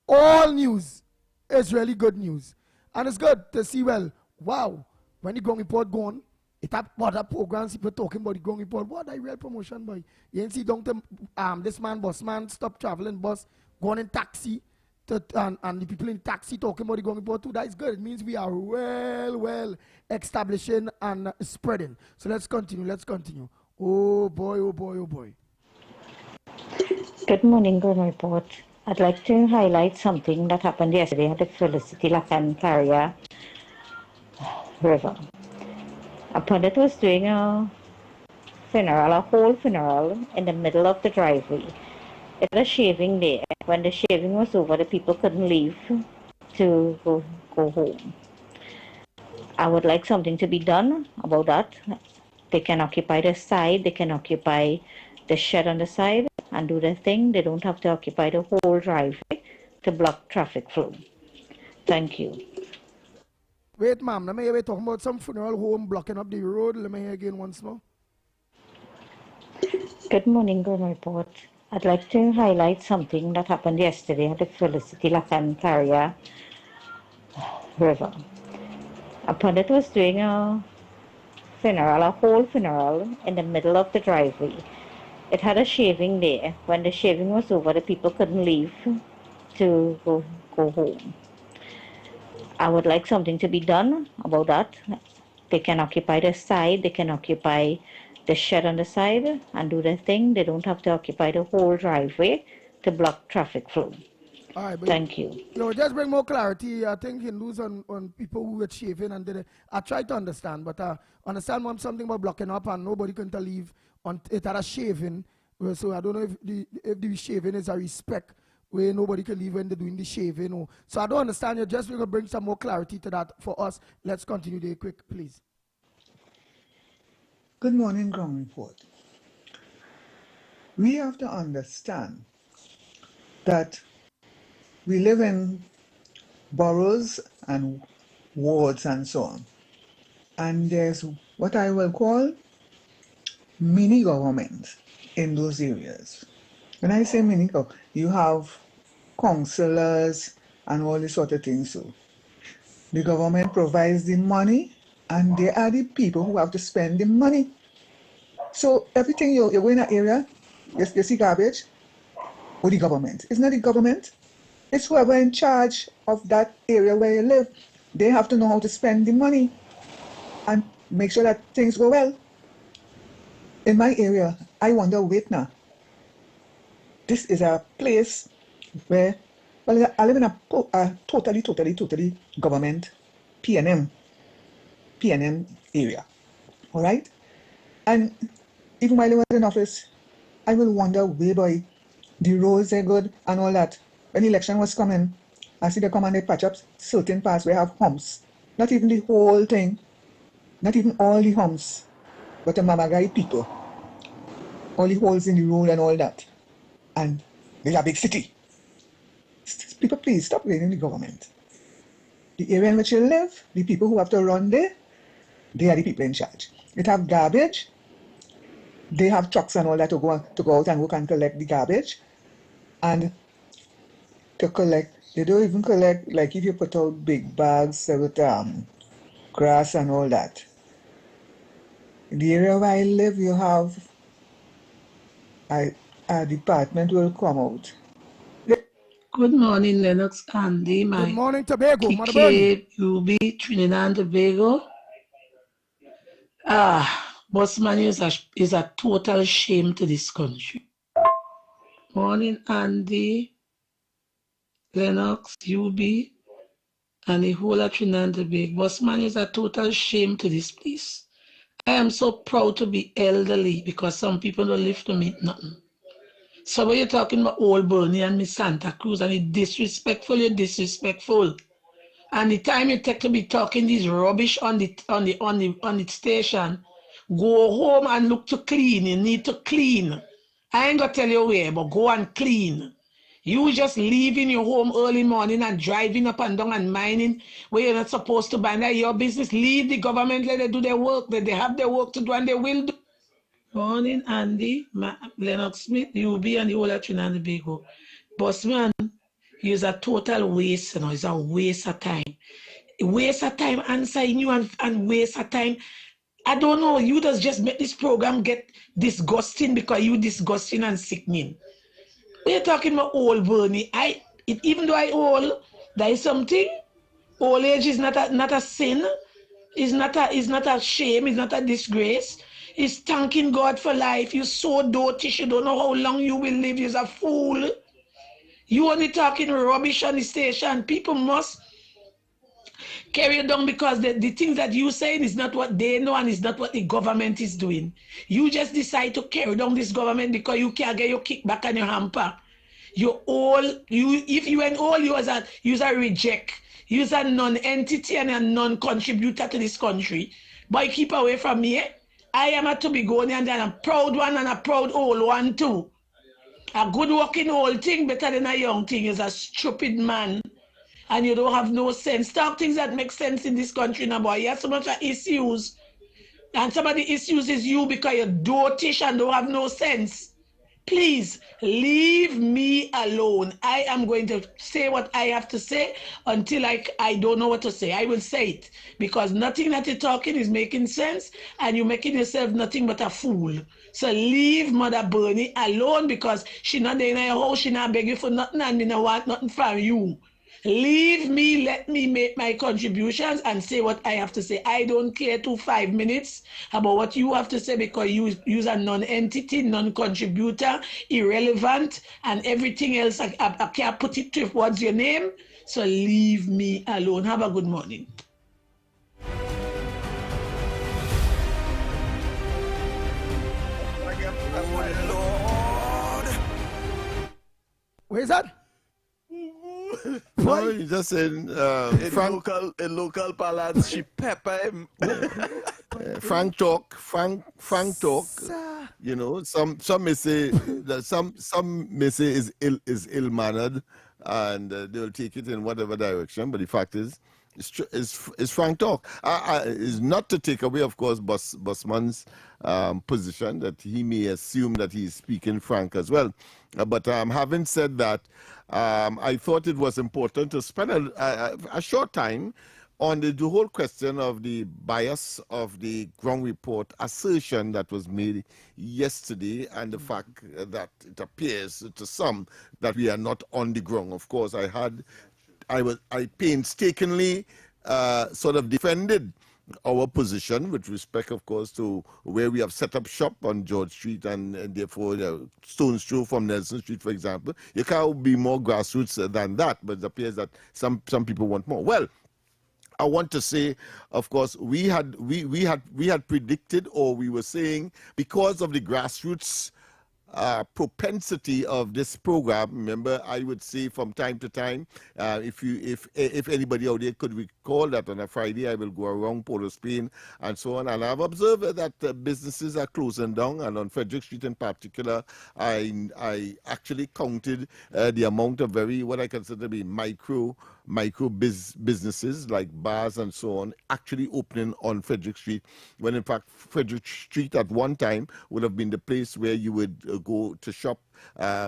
Speaker 15: All news is really good news. And it's good to see, well, wow, when the ground report gone, it have other programs people talking about the ground report. What a real promotion, boy. You ain't see down to this man, boss man, stop traveling, boss, going in taxi, and the people in taxi talking about the ground report too. That is good. It means we are well establishing and spreading. So let's continue. Oh boy, oh boy, oh boy.
Speaker 5: Good morning, ground report. I'd like to highlight something that happened yesterday at the Felicity Lacan Carrier River. A pundit was doing a whole funeral in the middle of the driveway. It was a shaving day. When the shaving was over, the people couldn't leave to go home. I would like something to be done about that. They can occupy the side, they can occupy the shed on the side and do their thing. They don't have to occupy the whole driveway to block traffic flow. Thank you.
Speaker 15: Wait, ma'am, let me hear you talking about some funeral home blocking up the road. Let me hear again once more.
Speaker 5: Good morning, ground report. I'd like to highlight something that happened yesterday at the Felicity Lacan Carrier River. A pundit was doing a whole funeral in the middle of the driveway. It had a shaving day. When the shaving was over, the people couldn't leave to go home. I would like something to be done about that. They can occupy the side, they can occupy the shed on the side and do their thing. They don't have to occupy the whole driveway to block traffic flow.
Speaker 15: All right,
Speaker 5: thank you.
Speaker 15: Just bring more clarity. I think Hindus on people who were shaving and did it. I try to understand, but understand something about blocking up and nobody can leave on it at a shaving. So I don't know if the shaving is a respect where nobody can leave when they're doing the shaving. Or, so I don't understand. You're just going to bring some more clarity to that for us. Let's continue there quick, please.
Speaker 16: Good morning, ground report. We have to understand that we live in boroughs and wards and so on. And there's what I will call mini government in those areas. When I say mini government, you have councillors and all these sort of things. So the government provides the money and they are the people who have to spend the money. So everything you go in an area, you see garbage, or the government. It's not the government. It's whoever in charge of that area where you live. They have to know how to spend the money and make sure that things go well. In my area, I wonder, wait now. This is a place where, well, I live in a totally government PNM area. All right? And even while I was in office, I will wonder, wait boy, the roads are good and all that. When election was coming, I see they come and they patch up certain parts where have humps. Not even the whole thing, not even all the humps, but the Mamagai people. All the holes in the road and all that. And there's a big city. People, please stop blaming the government. the area in which you live, the people who have to run there, they are the people in charge. It have garbage. They have trucks and all that to go out and work and collect the garbage. And to collect, they don't even collect, like if you put out big bags with grass and all that. In the area where I live, you have a department will come out.
Speaker 13: Good morning, Lennox, Andy, my
Speaker 15: Good morning, Tobago, Mother
Speaker 13: Kike, UB, Trinidad and Tobago. Busman is a total shame to this country. Morning, Andy, Lennox, UB, and the whole of Trinidad and Tobago. Busman is a total shame to this place. I am so proud to be elderly because some people don't live to meet nothing. So when you're talking about Old Bernie and Miss Santa Cruz and you're disrespectful. And the time you take to be talking this rubbish on the station, go home and look to clean. You need to clean. I ain't gonna tell you where, but go and clean. You just leaving your home early morning and driving up and down and mining where you're not supposed to mind. That your business. Leave the government, let them do their work. They have their work to do and they will do. Morning, Andy, Lennox Smith, UB, and the whole of Trinidad and Tobago. Bossman, he's a total waste, you know, it's a waste of time. Waste of time answering you and waste of time. I don't know, you just make this program get disgusting because you disgusting and sickening. We're talking about old Bernie. Even though I old, there is something. Old age is not a sin. It's not a shame. It's not a disgrace. It's thanking God for life. You're so dotish. You don't know how long you will live. You're a fool. You only talking rubbish on the station. People must carry you down because the things that you saying is not what they know and is not what the government is doing. You just decide to carry down this government because you can't get your kickback and your hamper. If you went all, you was a reject. You're a non-entity and a non-contributor to this country. But you keep away from me. I am a Tobagonian and a proud one and a proud old one too. A good working old thing better than a young thing is a stupid man. And you don't have no sense. Talk things that make sense in this country now, boy. You have so much issues. And some of the issues is you because you're dotish and don't have no sense. Please leave me alone. I am going to say what I have to say until I don't know what to say. I will say it because nothing that you're talking is making sense and you're making yourself nothing but a fool. So leave Mother Bernie alone because she not in her house, she not begging for nothing and me not want nothing from you. Leave me, let me make my contributions and say what I have to say. I don't care 5 minutes about what you have to say because you're a non-entity, non-contributor, irrelevant, and everything else. I can't put it towards your name. So leave me alone. Have a good morning.
Speaker 15: Where's that?
Speaker 6: No, you just saying
Speaker 7: in local parlance, she pepper him.
Speaker 6: Frank talk. You know, some may say that some may say is ill mannered, and they'll take it in whatever direction. But the fact is, it's Frank talk. Is not to take away, of course, Busman's position that he may assume that he's speaking frank as well. But having said that, I thought it was important to spend a short time on the whole question of the bias of the ground report assertion that was made yesterday and the fact that it appears to some that we are not on the ground. Of course, I painstakingly sort of defended our position with respect, of course, to where we have set up shop on George Street and therefore stone's throw from Nelson Street, for example. You can't be more grassroots than that, but it appears that some people want more. Well, I want to say, of course, we had predicted, or we were saying, because of the grassroots propensity of this program. Remember, I would say from time to time, if anybody out there could recall that on a Friday I will go around Port of Spain and so on, and I've observed that businesses are closing down, and on Frederick Street in particular, I actually counted the amount of what I consider to be micro businesses like bars and so on actually opening on Frederick Street, when in fact Frederick Street at one time would have been the place where you would go to shop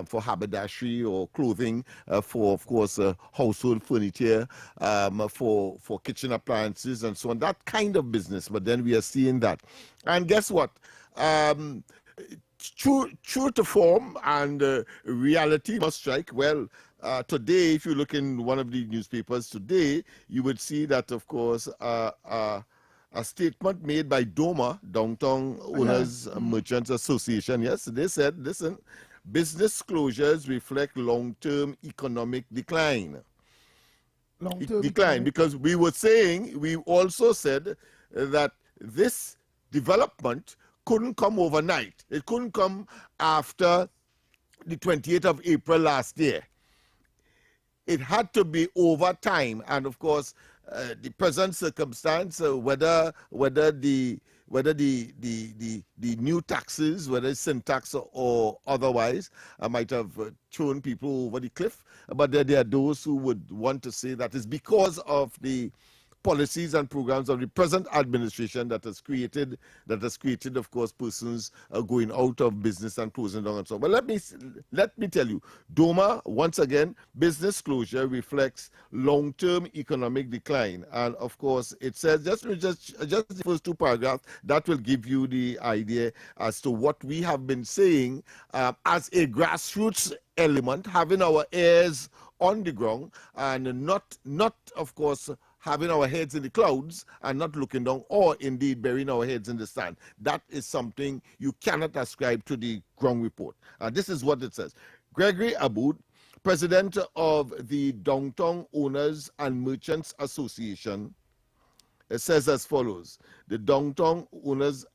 Speaker 6: for haberdashery or clothing, for, of course, household furniture, for kitchen appliances and so on, that kind of business. But then we are seeing that. And guess what? True to form and reality must strike. Well, today, if you look in one of the newspapers today, you would see that, of course, a statement made by DOMA, Downtown Owners Merchants Association, yes, they said, listen, business closures reflect long-term economic decline. Decline, because we also said that this development couldn't come overnight. It couldn't come after the 28th of April last year. It had to be over time, and of course, the present circumstance, whether the new taxes, whether it's sin tax or otherwise, might have thrown people over the cliff. But there are those who would want to say that it's because of the policies and programs of the present administration that has created, of course, persons going out of business and closing down and so on. But let me tell you, DOMA, once again, business closure reflects long-term economic decline. And of course, it says, just the first two paragraphs, that will give you the idea as to what we have been saying as a grassroots element, having our ears on the ground and not of course, having our heads in the clouds and not looking down, or indeed burying our heads in the sand. That is something you cannot ascribe to the ground report. This is what it says. Gregory Aboud, president of the Downtown Owners and Merchants Association, says as follows. The Downtown Owners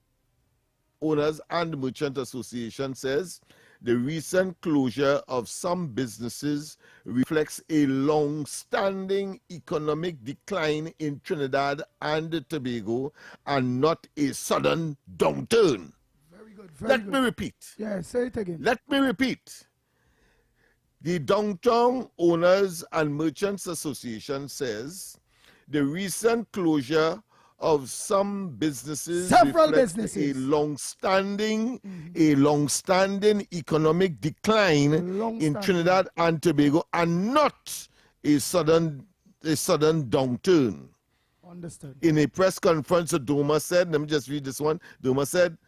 Speaker 6: and Merchant Association says, the recent closure of some businesses reflects a long-standing economic decline in Trinidad and Tobago and not a sudden downturn.
Speaker 15: Very good.
Speaker 6: Let me repeat.
Speaker 15: Yeah, say it again.
Speaker 6: Let me repeat. The Downtown Owners and Merchants Association says the recent closure of some businesses,
Speaker 15: several
Speaker 6: reflects
Speaker 15: businesses,
Speaker 6: a long-standing economic decline in Trinidad and Tobago, and not a sudden downturn.
Speaker 15: Understood.
Speaker 6: In a press conference, DOMA said, let me just read this one. DOMA said,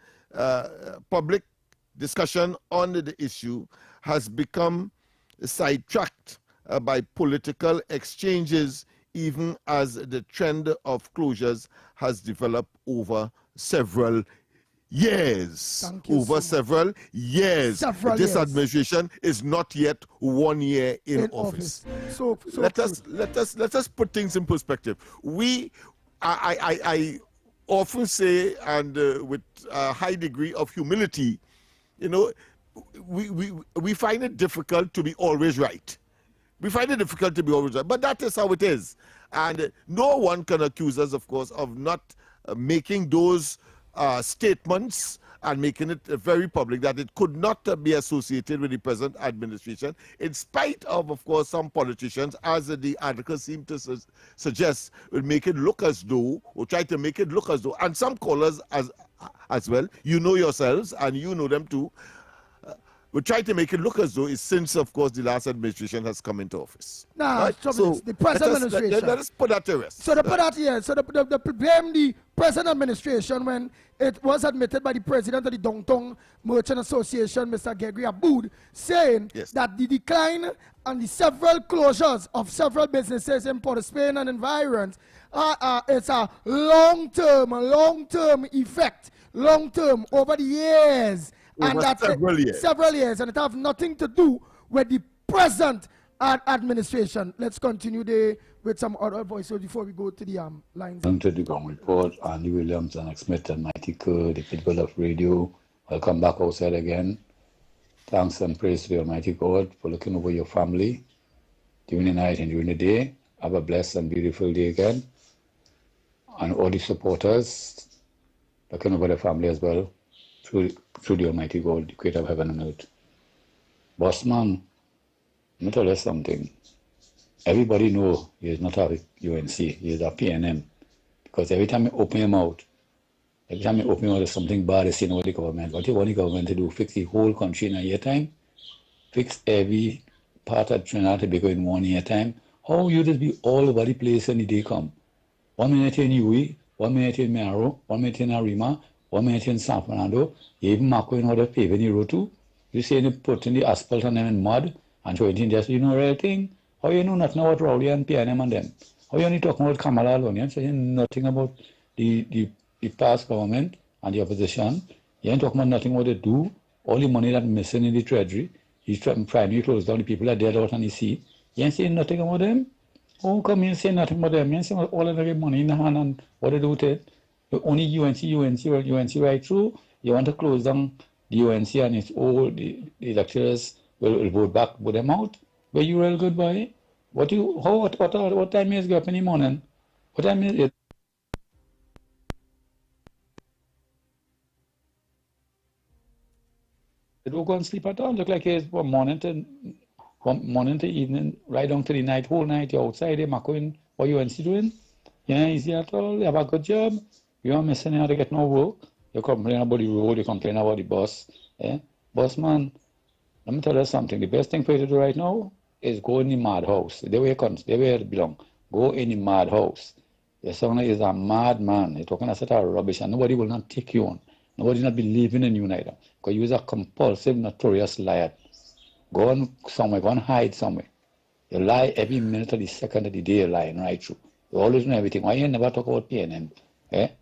Speaker 6: public discussion on the issue has become sidetracked by political exchanges, even as the trend of closures has developed over several years. Several years. This administration is not yet 1 year in office.
Speaker 15: So
Speaker 6: let us put things in perspective. I often say, and with a high degree of humility, we find it difficult to be always right. We find it difficult to be always right, but that is how it is. And no one can accuse us, of course, of not making those statements and making it very public that it could not be associated with the present administration, in spite of course, some politicians, as the article seemed to suggest, will make it look as though, or try to make it look as though, and some callers as well, you know yourselves, and you know them too, we try to make it look as though it's since, of course, the last administration has come into office.
Speaker 15: Nah,
Speaker 6: right?
Speaker 15: So the present administration.
Speaker 6: Let us put that to rest.
Speaker 15: So they put that here. So they blame the present administration when it was admitted by the president of the Downtown Merchant Association, Mr. Gregory Aboud, saying that the decline and the several closures of several businesses in Port of Spain and environs, it's a long-term effect, long-term over the years. And that's several years, and it have nothing to do with the present administration. Let's continue with some other voices before we go to the lines.
Speaker 19: Welcome to the ground report. Andy Williams and Smith and Mighty Kerr, the people of radio. Welcome back outside again. Thanks and praise to the Almighty God for looking over your family during the night and during the day. Have a blessed and beautiful day again. And all the supporters looking over the family as well. Through the Almighty God, the creator of heaven and earth. Boss man, let me tell you something. Everybody know he is not a UNC, he is a PNM. Because every time you open your mouth, there's something bad is saying about the government. What you want the government to do? Fix the whole country in a year time? Fix every part of Trinidad and Tobago in 1 year time? How you just be all over the place when the day come? 1 minute in UE, 1 minute in Mero, 1 minute in Arima, 1 minute in San Fernando, you even mark in order paving the road too. You say you put in the asphalt and them in mud and show it in just, you know, real thing. How you know nothing about Rowley and PNM and them? How you only talking about Kamala alone? You ain't saying nothing about the past government and the opposition. You ain't talking about nothing what they do. All the money that's missing in the treasury. He's trying to close down the people that are dead out on the sea. You ain't saying nothing about them. How come you say nothing about them? You ain't saying all of their money in the hand and what they do with it. Only UNC right through. You want to close down the UNC and it's all the electors will vote back, put them out. But you real good boy. What time is you up in the morning? What time is it? You don't go and sleep at all. Look like it's from morning to evening, right down to the night, whole night. You're outside there, Macoin. What you UNC doing? You ain't easy at all. You have a good job. You are missing out to get no work. You complain about the road, you complain about the bus. Boss man, let me tell you something. The best thing for you to do right now is go in the madhouse. They where it belong. Go in the madhouse. Your son is a madman. You're talking a set of rubbish and nobody will not take you on. Nobody will not believing in you neither. Because you is a compulsive, notorious liar. Go on somewhere, go and hide somewhere. You lie every minute of the second of the day, you're lying right through. You always know everything. Why you never talk about PNM?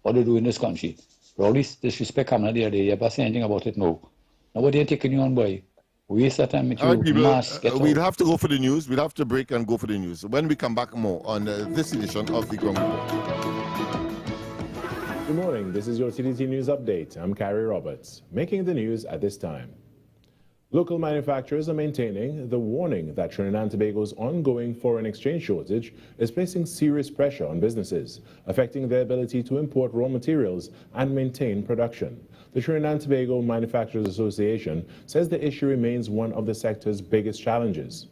Speaker 19: What do you do in this country? You always disrespect Kamala the other day. You never say anything about it, no. Nobody ain't taking you on, boy. Waste of time with you.
Speaker 6: We'll have to go for the news. We'll have to break and go for the news. When we come back, more on this edition of the Ground Report.
Speaker 20: Good morning. This is your TTT News Update. I'm Carrie Roberts. Making the news at this time. Local manufacturers are maintaining the warning that Trinidad and Tobago's ongoing foreign exchange shortage is placing serious pressure on businesses, affecting their ability to import raw materials and maintain production. The Trinidad and Tobago Manufacturers Association says the issue remains one of the sector's biggest challenges.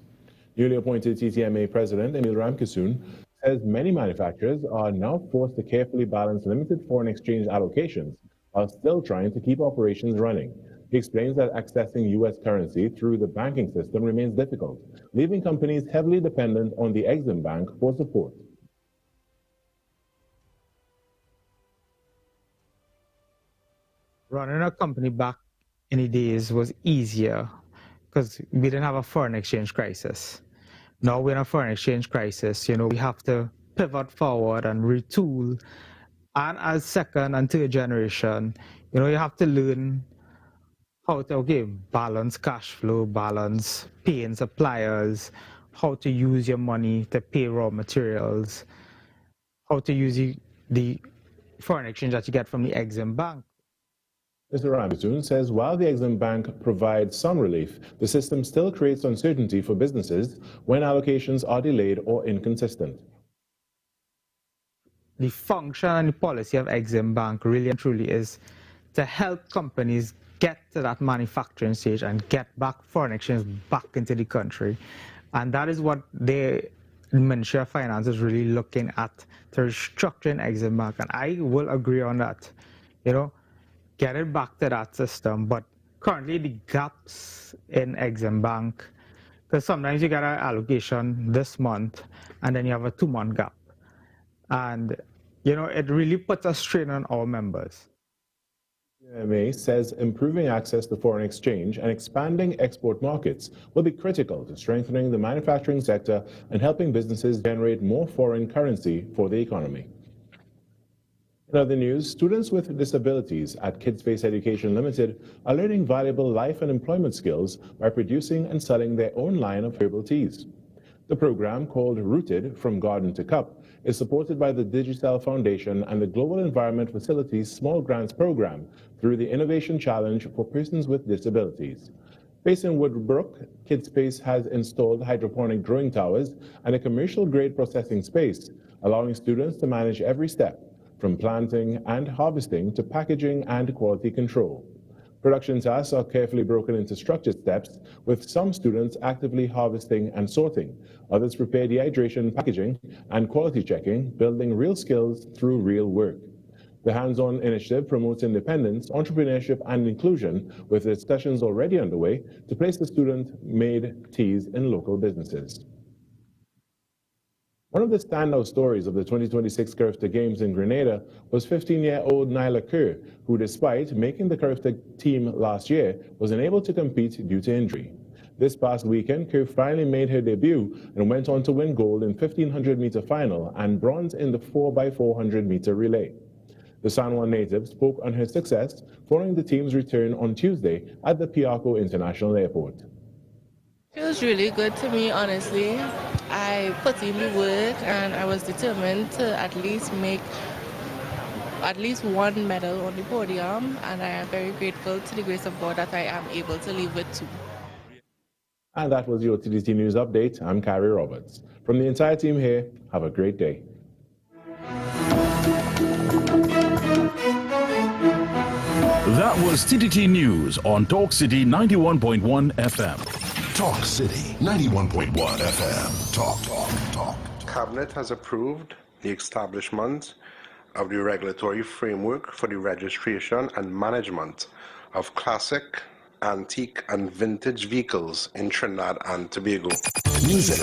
Speaker 20: Newly appointed TTMA President Emil Ramkissoon says many manufacturers are now forced to carefully balance limited foreign exchange allocations while still trying to keep operations running. He explains that accessing U.S. currency through the banking system remains difficult, leaving companies heavily dependent on the Exim Bank for support.
Speaker 22: Running a company back in the days was easier because we didn't have a foreign exchange crisis. Now we're in a foreign exchange crisis. You know, we have to pivot forward and retool. And as second and third generation, you know, you have to learn how to balance cash flow, balance paying suppliers, how to use your money to pay raw materials, how to use the foreign exchange that you get from the Exim Bank.
Speaker 20: Mr. Ramkissoon says while the Exim Bank provides some relief, the system still creates uncertainty for businesses when allocations are delayed or inconsistent.
Speaker 22: The function and the policy of Exim Bank really and truly is to help companies get to that manufacturing stage and get back foreign exchange back into the country. And that is what the Ministry of Finance is really looking at, to restructuring Exim Bank. And I will agree on that. You know, get it back to that system. But currently the gaps in Exim Bank, because sometimes you get an allocation this month and then you have a 2-month gap. And, you know, it really puts a strain on our members.
Speaker 20: TTMA says improving access to foreign exchange and expanding export markets will be critical to strengthening the manufacturing sector and helping businesses generate more foreign currency for the economy. In other news, students with disabilities at Kids Face Education Limited are learning valuable life and employment skills by producing and selling their own line of herbal teas. The program, called Rooted From Garden to Cup, is supported by the Digicel Foundation and the Global Environment Facility's Small Grants Program through the Innovation Challenge for Persons with Disabilities. Based in Woodbrook, KidSpace has installed hydroponic growing towers and a commercial-grade processing space, allowing students to manage every step, from planting and harvesting to packaging and quality control. Production tasks are carefully broken into structured steps, with some students actively harvesting and sorting. Others prepare dehydration, packaging, and quality checking, building real skills through real work. The hands-on initiative promotes independence, entrepreneurship, and inclusion, with discussions already underway to place the student-made teas in local businesses. One of the standout stories of the 2026 Carifta Games in Grenada was 15-year-old Nyla Kerr, who, despite making the Carifta team last year, was unable to compete due to injury. This past weekend, Kerr finally made her debut and went on to win gold in 1500-meter final and bronze in the 4x400-meter relay. The San Juan native spoke on her success following the team's return on Tuesday at the Piarco International Airport.
Speaker 3: Feels really good to me, honestly. I put in the work and I was determined to at least make at least one medal on the podium, and I am very grateful to the grace of God that I am able to leave with two.
Speaker 20: And that was your TDT News Update. I'm Carrie Roberts. From the entire team here, have a great day.
Speaker 1: That was TTT News on Talk City 91.1 FM.
Speaker 8: Talk City 91.1 FM. Talk.
Speaker 23: Cabinet has approved the establishment of the regulatory framework for the registration and management of classic, antique, and vintage vehicles in Trinidad and Tobago.
Speaker 8: Music.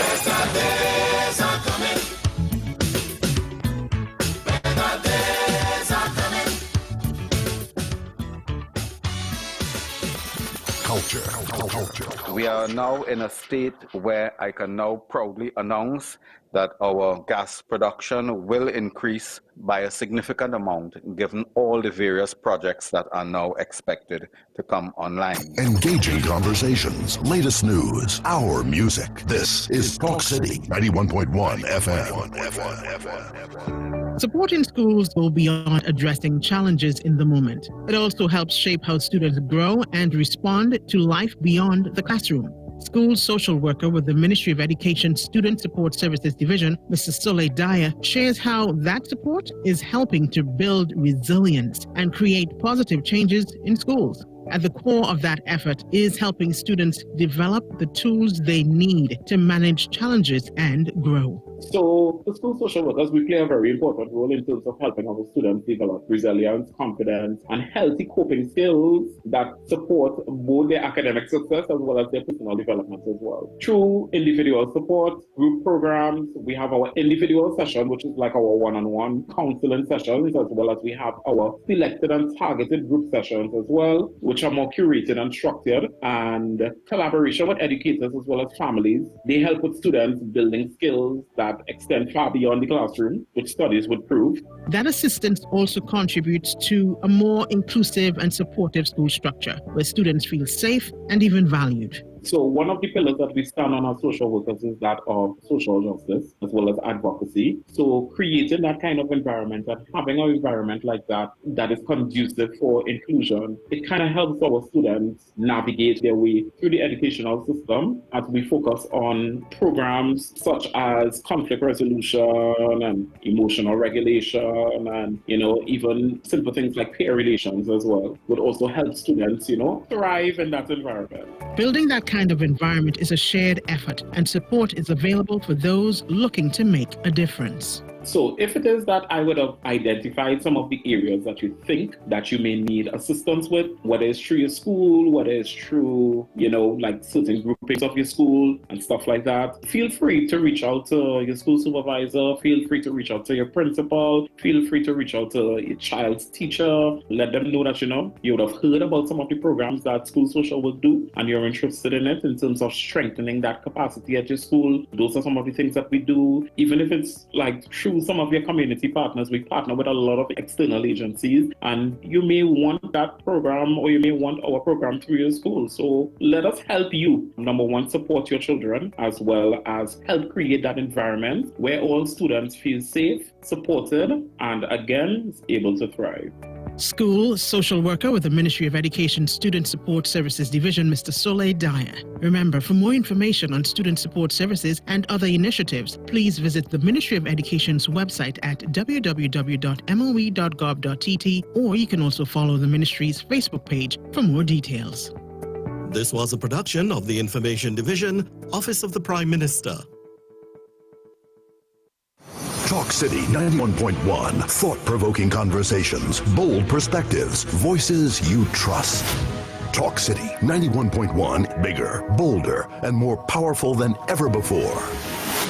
Speaker 8: Culture.
Speaker 24: We are now in a state where I can now proudly announce that our gas production will increase by a significant amount given all the various projects that are now expected to come online.
Speaker 8: Engaging conversations, latest news, our music. This is Talk City 91.1 FM.
Speaker 25: Supporting schools go beyond addressing challenges in the moment. It also helps shape how students grow and respond to life beyond the classroom. School social worker with the Ministry of Education Student Support Services Division, Mrs. Soleil Dyer, shares how that support is helping to build resilience and create positive changes in schools. At the core of that effort is helping students develop the tools they need to manage challenges and grow.
Speaker 26: So the school social workers, we play a very important role in terms of helping our students develop resilience, confidence, and healthy coping skills that support both their academic success as well as their personal development as well. Through individual support, group programs, we have our individual session, which is like our one-on-one counseling sessions, as well as we have our selected and targeted group sessions as well, which are more curated and structured, and collaboration with educators as well as families. They help with students building skills that extend far beyond the classroom, which studies would prove.
Speaker 25: That assistance also contributes to a more inclusive and supportive school structure, where students feel safe and even valued.
Speaker 26: So one of the pillars that we stand on as social workers is that of social justice as well as advocacy. So creating that kind of environment and having an environment like that is conducive for inclusion, it kind of helps our students navigate their way through the educational system as we focus on programs such as conflict resolution and emotional regulation and, even simple things like peer relations as well would also help students, thrive in that environment.
Speaker 25: Building that kind of environment is a shared effort, and support is available for those looking to make a difference.
Speaker 26: So if it is that I would have identified some of the areas that you think that you may need assistance with, whether it's through your school, whether it's through, like certain groupings of your school and stuff like that, feel free to reach out to your school supervisor, feel free to reach out to your principal, feel free to reach out to your child's teacher, let them know that, you would have heard about some of the programs that school social will do and you're interested in it in terms of strengthening that capacity at your school. Those are some of the things that we do, even if it's like through some of your community partners. We partner with a lot of external agencies, and you may want that program or you may want our program through your school. So let us help you. Number one, support your children, as well as help create that environment where all students feel safe, supported, and again, able to thrive.
Speaker 25: School social worker with the Ministry of Education Student Support Services Division, Mr. Soleil Dyer. Remember, for more information on student support services and other initiatives, please visit the Ministry of Education's website at www.moe.gov.tt, or you can also follow the ministry's Facebook page for more details.
Speaker 2: This was a production of the Information Division, Office of the Prime Minister.
Speaker 8: Talk City 91.1. Thought-provoking conversations, bold perspectives, voices you trust. Talk City 91.1. Bigger, bolder, and more powerful than ever before.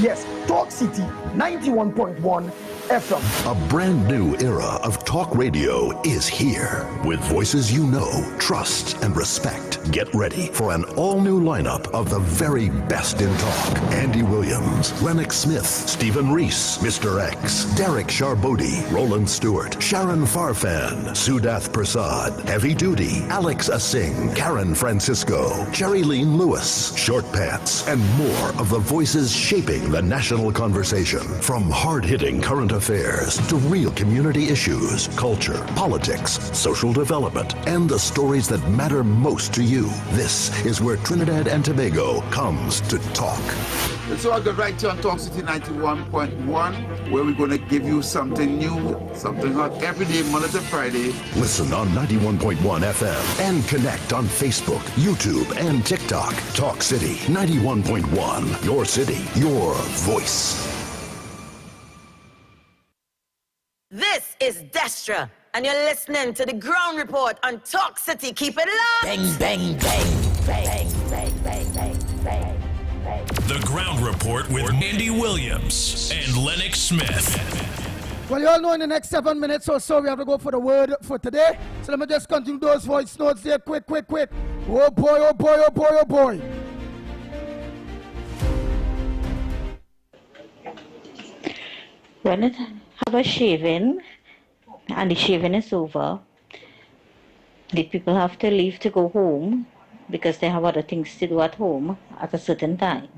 Speaker 15: Yes, Talk City 91.1 FM.
Speaker 8: A brand new era of talk radio is here. With voices you know, trust, and respect. Get ready for an all-new lineup of the very best in talk. Andy Williams, Lennox Smith, Stephen Reese, Mr. X, Derek Charbodi, Roland Stewart, Sharon Farfan, Sudath Prasad, Heavy Duty, Alex Asing, Karen Francisco, Cherry-Leen Lewis, Short Pants, and more of the voices shaping the national conversation. From hard-hitting current affairs to real community issues, culture, politics, social development, and the stories that matter most to you. This is where Trinidad and Tobago comes to talk.
Speaker 9: So I'll go right here on Talk City 91.1, where we're going to give you something new, something hot every day, Monday to Friday.
Speaker 8: Listen on 91.1 FM and connect on Facebook, YouTube, and TikTok. Talk City 91.1. Your city, your voice.
Speaker 17: This is Destra, and you're listening to the Ground Report on Talk City. Keep it locked. Bang, bang, bang, bang, bang, bang, bang, bang, bang.
Speaker 18: The Ground Report with Andy Williams and Lennox Smith.
Speaker 15: Well, you all know in the next 7 minutes or so, we have to go for the word for today. So let me just continue those voice notes there. Quick. Oh boy, oh boy, oh boy, oh boy.
Speaker 5: When it have a shaving, and the shaving is over, the people have to leave to go home because they have other things to do at home at a certain time.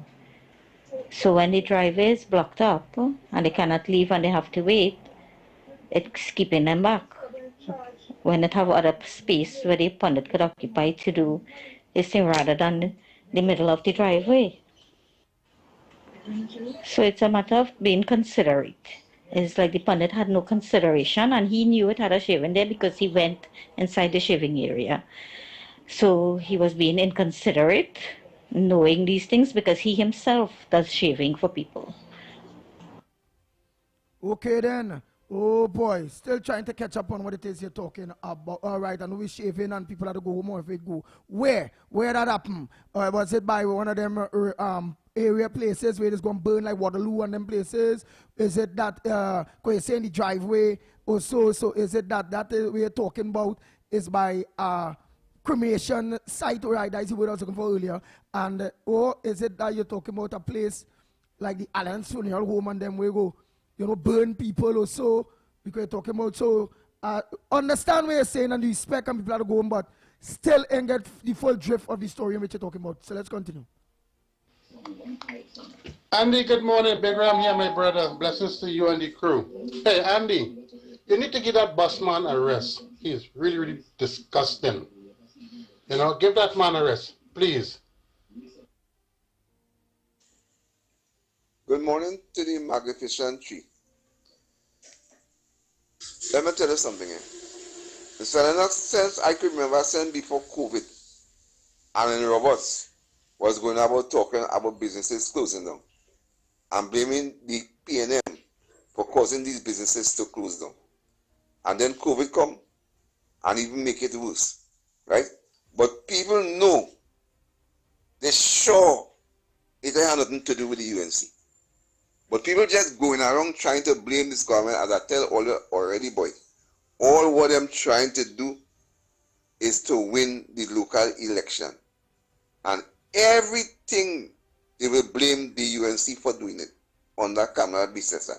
Speaker 5: So when the driveway is blocked up and they cannot leave and they have to wait, it's keeping them back. When it have other space where the pundit could occupy to do this thing rather than the middle of the driveway. So it's a matter of being considerate. It's like the pundit had no consideration and he knew it had a shaving there because he went inside the shaving area. So he was being inconsiderate, knowing these things because he himself does shaving for people.
Speaker 15: Okay then. Oh boy, still trying to catch up on what it is you're talking about. All right, I know we're shaving and people have to go home or if it go. Where that happened? Was it by one of them area places where it's going to burn like Waterloo and them places? Is it that, you say in the driveway or so is it that we're talking about is by cremation site, right? That's what I was looking for earlier. And or is it that you're talking about a place like the Alliance Funeral Home and them where go, burn people or so, because you're talking about, so understand what you're saying and the respect and people have to go home, but still ain't get the full drift of the story in which you're talking about. So let's continue.
Speaker 10: Andy, good morning. Big Ram here, my brother. Blessings to you and the crew. Hey, Andy, you need to give that bus man a rest. He's really, really disgusting. Give that man a rest, please.
Speaker 11: Good morning to the magnificent tree. Let me tell you something here. Mr. Lennox, since I could remember since before COVID, and in Roberts was going about talking about businesses closing down and blaming the P&M for causing these businesses to close down. And then COVID come and even make it worse, right? But people know, they're sure it had nothing to do with the UNC. But people just going around trying to blame this government, as I tell all you already, boy. All what I'm trying to do is to win the local election. And everything, they will blame the UNC for doing it under Kamala business.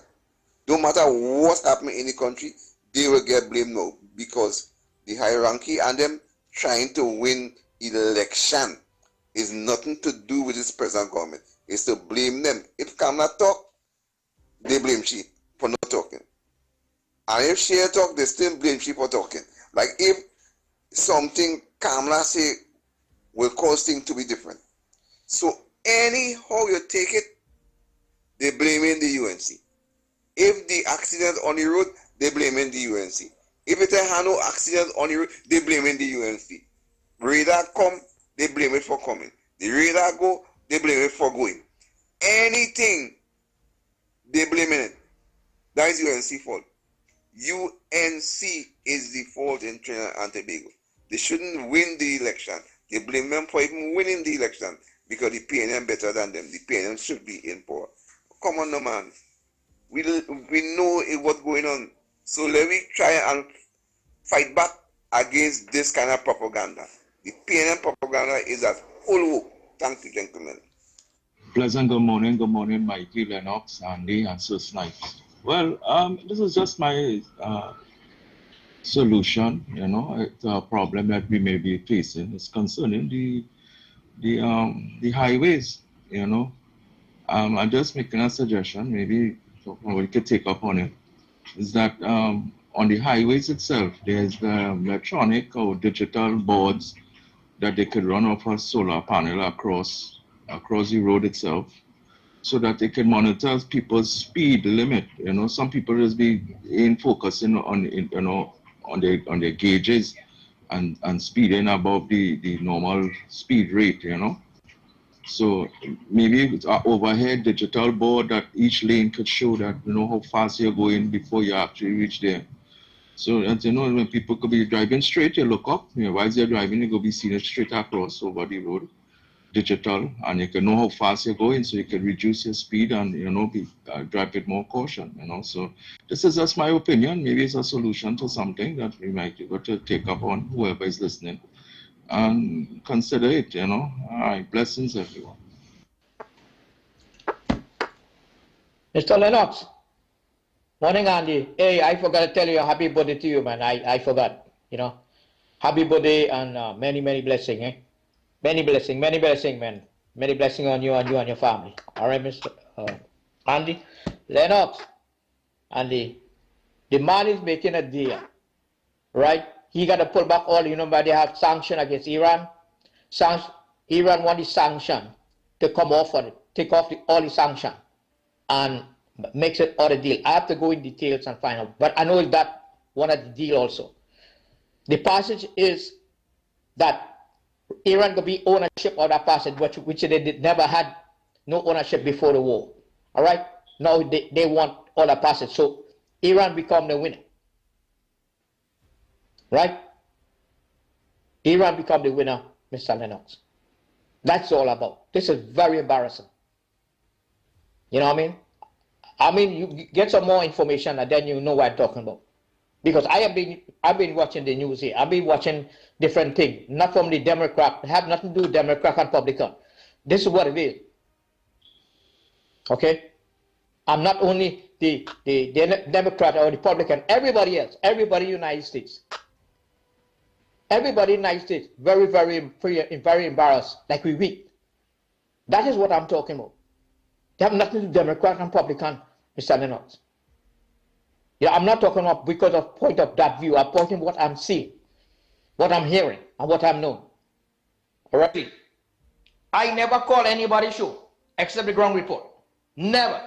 Speaker 11: No matter what's happening in the country, they will get blamed now because the hierarchy and them trying to win election is nothing to do with this present government. It's to blame them. If Kamala talk, they blame she for not talking. And if she talk, they still blame she for talking. Like if something Kamala say will cause things to be different. So anyhow you take it, they blaming the UNC. If the accident on the road, they blaming the UNC. If it had no accident on the road, they blaming the UNC. Radar come, they blame it for coming. The radar go, they blame it for going. Anything, they blaming it. That is UNC fault. UNC is the fault in Trinidad and Tobago. They shouldn't win the election. They blame them for even winning the election because the PNM better than them. The PNM should be in power. Come on, no man. We know what's going on. So let me try and fight back against this kind of propaganda. The PNM propaganda is at full hook. Thank you, gentlemen.
Speaker 4: Pleasant good morning, Mikey, Lennox, Andy, and Sir Snipes. Well, this is just my solution, you know, it's a problem that we may be facing. It's concerning the highways, you know. I'm just making a suggestion, maybe we could take up on it, is that on the highways itself, there's the electronic or digital boards that they could run off a solar panel across the road itself, so that they can monitor people's speed limit. You know, some people just be focusing on their gauges and speeding above the normal speed rate, you know. So maybe it's an overhead digital board that each lane could show that, you know, how fast you're going before you actually reach there. So that, you know, when people could be driving straight, you look up, you know, while they're driving, you could be seeing it straight across over the road, digital, and you can know how fast you're going, so you can reduce your speed and, you know, drive with more caution, you know. So this is just my opinion. Maybe it's a solution to something that we might be able to take up on, whoever is listening, and consider it, you know. All right, blessings, everyone.
Speaker 12: Mr. Lennox. Morning, Andy. Hey, I forgot to tell you a happy birthday to you, man. I forgot, you know. Happy birthday and many, many blessings, eh? Many blessings, man. Many blessings on you and your family. All right, Mr. Andy. Lennox. Andy. The man is making a deal, right? He got to pull back all, you know, but they have sanction against Iran. Iran want the sanction to come off on it, take off all the sanction and makes it all a deal. I have to go in details and find out, but I know that one of the deal also. The passage is that Iran could be ownership of that passage, which they never had no ownership before the war. All right? Now they want all that passage. So Iran become the winner. Right? Iran become the winner, Mr. Lennox. That's all about. This is very embarrassing. You know what I mean? I mean, you get some more information and then you know what I'm talking about. Because I've been watching the news here. I've been watching different things, not from the Democrat, have nothing to do with Democrat and Republican. This is what it is. Okay? I'm not only the Democrat or Republican, everybody else, everybody in the United States. Everybody in the United States, very, very embarrassed, like we weak. That is what I'm talking about. They have nothing to do with Democrat and Republican, Mr. Lennox. Yeah, I'm not talking about because of point of that view. I'm pointing what I'm seeing, what I'm hearing, and what I'm knowing. All right? I never call anybody show except the ground report. Never.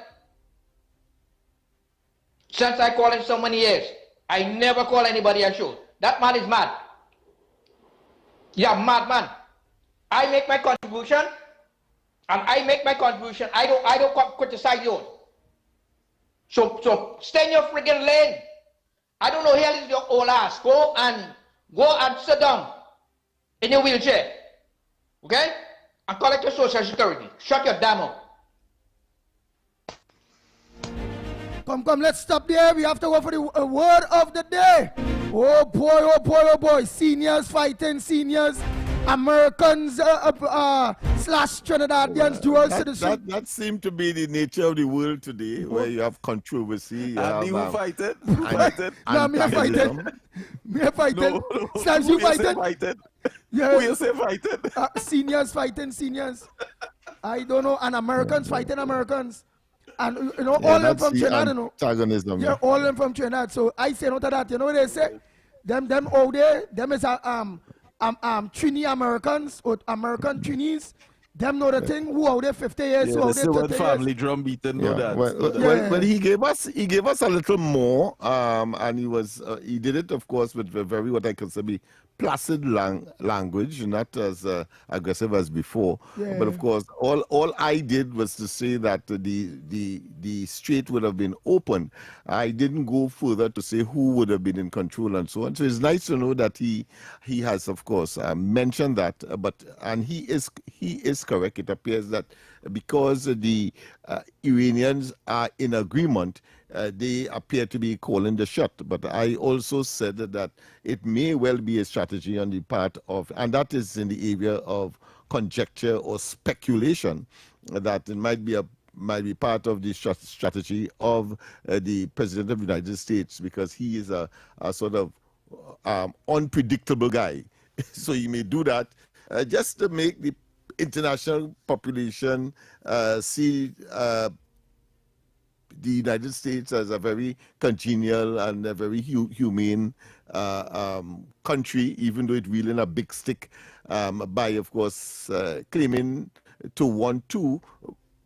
Speaker 12: Since I call him so many years, I never call anybody a show. That man is mad. Yeah, mad man. I make my contribution, and I make my contribution. I don't criticize yours. So stay in your friggin' lane. I don't know here is your old ass. Go and sit down in your wheelchair. Okay? And collect your social security. Shut your damn mouth.
Speaker 15: Come, let's stop there. We have to go for the word of the day. Oh boy. Seniors fighting seniors. Americans slash Trinidadians dual citizen.
Speaker 6: That seemed to be the nature of the world today, where you have controversy.
Speaker 7: And you fighted?
Speaker 15: No, me fighting. Snipes, you fighting? Yeah.
Speaker 7: Who you say fighting?
Speaker 15: Seniors fighting seniors. I don't know. And Americans fighting Americans. And you know, all them from Trinidad, you know.
Speaker 6: Antagonism.
Speaker 15: Yeah, all them from Trinidad. So I say no to that. You know what they say? them out there, them is Trini Americans or American Trinis. Them know the thing. Who out there 50 years?
Speaker 7: Yeah,
Speaker 15: who
Speaker 7: the
Speaker 15: out there
Speaker 7: Seward
Speaker 15: 30
Speaker 7: family
Speaker 15: years?
Speaker 7: drum beating, know
Speaker 6: Yeah,
Speaker 7: that.
Speaker 6: well, he gave us a little more, and he did it, of course, with a very what I consider be placid language, not as aggressive as before.
Speaker 15: Yeah.
Speaker 6: But of course, all I did was to say that the strait would have been open. I didn't go further to say who would have been in control and so on. So it's nice to know that he has, of course, mentioned that. And he is correct. It appears that because the Iranians are in agreement, they appear to be calling the shot. But I also said that it may well be a strategy on the part of, and that is in the area of conjecture or speculation, that it might be part of the strategy of the President of the United States, because he is a sort of unpredictable guy. So he may do that just to make the international population see the United States as a very congenial and a very humane country, even though it wielding a big stick by, of course, claiming to want to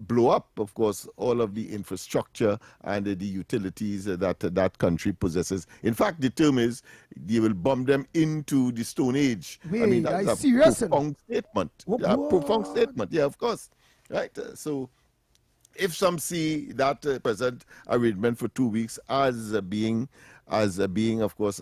Speaker 6: blow up, of course, all of the infrastructure and the utilities that country possesses. In fact, the term is they will bomb them into the Stone Age.
Speaker 15: Wait,
Speaker 6: I mean, that's a profound statement. A profound statement, yeah, of course. Right? So if some see that present arrangement for 2 weeks as being, of course,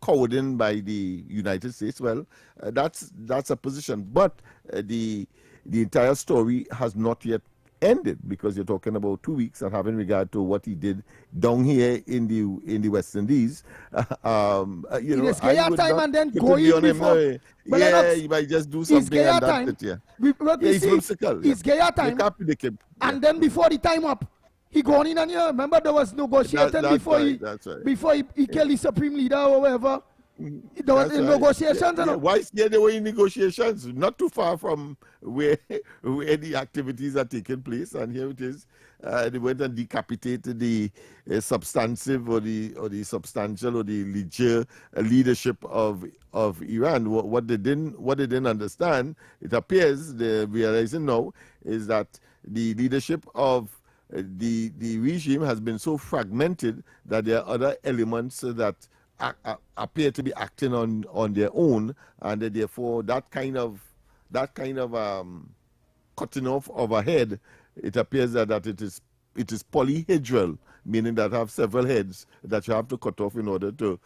Speaker 6: cowarding by the United States, well, that's a position. But the entire story has not yet ended, because you're talking about 2 weeks and having regard to what he did down here in the West Indies. You know, I would
Speaker 15: time
Speaker 6: not
Speaker 15: and then
Speaker 6: put
Speaker 15: go
Speaker 6: it
Speaker 15: in
Speaker 6: beyond him,
Speaker 15: before.
Speaker 6: yeah, he might just do something and that's it. Yeah,
Speaker 15: He's
Speaker 6: whimsical.
Speaker 15: It's Gaya time.
Speaker 6: You can't predict him.
Speaker 15: And then before the time up, he gone in and here. Remember, there was negotiating before he killed the supreme leader or whatever. There was negotiations.
Speaker 6: Yeah. Why? Yeah, they were in negotiations, not too far from where the activities are taking place. And here it is. They went and decapitated the substantive or the substantial or the legit leadership of Iran. What they didn't understand, it appears they're realizing now, is that the leadership of the regime has been so fragmented that there are other elements that appear to be acting on their own, and therefore that kind of cutting off of a head, it appears that it is polyhedral, meaning that have several heads that you have to cut off in order to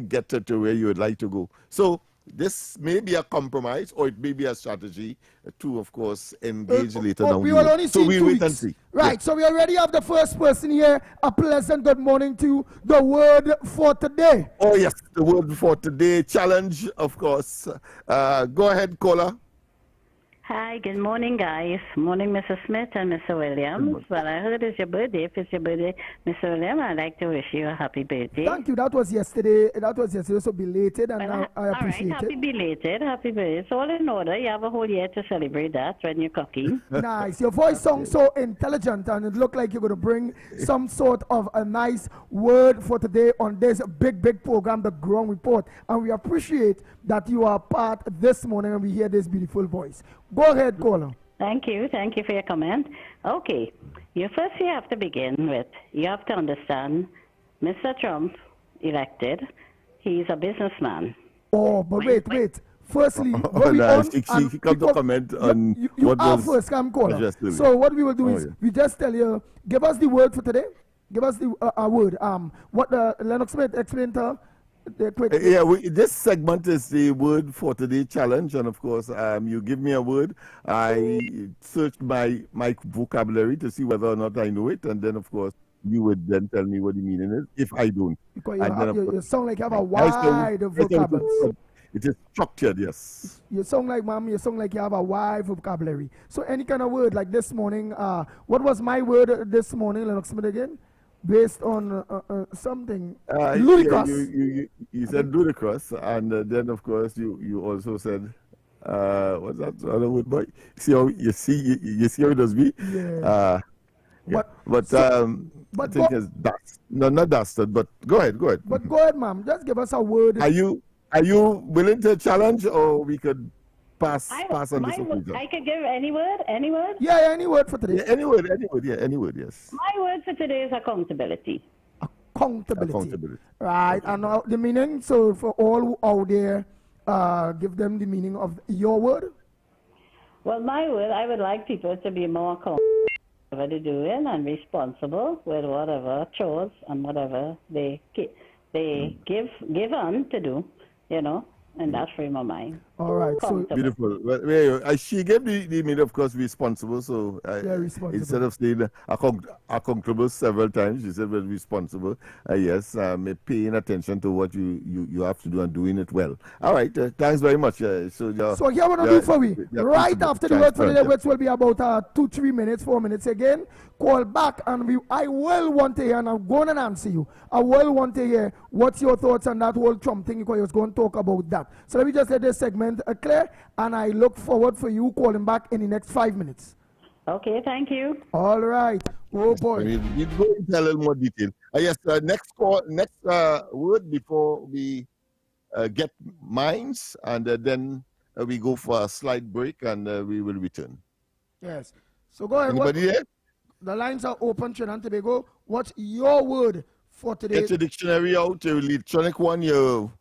Speaker 6: get to where you would like to go. So this may be a compromise, or it may be a strategy to, of course, engage later down
Speaker 15: we will only see
Speaker 6: so we'll
Speaker 15: 2
Speaker 6: wait
Speaker 15: weeks.
Speaker 6: and see.
Speaker 15: Right, so we already have the first person here. A pleasant good morning to the word for today.
Speaker 6: Oh, yes, the word for today, challenge, of course. Go ahead, caller.
Speaker 13: Hi, good morning, guys. Morning, Mr. Smith and Mr. Williams. Well, I heard it's your birthday. If it's your birthday, Mr. Williams, I'd like to wish you a happy birthday.
Speaker 15: Thank you. That was yesterday. So belated, and I appreciate
Speaker 13: it. Happy belated. Happy birthday. It's all in order. You have a whole year to celebrate that when you're cooking.
Speaker 15: Nice. Your voice sounds so intelligent, and it looked like you're going to bring some sort of a nice word for today on this big program, The Ground Report. And we appreciate that you are part this morning and we hear this beautiful voice. Go ahead, caller.
Speaker 13: Thank you. Thank you for your comment. Okay. You have to begin with, you have to understand, Mr. Trump elected, he's a businessman.
Speaker 15: Oh, but wait. Firstly,
Speaker 6: she come to comment on
Speaker 15: you
Speaker 6: what
Speaker 15: are
Speaker 6: was
Speaker 15: first, come caller. So what we will do is we just tell you, give us the word for today. Give us the word. What Lennox Smith explained to
Speaker 6: this segment is the word for today challenge, and of course, you give me a word. I search my vocabulary to see whether or not I know it, and then of course you would then tell me what the meaning is if I don't.
Speaker 15: Because you sound like you have a wide vocabulary.
Speaker 6: It is structured, yes.
Speaker 15: You sound like, ma'am, you sound like you have a wide vocabulary. So any kind of word like this morning, what was my word this morning, Lennox Smith again? Based on something ludicrous.
Speaker 6: You said ludicrous, and then of course you also said what's that other word? Boy, you see how it does be.
Speaker 15: Yeah.
Speaker 6: Yeah. But I think it's dust. No, not dusted. But go ahead.
Speaker 15: But go ahead, ma'am. Just give us a word.
Speaker 6: Are you willing to challenge, or we could pass on this occasion?
Speaker 13: I could give any word.
Speaker 15: Yeah, any word for today.
Speaker 6: Yeah, any word. Yeah, any word. Yes.
Speaker 13: My word for today is accountability.
Speaker 15: Accountability. Right, and the meaning. So for all out there, give them the meaning of your word.
Speaker 13: Well, my word, I would like people to be more accountable for what they're doing and responsible with whatever chores and whatever they give on to do, and that frame of mind.
Speaker 15: All right, so
Speaker 6: beautiful. Well, she gave the meaning, of course, responsible. So
Speaker 15: responsible.
Speaker 6: Instead of saying accountable several times, she said, well, responsible. Yes, paying attention to what you have to do and doing it well. All right, thanks very much. So
Speaker 15: here what I do for we. Right after the word for the day, which will be about 2, 3 minutes, 4 minutes again. Call back and I will want to hear, and I'm going to answer you. I will want to hear what's your thoughts on that whole Trump thing, because I was going to talk about that. So let me just let this segment clear, and I look forward for you calling back in the next 5 minutes.
Speaker 13: Okay, thank you.
Speaker 15: All right. Oh boy.
Speaker 6: We'll go into a little more detail. Yes, next word before we get minds, and then we go for a slight break, and we will return.
Speaker 15: Yes. So go ahead.
Speaker 6: Anybody there?
Speaker 15: The lines are open, Trinidad and Tobago. What's your word for today?
Speaker 6: Get your dictionary out, your electronic one, your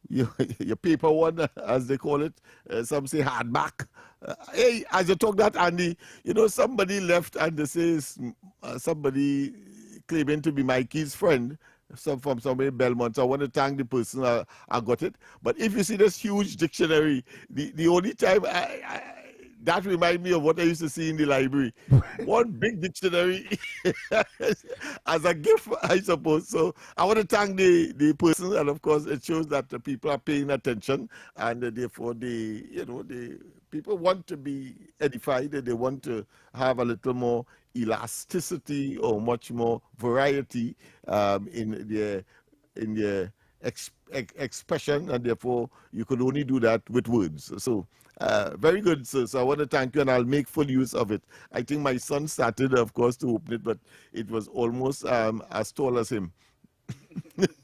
Speaker 6: paper one, as they call it. Some say hardback. Hey, as you talk that, Andy, somebody left and they say somebody claiming to be Mikey's friend, from somewhere in Belmont. So I want to thank the person I got it. But if you see this huge dictionary, the only time that reminds me of what I used to see in the library. One big dictionary as a gift, I suppose. So I want to thank the person, and of course it shows that the people are paying attention, and therefore the people want to be edified, and they want to have a little more elasticity or much more variety in their expression, and therefore you could only do that with words. So very good, sir. So I want to thank you, and I'll make full use of it. I think my son started, of course, to open it, but it was almost as tall as him.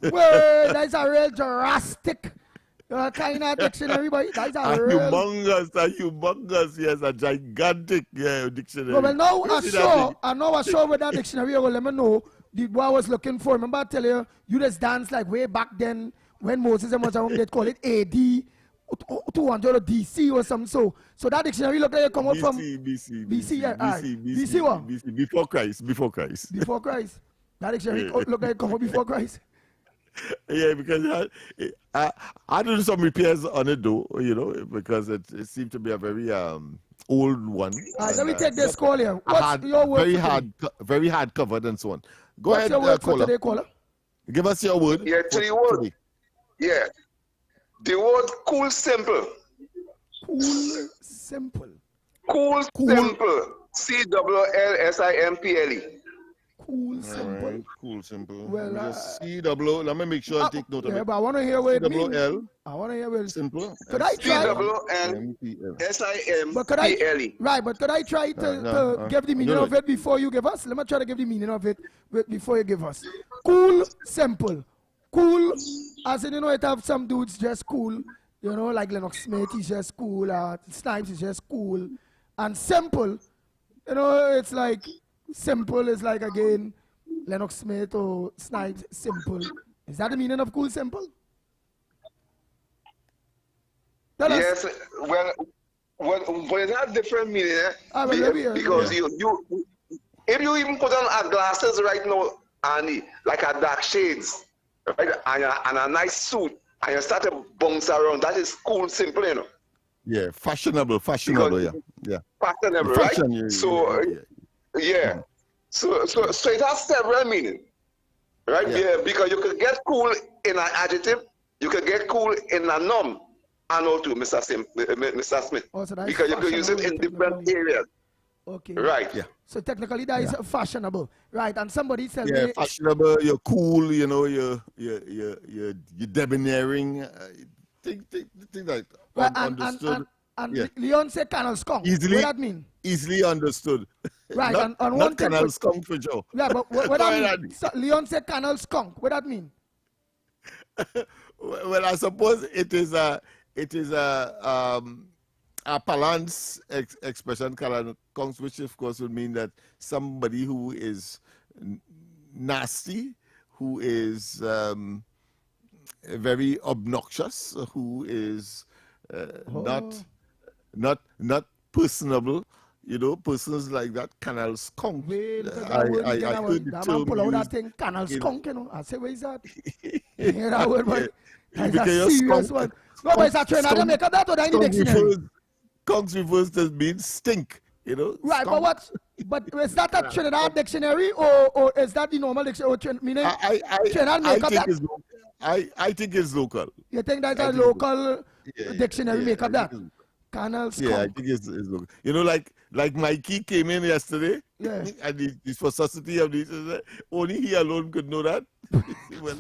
Speaker 15: Well, that's a real drastic kind of dictionary, boy. That's a real...
Speaker 6: humongous, yes, a gigantic dictionary.
Speaker 15: Well, now I saw with that dictionary, well, let me know what I was looking for. Remember I tell you, you just dance like way back then when Moses and Moses, they call it AD 200 or DC or something. So that dictionary look like it come out from BC what?
Speaker 6: BC, before Christ.
Speaker 15: Before Christ. That dictionary look like it come out before Christ.
Speaker 6: Yeah, because I did some repairs on it though, because it seemed to be a very old one.
Speaker 15: Let me take this call here. What's your word?
Speaker 6: Very hard covered and so on. Go
Speaker 15: What's
Speaker 6: ahead,
Speaker 15: your word for
Speaker 6: caller.
Speaker 15: today, caller?
Speaker 6: Give us your word.
Speaker 11: Yeah, 3 words. Yeah. The word cool simple.
Speaker 15: Cool simple.
Speaker 11: Cool simple. COOLSIMPLE.
Speaker 15: Cool simple.
Speaker 6: Right, cool simple.
Speaker 15: Well,
Speaker 6: CW. Let me make sure I take note of it.
Speaker 15: But I want to hear what it means.
Speaker 6: CWL.
Speaker 15: I want to hear what
Speaker 6: simple.
Speaker 15: Could I try?
Speaker 11: COOLSIMPLE.
Speaker 15: Right, but could I try to give the meaning of it before you give us? Let me try to give the meaning of it before you give us. Cool simple. Cool, as in, it have some dudes just cool, like Lennox Smith, he's just cool, Snipes is just cool, and simple, it's like, simple is like, again, Lennox Smith or Snipes, simple. Is that the meaning of cool simple?
Speaker 11: Yes, well, it has different meaning, because if you even put on glasses right now, Annie, like a dark shades, right, and a nice suit, and you start to bounce around. That is cool, simple,
Speaker 6: Yeah, fashionable, because yeah.
Speaker 11: Fashionable,
Speaker 6: fashion,
Speaker 11: right? So it has several meanings, right? Yeah, because you could get cool in an adjective, you could get cool in a noun, and also Mr. Smith, because you could use it in different areas.
Speaker 15: Okay.
Speaker 11: Right.
Speaker 6: Yeah.
Speaker 15: So technically that is fashionable, right? And somebody said, "Yeah,
Speaker 6: fashionable. You're cool. You're debonaering. Think like
Speaker 15: understood. And Leon said kind of skunk.
Speaker 6: Easily.
Speaker 15: What that mean?
Speaker 6: Easily understood.
Speaker 15: Right,
Speaker 6: not,
Speaker 15: and one
Speaker 6: not
Speaker 15: thing
Speaker 6: canal
Speaker 15: with-
Speaker 6: skunk for sure.
Speaker 15: Yeah, but what
Speaker 6: Go
Speaker 15: that
Speaker 6: ahead,
Speaker 15: mean?
Speaker 6: Andy.
Speaker 15: So Leon said canal skunk. What that mean?
Speaker 6: Well, I suppose it is a parlance expression, canal skunks, which of course would mean that somebody who is nasty, who is very obnoxious, who is not personable. You know, persons like that, canal skunk. I heard the
Speaker 15: that man
Speaker 6: term
Speaker 15: pull out that
Speaker 6: used
Speaker 15: thing, canal
Speaker 6: in-
Speaker 15: skunk, you know. I say, where is that? You hear that word, boy? That's
Speaker 6: Because
Speaker 15: a
Speaker 6: you're
Speaker 15: serious
Speaker 6: skunk-
Speaker 15: one. No, but it's a Trinidad
Speaker 6: skunk-
Speaker 15: make up that or that in the
Speaker 6: skunk
Speaker 15: dictionary.
Speaker 6: Skunks refers to mean stink, you know.
Speaker 15: Right,
Speaker 6: skunk.
Speaker 15: but is that a Trinidad dictionary or is that the normal dictionary? Or meaning Trinidad make up that?
Speaker 6: I think it's local.
Speaker 15: You think that's
Speaker 6: I
Speaker 15: a
Speaker 6: think it's
Speaker 15: local dictionary make up
Speaker 6: I
Speaker 15: that?
Speaker 6: think it's-
Speaker 15: Canal skunk.
Speaker 6: Yeah, I think it's local. You know, like Mikey came in yesterday,
Speaker 15: Yeah.
Speaker 6: and he's for society of this. Only he alone could know that. Well,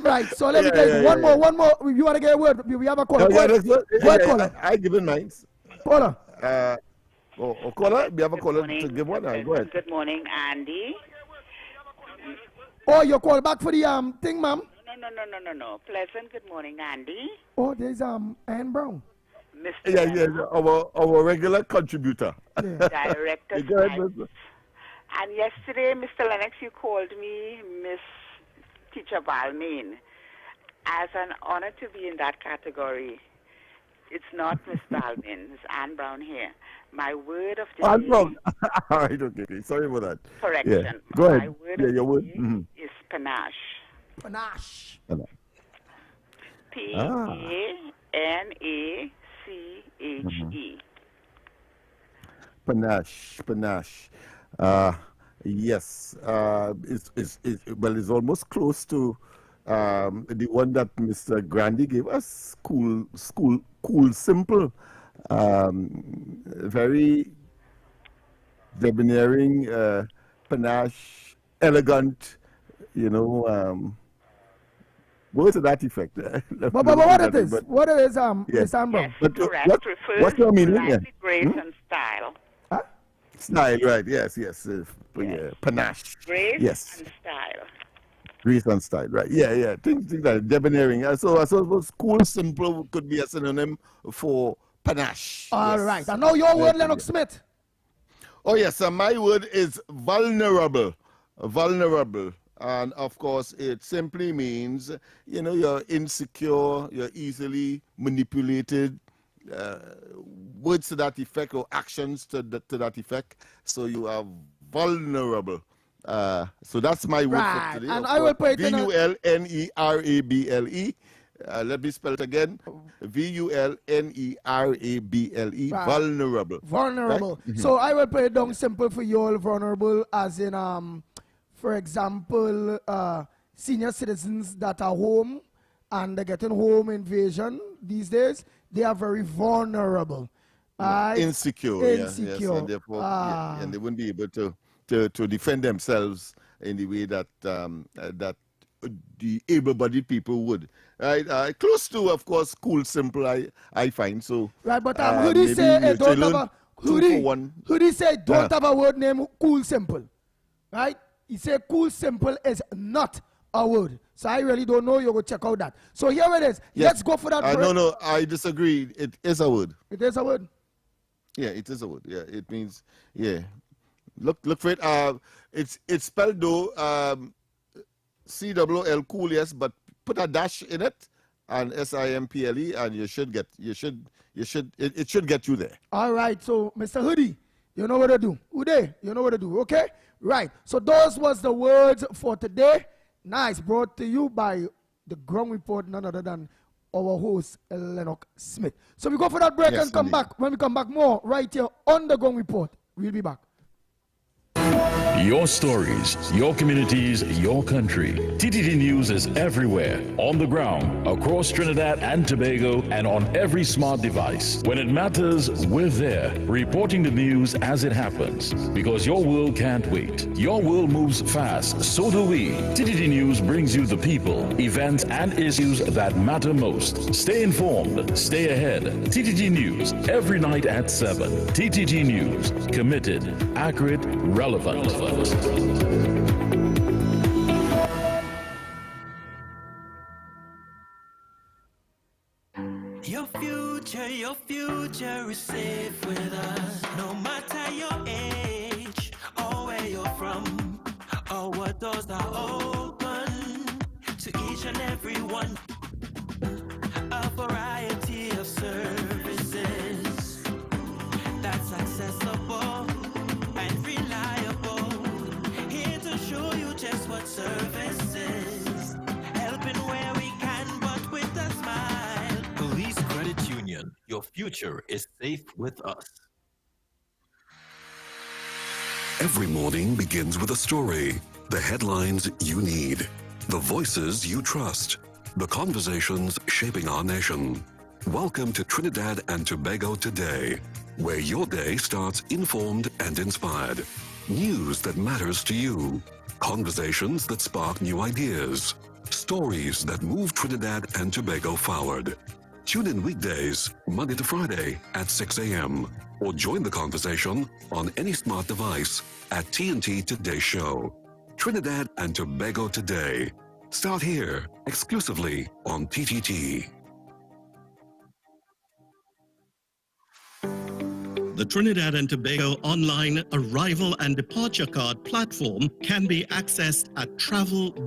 Speaker 15: Right, so let me take one more. You want to get a word? We have a caller. Go ahead, caller.
Speaker 6: I give it mine.
Speaker 15: Caller.
Speaker 6: Caller, we have a caller to give one. Go ahead.
Speaker 3: Good morning, Andy.
Speaker 15: Oh, you call back for the thing, ma'am?
Speaker 3: No. Pleasant good morning, Andy.
Speaker 15: Oh, there's Ann Brown.
Speaker 3: Mr.
Speaker 6: Yeah, our regular contributor.
Speaker 3: Director.
Speaker 6: Go ahead, Mr.
Speaker 3: And yesterday, Mr. Lennox, you called me Miss Teacher Balmain. As an honor to be in that category, it's not Miss Balmain, Miss Ann Brown here. My word of the
Speaker 6: I'm
Speaker 3: day.
Speaker 6: wrong. All right, okay. Sorry about that.
Speaker 3: Correction.
Speaker 6: Yeah. Go ahead.
Speaker 3: My word
Speaker 6: Yeah,
Speaker 3: of
Speaker 6: your
Speaker 3: the
Speaker 6: word.
Speaker 3: day
Speaker 6: Mhm.
Speaker 3: is panache.
Speaker 15: Panache.
Speaker 3: P-A-N-A-C-H-E.
Speaker 6: Panache. Yes. It's almost close to the one that Mr. Grandy gave us. Cool, simple. Very debonair, panache, elegant. You know. Words to that effect.
Speaker 15: But what it is? What it is, Miss Ann Brown?
Speaker 6: But
Speaker 3: Correct.
Speaker 6: what's your meaning? Yeah.
Speaker 3: Lively grace and style.
Speaker 6: Style, right? Yes. Panache.
Speaker 3: Grace
Speaker 6: Yes.
Speaker 3: and style.
Speaker 6: Grace and style, right? Yeah. Things like debonair. So I suppose cool, simple could be a synonym for panache.
Speaker 15: All right. I know your word, Lennox Smith.
Speaker 6: Oh yes, my word is vulnerable. Vulnerable. And of course, it simply means, you know, you're insecure, you're easily manipulated, words to that effect or actions to that effect. So you are vulnerable. So that's my word for today.
Speaker 15: And I will put it in
Speaker 6: vulnerable. Let me spell it again. vulnerable.
Speaker 15: Right.
Speaker 6: Vulnerable.
Speaker 15: Vulnerable.
Speaker 6: Right?
Speaker 15: So I will put it down simple for you all. Vulnerable as in for example, senior citizens that are home and they're getting home invasion these days, they are very vulnerable.
Speaker 6: Insecure. Yes, and therefore, and they wouldn't be able to defend themselves in the way that that the able-bodied people would. Right, close to, of course, cool, simple. I find so.
Speaker 15: Right, but who do you say don't have a who do you say don't have a word named cool, simple? Right. He said cool, simple is not a word. So I really don't know. You go check out that. So here it is.
Speaker 6: Yes.
Speaker 15: Let's go for that break.
Speaker 6: No, I disagree. It is a word.
Speaker 15: It is a word.
Speaker 6: Yeah, it is a word. Yeah, it means, yeah. Look for it. It's spelled though, CWL, cool, yes, but put a dash in it and SIMPLE and it should get you there.
Speaker 15: All right. So Mr. Hoodie, you know what to do. Uday, you know what to do. Okay. Right. So those was the words for today. Nice. Brought to you by the Ground Report, none other than our host, Lennox Smith. So we go for that break and come back. When we come back, more right here on the Ground Report. We'll be back.
Speaker 1: Your stories, your communities, your country. TTT News is everywhere, on the ground, across Trinidad and Tobago, and on every smart device. When it matters, we're there, reporting the news as it happens. Because your world can't wait. Your world moves fast, so do we. TTT News brings you the people, events, and issues that matter most. Stay informed, stay ahead. TTT News, every night at 7. TTT News, committed, accurate, relevant.
Speaker 14: Your future is safe with us. No matter your age or where you're from or what doors are open to each and every one. A variety of services that's accessible and reliable. Here to show you just what service is. Helping where we can, but with a smile.
Speaker 16: Police Credit Union, your future is safe with us.
Speaker 19: Every morning begins with a story, the headlines you need, the voices you trust, the conversations shaping our nation. Welcome to Trinidad and Tobago Today, where your day starts informed and inspired. News that matters to you, conversations that spark new ideas, stories that move Trinidad and Tobago forward. Tune in weekdays, Monday to Friday at 6 a.m. or join the conversation on any smart device at TNT Today Show. Trinidad and Tobago Today. Start here, exclusively on TTT.
Speaker 2: The Trinidad and Tobago online arrival and departure card platform can be accessed at travel.gov.tt.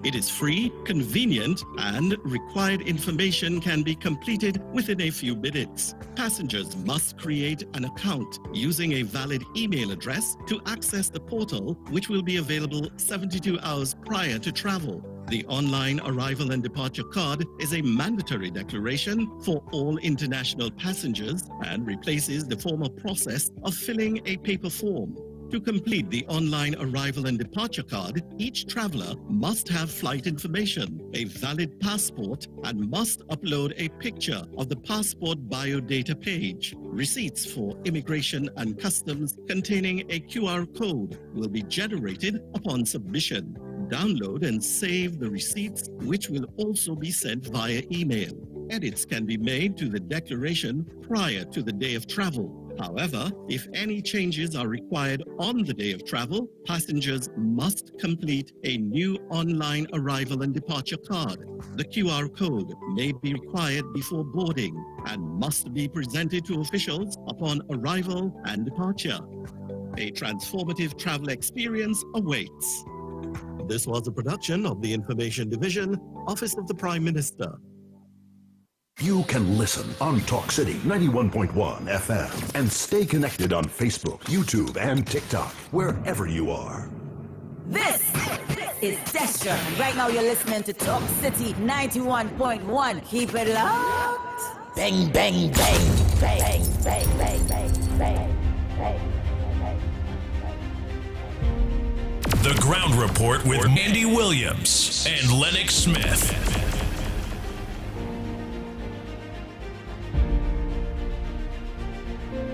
Speaker 2: It is free, convenient, and required information can be completed within a few minutes. Passengers must create an account using a valid email address to access the portal, which will be available 72 hours prior to travel. The online arrival and departure card is a mandatory declaration for all international passengers and replaces the former process of filling a paper form. To complete the online arrival and departure card, each traveler must have flight information, a valid passport, and must upload a picture of the passport biodata page. Receipts for immigration and customs containing a QR code will be generated upon submission. Download and save the receipts, which will also be sent via email. Edits can be made to the declaration prior to the day of travel. However, if any changes are required on the day of travel, passengers must complete a new online arrival and departure card. The QR code may be required before boarding and must be presented to officials upon arrival and departure. A transformative travel experience awaits. This was a production of the Information Division, Office of the Prime Minister.
Speaker 8: You can listen on Talk City 91.1 FM and stay connected on Facebook, YouTube, and TikTok, wherever you are.
Speaker 17: This is Destra. Right now you're listening to Talk City 91.1. Keep it locked. Bang, bang, bang, bang, bang, bang, bang, bang, bang.
Speaker 18: The Ground Report with Andy Williams and Lennox Smith.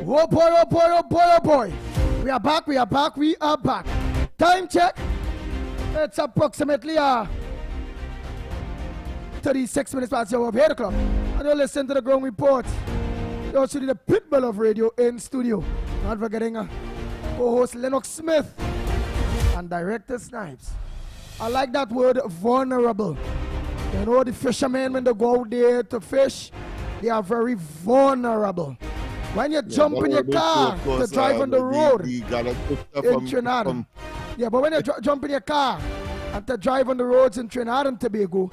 Speaker 15: Oh boy, oh boy, oh boy, oh boy. We are back, we are back, we are back. Time check. It's approximately 36 minutes past your 8 o'clock. And you listen to the Ground Report. You also need a pitbull of radio in studio. Not forgetting co-host Lennox Smith and director Snipes. I like that word, vulnerable. You know, the fishermen, when they go out there to fish, they are very vulnerable. When you jump in your car to drive on the road in Trinidad. Yeah, but when you jump in your car and to drive on the roads in Trinidad and Tobago,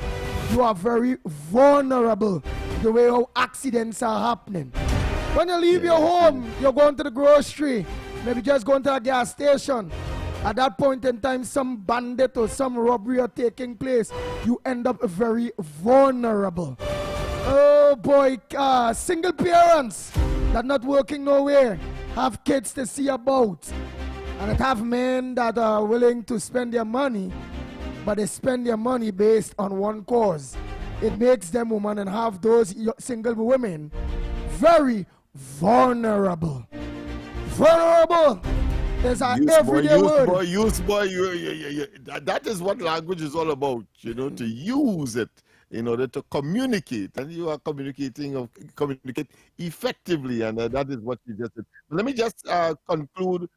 Speaker 15: you are very vulnerable the way how accidents are happening. When you leave your home, you're going to the grocery, maybe just going to a gas station. At that point in time, some bandit or some robbery are taking place. You end up very vulnerable. Oh boy, single parents that not working nowhere, have kids to see about. And it have men that are willing to spend their money, but they spend their money based on one cause. It makes them women and have those single women very vulnerable. Vulnerable is an everyday word.
Speaker 6: That is what language is all about, you know, to use it in order to communicate. And you are communicate effectively, and that is what you just said. Let me just conclude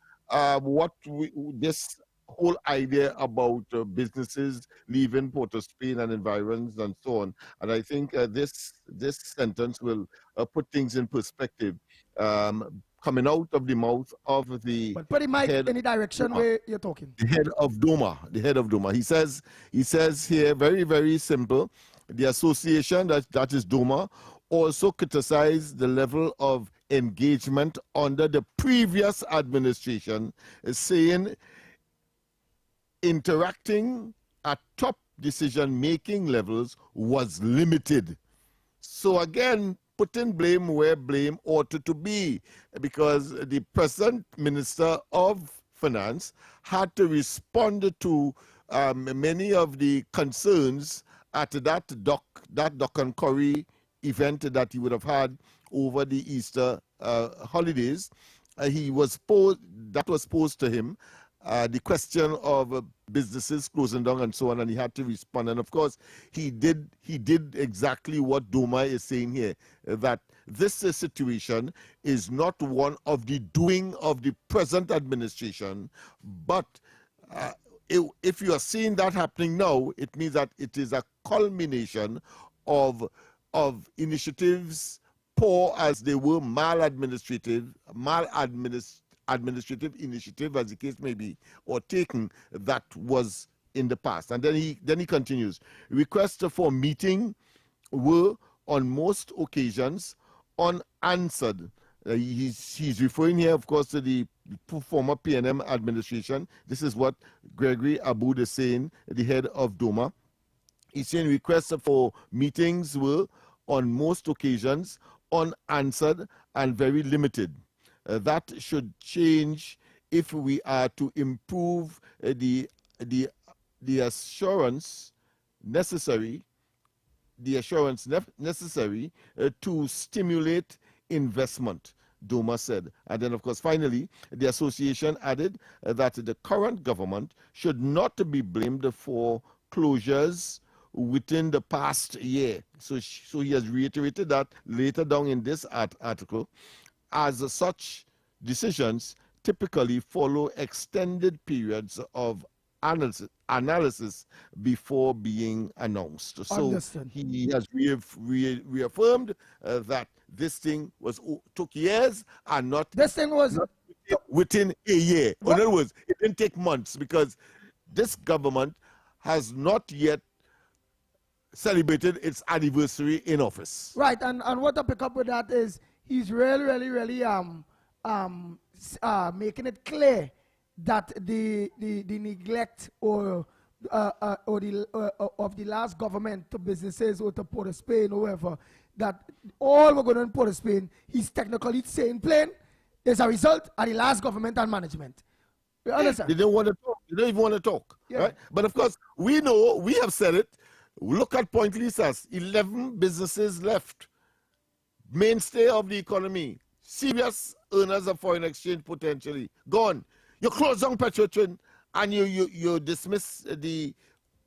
Speaker 6: this whole idea about businesses leaving Port of Spain and environs and so on. And I think this sentence will put things in perspective. Coming out of the mouth of the
Speaker 15: but put the mic in the direction where you're talking.
Speaker 6: The head of DOMA. He says here, very, very simple, the association that is DOMA also criticized the level of engagement under the previous administration, saying interacting at top decision-making levels was limited. So again, putting blame where blame ought to be, because the present Minister of Finance had to respond to many of the concerns at that Dock and Curry event that he would have had over the Easter holidays. That was posed to him, the question of businesses closing down and so on, and he had to respond. And of course, he did exactly what Doma is saying here, that this situation is not one of the doing of the present administration, but if you are seeing that happening now, it means that it is a culmination of initiatives, poor as they were, maladministrative initiative, as the case may be, or taken, that was in the past. And then he continues. Requests for meeting were on most occasions unanswered. He's referring here, of course, to the former PNM administration. This is what Gregory Aboud is saying, the head of DOMA. He's saying requests for meetings were on most occasions unanswered and very limited. That should change if we are to improve the assurance necessary to stimulate investment, Doma said. And then, of course, finally, the association added that the current government should not be blamed for closures within the past year. So he has reiterated that later down in this article. As such decisions typically follow extended periods of analysis before being announced. So
Speaker 15: Understood.
Speaker 6: he has reaffirmed that this thing took years and not within a year. In other words, it didn't take months, because this government has not yet celebrated its anniversary in office.
Speaker 15: Right, and what I pick up with that is he's really making it clear that the neglect of the last government to businesses or to Port of Spain or whoever, that all we're going on in Port of Spain, he's technically saying plain, is a result of the last government and management. You understand?
Speaker 6: They don't want to talk. They don't even want to talk. Yeah. Right? But of course, we know, we have said it. Look at Point Lisas, 11 businesses left. Mainstay of the economy. Serious earners of foreign exchange potentially. Gone. You close down Petrotrin and you dismiss the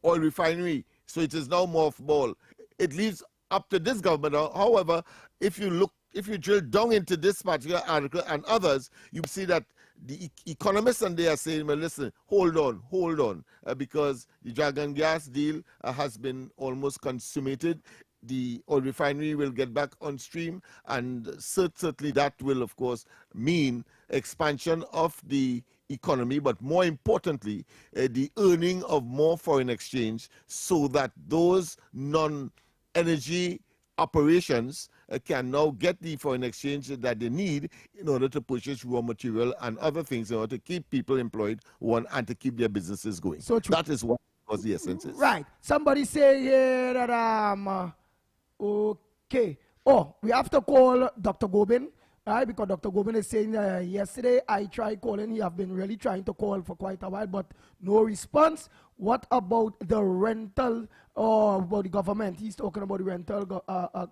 Speaker 6: oil refinery. So it is now mothball. It leaves up to this government. However, if you drill down into this particular article and others, you see that the economists and they are saying, well, listen, hold on, because the Dragon gas deal has been almost consummated. The oil refinery will get back on stream, and certainly that will, of course, mean expansion of the economy, but more importantly, the earning of more foreign exchange, so that those non-energy operations can now get the foreign exchange that they need in order to purchase raw material and other things in order to keep people employed, and to keep their businesses going.
Speaker 15: So true.
Speaker 6: That is what the essence is.
Speaker 15: Right. Somebody say here that okay. Oh, we have to call Dr. Gobin, Right, because Dr. Goben is saying yesterday I tried calling. He have been really trying to call for quite a while, but no response. What about the rental or about the government? He's talking about the rental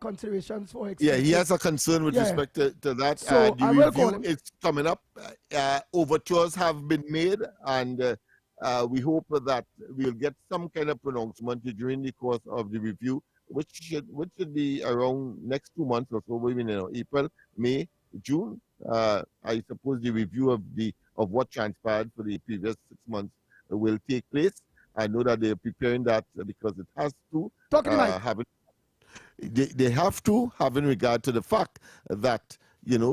Speaker 15: considerations for expenses.
Speaker 6: Yeah, he has a concern with respect to that.
Speaker 15: So
Speaker 6: The
Speaker 15: I will call
Speaker 6: review
Speaker 15: him.
Speaker 6: is coming up. Overtures have been made, and we hope that we'll get some kind of pronouncement during the course of the review, which should be around next 2 months or so, maybe April, May, June. I suppose the review of what transpired for the previous 6 months will take place. I know that they're preparing that because it has to happen. They have to have in regard to the fact that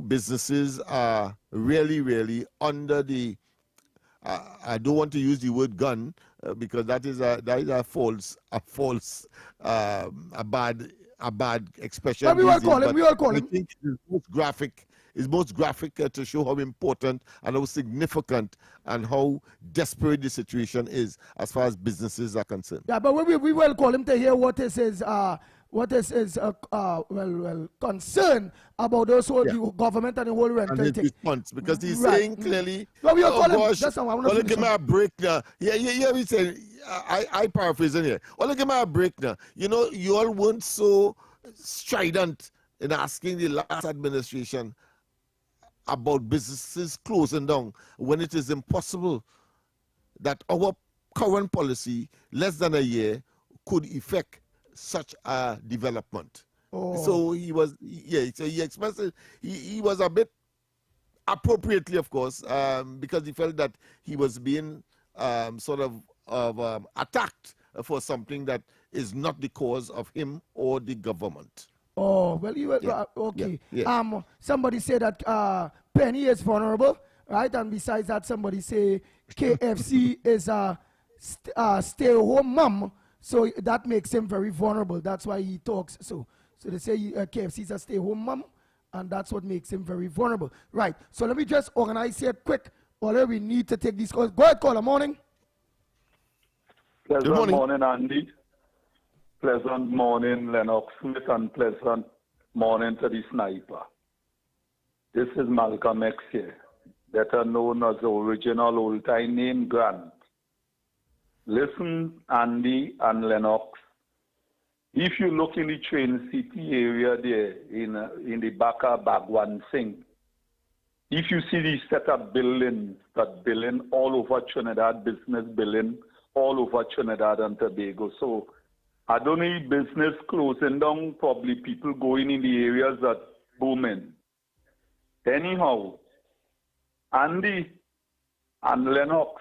Speaker 6: businesses are really, really under the. I don't want to use the word gun because that is a bad expression.
Speaker 15: But we will call him. We will call
Speaker 6: I
Speaker 15: him.
Speaker 6: think it is most graphic. Is most graphic to show how important and how significant and how desperate the situation is as far as businesses are concerned.
Speaker 15: Yeah, but we will call him to hear what is his concern about those whole the government and the whole rental
Speaker 6: and his
Speaker 15: thing.
Speaker 6: response, because he's
Speaker 15: Right.
Speaker 6: saying clearly,
Speaker 15: No, we will call him.
Speaker 6: gosh,
Speaker 15: Just now, I want
Speaker 6: well,
Speaker 15: to
Speaker 6: give me a break now. Yeah, we say, I paraphrasing here. Well, give me a break now. You all weren't so strident in asking the last administration about businesses closing down when it is impossible that our current policy, less than a year, could effect such a development.
Speaker 15: Oh.
Speaker 6: So he expressed it. He was a bit appropriately, of course, because he felt that he was being attacked for something that is not the cause of him or the government.
Speaker 15: Oh, well, you were, okay.
Speaker 6: Yeah.
Speaker 15: Somebody said that Penny is vulnerable, right? And besides that, somebody say KFC is a stay-home mom, so that makes him very vulnerable. That's why he talks so. So they say KFC is a stay-home mom, and that's what makes him very vulnerable. Right. So let me just organize here quick. Although we need to take these calls. Go ahead, caller. Morning.
Speaker 20: Pleasant morning, Andy. Pleasant morning, Lennox Smith, and pleasant morning to the sniper. This is Malcolm X here, better known as the original old-time name Grant. Listen, Andy and Lennox, if you look in the Train City area there, in the back of Bagwan Singh, if you see these set of buildings that building all over Trinidad, business building all over Trinidad and Tobago. So I don't need business closing down, probably people going in the areas that booming. Anyhow, Andy and Lennox,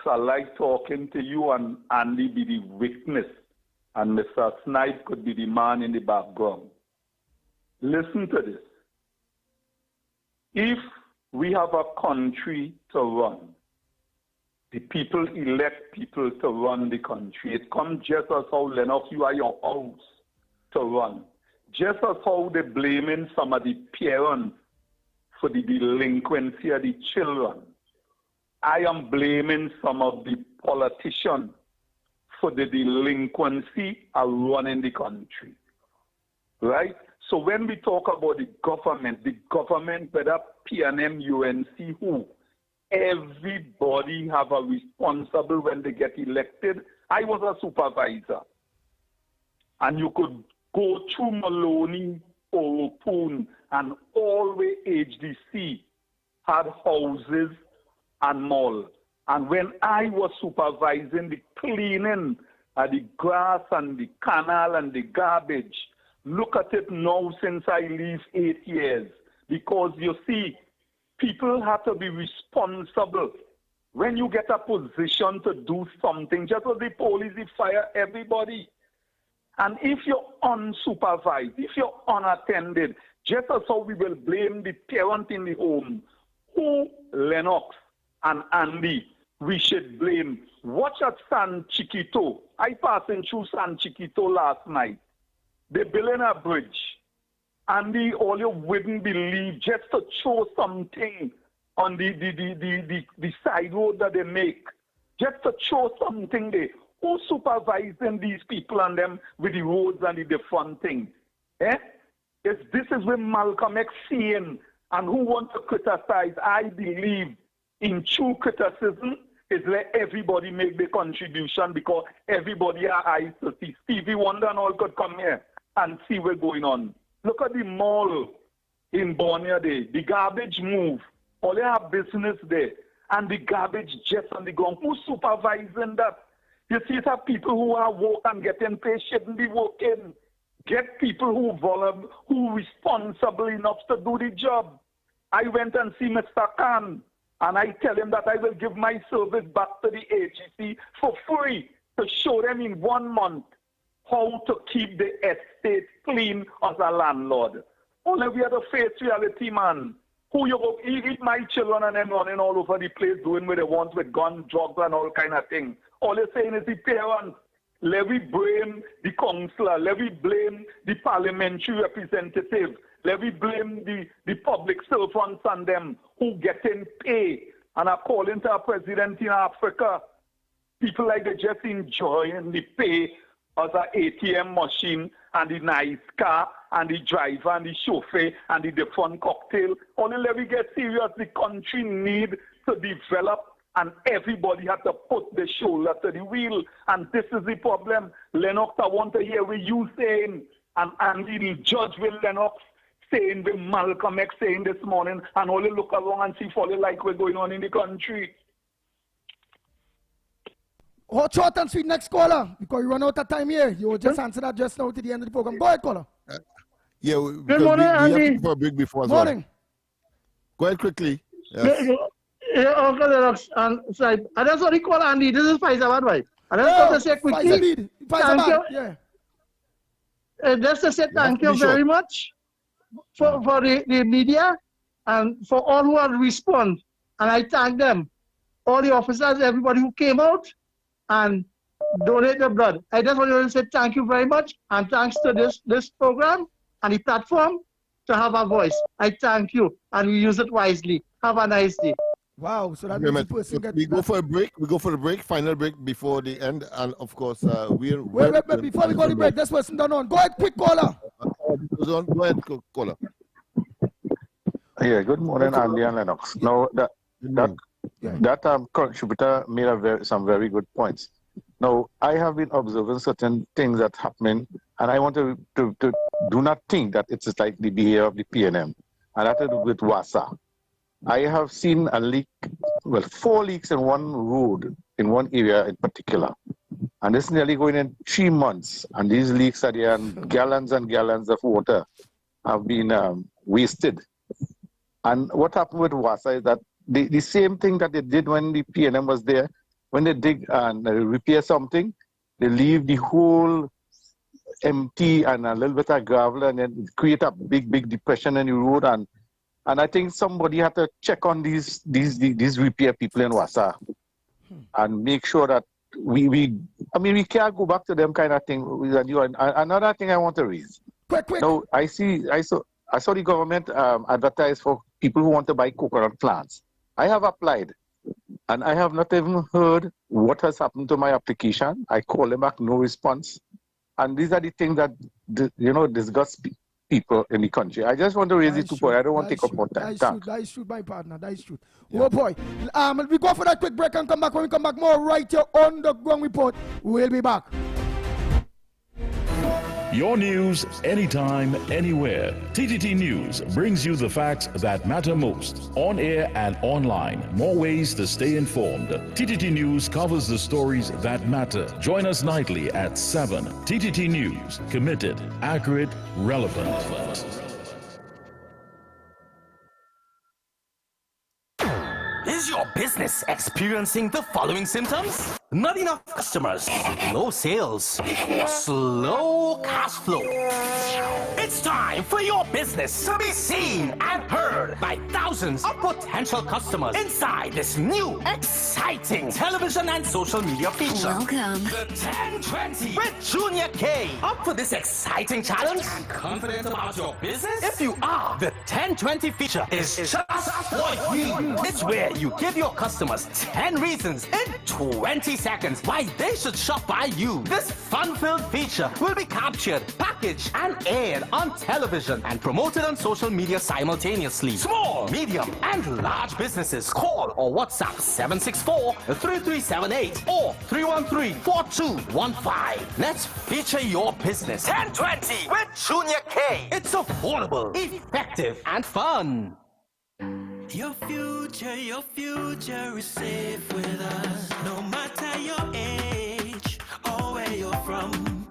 Speaker 20: I like talking to you, and Andy be the witness, and Mr. Snipe could be the man in the background. Listen to this. If we have a country to run, the people elect people to run the country. It comes just as how, Lennox, you are your house to run. Just as how they're blaming some of the parents for the delinquency of the children. I am blaming some of the politicians for the delinquency of running the country. Right? So when we talk about the government, whether PNM, UNC, who, everybody have a responsible when they get elected. I was a supervisor. And you could go through Maloney, Oropoon, and all the HDC had houses and mall. And when I was supervising the cleaning of the grass and the canal and the garbage, look at it now since I leave 8 years. Because you see, people have to be responsible. When you get a position to do something, just as the police, they fire everybody. And if you're unsupervised, if you're unattended, just as how we will blame the parent in the home, who, Lennox and Andy, we should blame. Watch at San Chiquito. I passed through San Chiquito last night. They're building a bridge. Andy, all you wouldn't believe, just to show something on the side road that they make, just to show something there. Who's supervising these people and them with the roads and the different things? Eh? This is where Malcolm X saying, and who want to criticize, I believe in true criticism is let everybody make the contribution because everybody are eyes to see. Stevie Wonder and all could come here and see what's going on. Look at the mall in Borneo there. The garbage move. All they have business there. And the garbage just on the ground. Who's supervising that? You see, some people who are work and getting paid shouldn't be working. Get people who responsible enough to do the job. I went and see Mr. Khan, and I tell him that I will give my service back to the AGC for free to show them in 1 month how to keep the estate clean as a landlord. Only we are the face reality, man. Who you go eat my children and them running all over the place doing what they want with guns, drugs, and all kind of things. All they're saying is the parents. Let we blame the councillor. Let we blame the parliamentary representative. Let we blame the public servants and them who getting pay. And according to our president in Africa, people like they just enjoying the pay as an ATM machine and the nice car and the driver and the chauffeur and the different cocktail. Only let we get serious. The country need to develop and everybody has to put the shoulder to the wheel. And this is the problem. Lennox, I want to hear what you saying. And the judge with Lennox saying, with Malcolm X saying this morning, and only look along and see fully like what's going on in the country.
Speaker 15: Hot, short and sweet, next caller. Because we run out of time here. You will just answer that just now to the end of the program. Go ahead, caller.
Speaker 6: Yeah,
Speaker 15: Good morning,
Speaker 6: we have
Speaker 15: Andy.
Speaker 6: to go for a break before as
Speaker 15: Morning.
Speaker 6: well. Go ahead quickly. Yes.
Speaker 21: Yeah, Uncle Lennox, and so I just want to call Andy. This is Faisal, right? And I just want to say quickly, thank you.
Speaker 15: Yeah.
Speaker 21: Just to say thank you very much for the media and for all who have responded. And I thank them, all the officers, everybody who came out and donated the blood. I just want to say thank you very much, and thanks to this program and the platform to have a voice. I thank you, and we use it wisely. Have a nice day.
Speaker 15: Wow, so that means the person
Speaker 6: We go for a break. We go for the break, final break before the end. And of course, we're...
Speaker 15: Wait, before we go to break, this person done on. Go ahead, quick caller.
Speaker 6: Go ahead, caller.
Speaker 22: Yeah, good morning, Andy and Lennox. Now, that contributor made some very good points. Now, I have been observing certain things that happening, and I want to do not think that it's like the behavior of the PNM, and that is with WASA. I have seen a leak, well, 4 leaks in one road, in one area in particular. And it's nearly going in 3 months. And these leaks are there, and gallons of water have been wasted. And what happened with WASA is that the same thing that they did when the PNM was there, when they dig and repair something, they leave the whole empty and a little bit of gravel, and then create a big depression in the road. And I think somebody had to check on these repair people in WASA and make sure that we can't go back to them kind of thing. Another thing I want to raise.
Speaker 15: Quick.
Speaker 22: Now, I saw the government advertise for people who want to buy coconut plants. I have applied, and I have not even heard what has happened to my application. I call them back, no response. And these are the things that disgust people in the country. I just want to raise it to point. I don't want to take up more time.
Speaker 15: That is true, my partner. That is true. Yeah. Oh boy. We go for that quick break and come back. When we come back, more right here on the Ground Report. We'll be back.
Speaker 1: Your news, anytime, anywhere. TTT News brings you the facts that matter most. On air and online. More ways to stay informed. TTT News covers the stories that matter. Join us nightly at 7. TTT News. Committed, accurate, relevant.
Speaker 23: Is your business experiencing the following symptoms? Not enough customers, low sales, or slow cash flow. It's time for your business to be seen and heard by thousands of potential customers inside this new, exciting television and social media feature.
Speaker 24: Welcome.
Speaker 23: The 1020 with Junior K. Up for this exciting challenge and confident about your business? If you are, the 1020 feature is just for you. It's where you give your customers 10 reasons in 20 seconds why they should shop by you. This fun-filled feature will be captured, packaged, and aired on television and promoted on social media simultaneously. Small, medium, and large businesses call or WhatsApp 764-3378 or 313-4215. Let's feature your business. 1020 with Junior K. It's affordable, effective, and fun.
Speaker 14: Your future is safe with us. No matter your age or where you're from,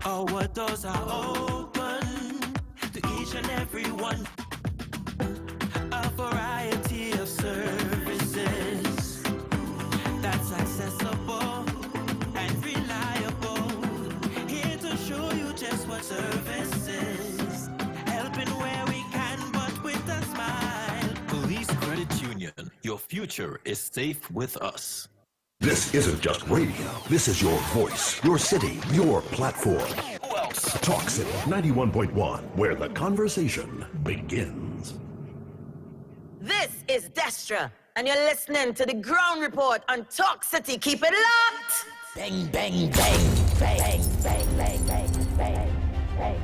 Speaker 14: or what doors are open to each and every one. A variety of services that's accessible and reliable. Here to show you just what service is. Helping where we can, but with a smile.
Speaker 16: Police Credit Union. Your future is safe with us.
Speaker 8: This isn't just radio. This is your voice, your city, your platform.
Speaker 16: Who else?
Speaker 8: Talk City 91.1, where the conversation begins.
Speaker 17: This is Destra, and you're listening to the Ground Report on Talk City. Keep it locked. Bang, bang, bang, bang, bang, bang, bang, bang, bang.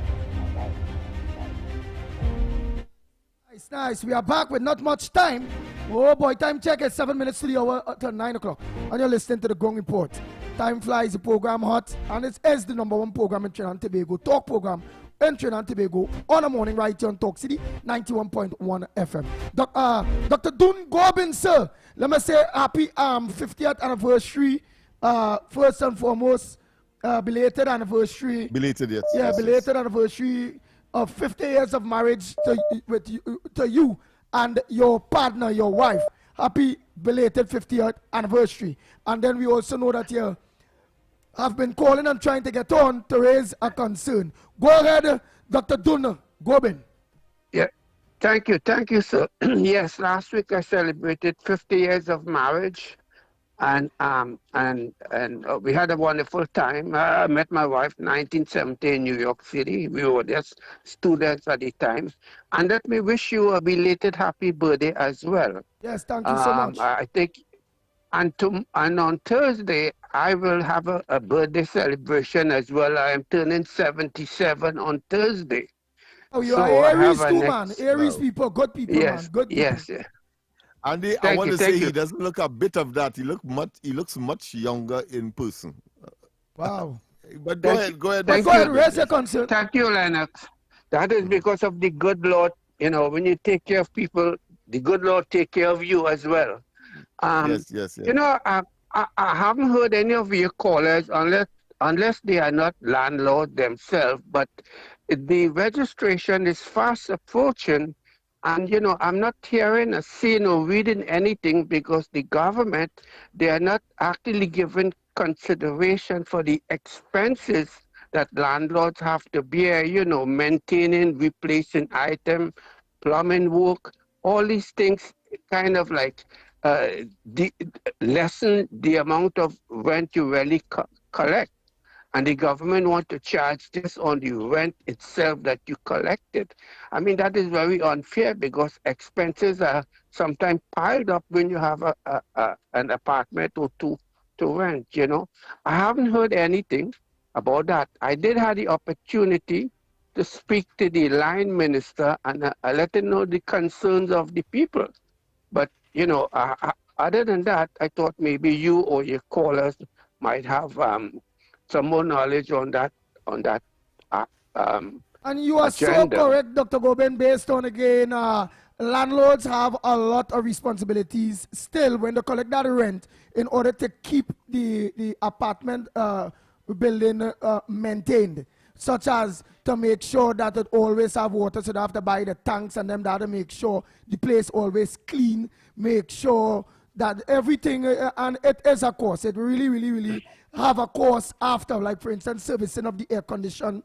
Speaker 15: Nice. We are back with not much time. Oh boy, time check is 7 minutes to the hour till 9 o'clock. And you're listening to the Ground Report. Time flies, the program hot, and it is the #1 program in Trinidad and Tobago, talk program in Trinidad and Tobago on a morning right here on Talk City 91.1 FM. Dr. Dun Gorbin, sir, let me say happy 50th anniversary. First and foremost, belated anniversary.
Speaker 6: Belated, yes.
Speaker 15: Yeah,
Speaker 6: yes,
Speaker 15: belated
Speaker 6: yes.
Speaker 15: anniversary of 50 years of marriage to you and your partner, your wife. Happy belated 50th anniversary. And then we also know that you have been calling and trying to get on to raise a concern. Go ahead, Dr. Dun Gorbin.
Speaker 5: Yeah, thank you, sir. Yes, last week I celebrated 50 years of marriage, and we had a wonderful time. I met my wife in 1970 in New York City. We were just students at the time. And let me wish you a belated happy birthday as well.
Speaker 15: Yes, thank you so much.
Speaker 5: I think, and on Thursday, I will have a birthday celebration as well. I am turning 77 on Thursday.
Speaker 15: Oh, you
Speaker 5: So
Speaker 15: are
Speaker 5: I
Speaker 15: Aries
Speaker 5: have
Speaker 15: too,
Speaker 5: an
Speaker 15: man. Aries people, good people,
Speaker 5: Yes,
Speaker 15: man. Good people.
Speaker 5: yes, yeah.
Speaker 6: Andy, I
Speaker 5: Thank
Speaker 6: want
Speaker 5: you,
Speaker 6: to say
Speaker 5: thank
Speaker 6: he
Speaker 5: you.
Speaker 6: doesn't look a bit of that. He looks much younger in person.
Speaker 15: Wow.
Speaker 6: But go ahead.
Speaker 5: Thank
Speaker 15: Go ahead,
Speaker 5: you.
Speaker 15: raise your concern.
Speaker 5: Thank you, Lennox. That is because of the good Lord. You know, when you take care of people, the good Lord take care of you as well.
Speaker 6: Yes.
Speaker 5: You know, I haven't heard any of your callers unless they are not landlords themselves, but the registration is fast approaching. And, you know, I'm not hearing or seeing or reading anything because the government, they are not actually giving consideration for the expenses that landlords have to bear, you know, maintaining, replacing items, plumbing work, all these things kind of like lessen the amount of rent you really collect. And the government want to charge just on the rent itself that you collected. I mean, that is very unfair because expenses are sometimes piled up when you have an apartment or two to rent, you know. I haven't heard anything about that. I did have the opportunity to speak to the line minister and I let him know the concerns of the people. But, you know, other than that, I thought maybe you or your callers might have some more knowledge on that.
Speaker 15: And you are
Speaker 5: agenda.
Speaker 15: so correct, Dr. Goben, based on, again, landlords have a lot of responsibilities still when they collect that rent in order to keep the apartment building maintained, such as to make sure that it always have water, so they have to buy the tanks and them that to make sure the place always clean, make sure that everything, and it is a cost. It really have a cost after, like for instance, servicing of the air condition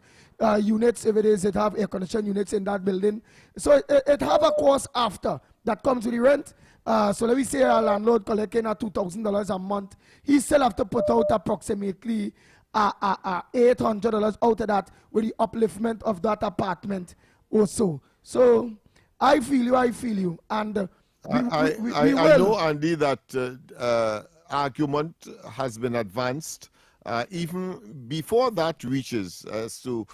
Speaker 15: units. If it have air condition units in that building, so it have a cost after that comes with the rent. So let me say a landlord collecting $2,000 a month, he still have to put out approximately $800 out of that with the upliftment of that apartment also. So I feel you, and
Speaker 6: I know, Andy, that argument has been advanced even before that reaches as to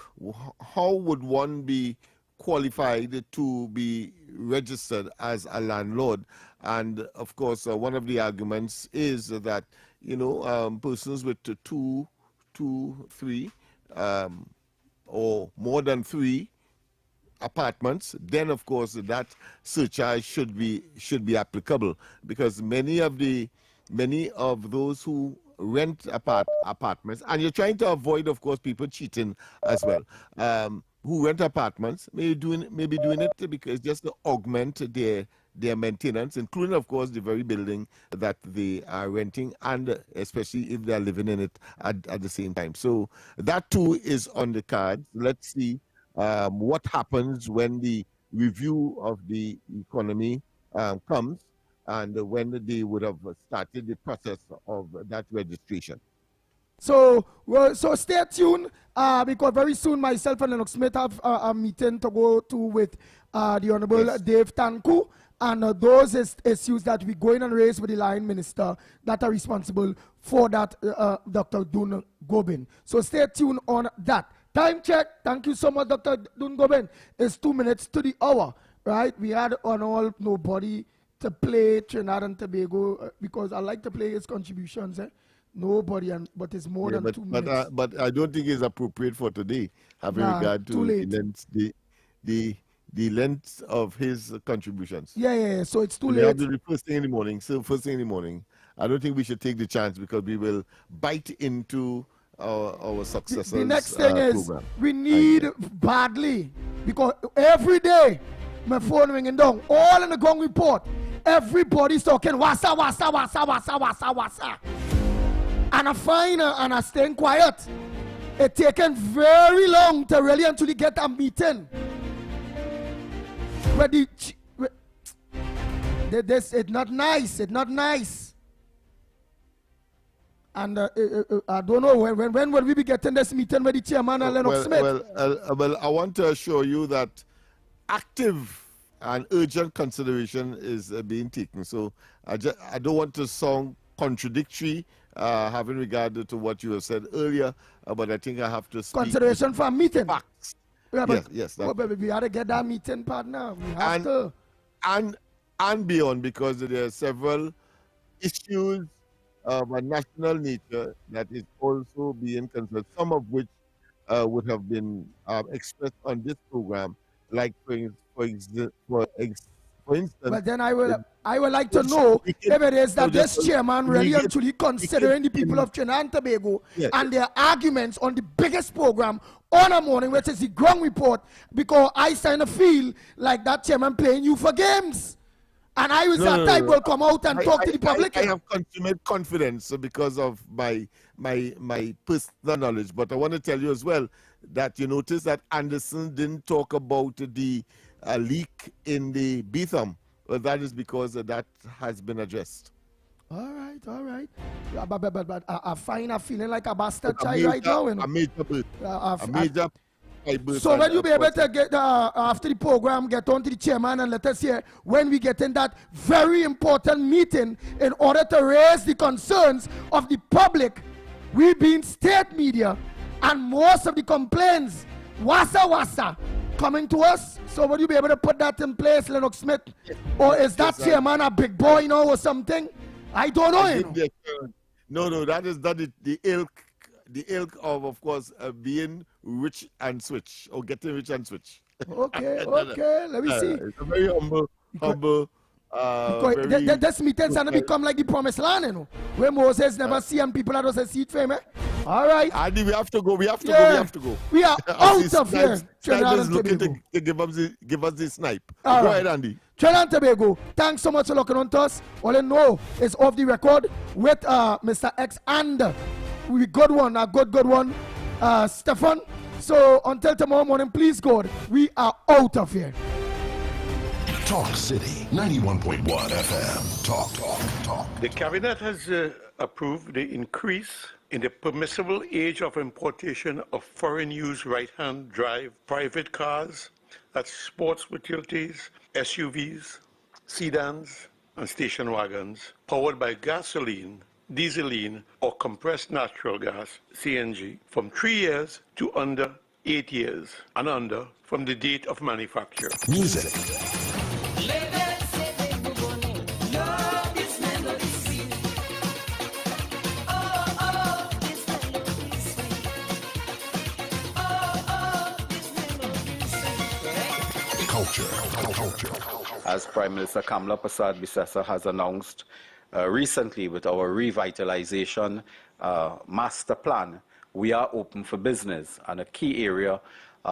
Speaker 6: how would one be qualified to be registered as a landlord. And of course, one of the arguments is that, persons with two, three, or more than 3 apartments, then of course that surcharge should be applicable, because many of those who rent apartments, and you're trying to avoid, of course, people cheating as well, who rent apartments may be doing it because just to augment their maintenance, including, of course, the very building that they are renting, and especially if they are living in it at the same time. So that too is on the cards. Let's see what happens when the review of the economy comes, and when they would have started the process of that registration.
Speaker 15: So stay tuned, because very soon myself and Lennox Smith have a meeting to go to with the Honorable Dave Tanku, and those issues that we're going and raise with the line minister that are responsible for that, Dr. Dun Gobin. So stay tuned on that. Time check. Thank you so much, Dr. Dun Gobin. It's 2 minutes to the hour, right? We had on all nobody to play Trinidad and Tobago, because I like to play his contributions. Nobody, but it's more than 2 minutes.
Speaker 6: But I don't think it's appropriate for today, having regard to the length of his contributions.
Speaker 15: Yeah. So it's too
Speaker 6: we
Speaker 15: late.
Speaker 6: have to do first thing in the morning. So first thing in the morning, I don't think we should take the chance, because we will bite into our successors.
Speaker 15: The next thing is
Speaker 6: program.
Speaker 15: We need badly, because every day my phone ringing down, all in the Gong report, everybody's talking wasa. And I find and I staying quiet. It's taken very long to really actually get a meeting. Where it's not nice. It's not nice. And I don't know when will we be getting this meeting with the chairman and Lennox Smith?
Speaker 6: Well, I want to assure you that active and urgent consideration is being taken. So I don't want to sound contradictory, having regard to what you have said earlier, but I think I have to speak.
Speaker 15: Consideration for a meeting.
Speaker 6: Facts.
Speaker 15: Yeah,
Speaker 6: yes.
Speaker 15: We had to get that meeting, partner. We have to.
Speaker 6: And beyond, because there are several issues of a national nature that is also being considered, some of which would have been expressed on this program, like for instance.
Speaker 15: But then I would like to know if it is that this chairman really actually considering the people of Trinidad and Tobago and their arguments on the biggest program on a morning, which is the ground report, because I kind of feel like that chairman playing you for games. And I was that type will come out and talk to the public.
Speaker 6: I have consummate confidence because of my personal knowledge. But I want to tell you as well that you notice that Anderson didn't talk about the leak in the Betham. Well, that is because that has been addressed.
Speaker 15: All right. But I find a feeling like a bastard child right now.
Speaker 6: A major
Speaker 15: so when you be able to get after the program, get on to the chairman and let us hear when we get in that very important meeting in order to raise the concerns of the public. We being state media, and most of the complaints wasa coming to us. So will you be able to put that in place, Lennox Smith? Or is that chairman a big boy now or something? I don't know.
Speaker 6: No, that is the ilk of course, being rich and switch, or getting rich and switch.
Speaker 15: Okay, let me see.
Speaker 6: It's a very humble.
Speaker 15: This meeting's gonna become like the promised land, you know, where Moses never see and people that doesn't see it for me. All right.
Speaker 6: Andy, we have to go. We are
Speaker 15: out of here.
Speaker 6: Trinidad is looking to give us the snipe. Go ahead, Andy.
Speaker 15: Trinidad and Tobago, thanks so much for looking on to us. All I know is off the record with Mr. X and a good one, Stefan. So until tomorrow morning, please God, we are out of here.
Speaker 8: Talk City 91.1 FM. Talk.
Speaker 4: The cabinet has approved the increase in the permissible age of importation of foreign-use right-hand drive private cars, that's sports utilities, SUVs, sedans, and station wagons powered by gasoline, dieseline, or compressed natural gas, CNG, from 3 years to under 8 years and under from the date of manufacture.
Speaker 8: Music. Culture.
Speaker 9: As Prime Minister Kamala Prasad Bisesa has announced recently with our revitalization master plan, we are open for business, and a key area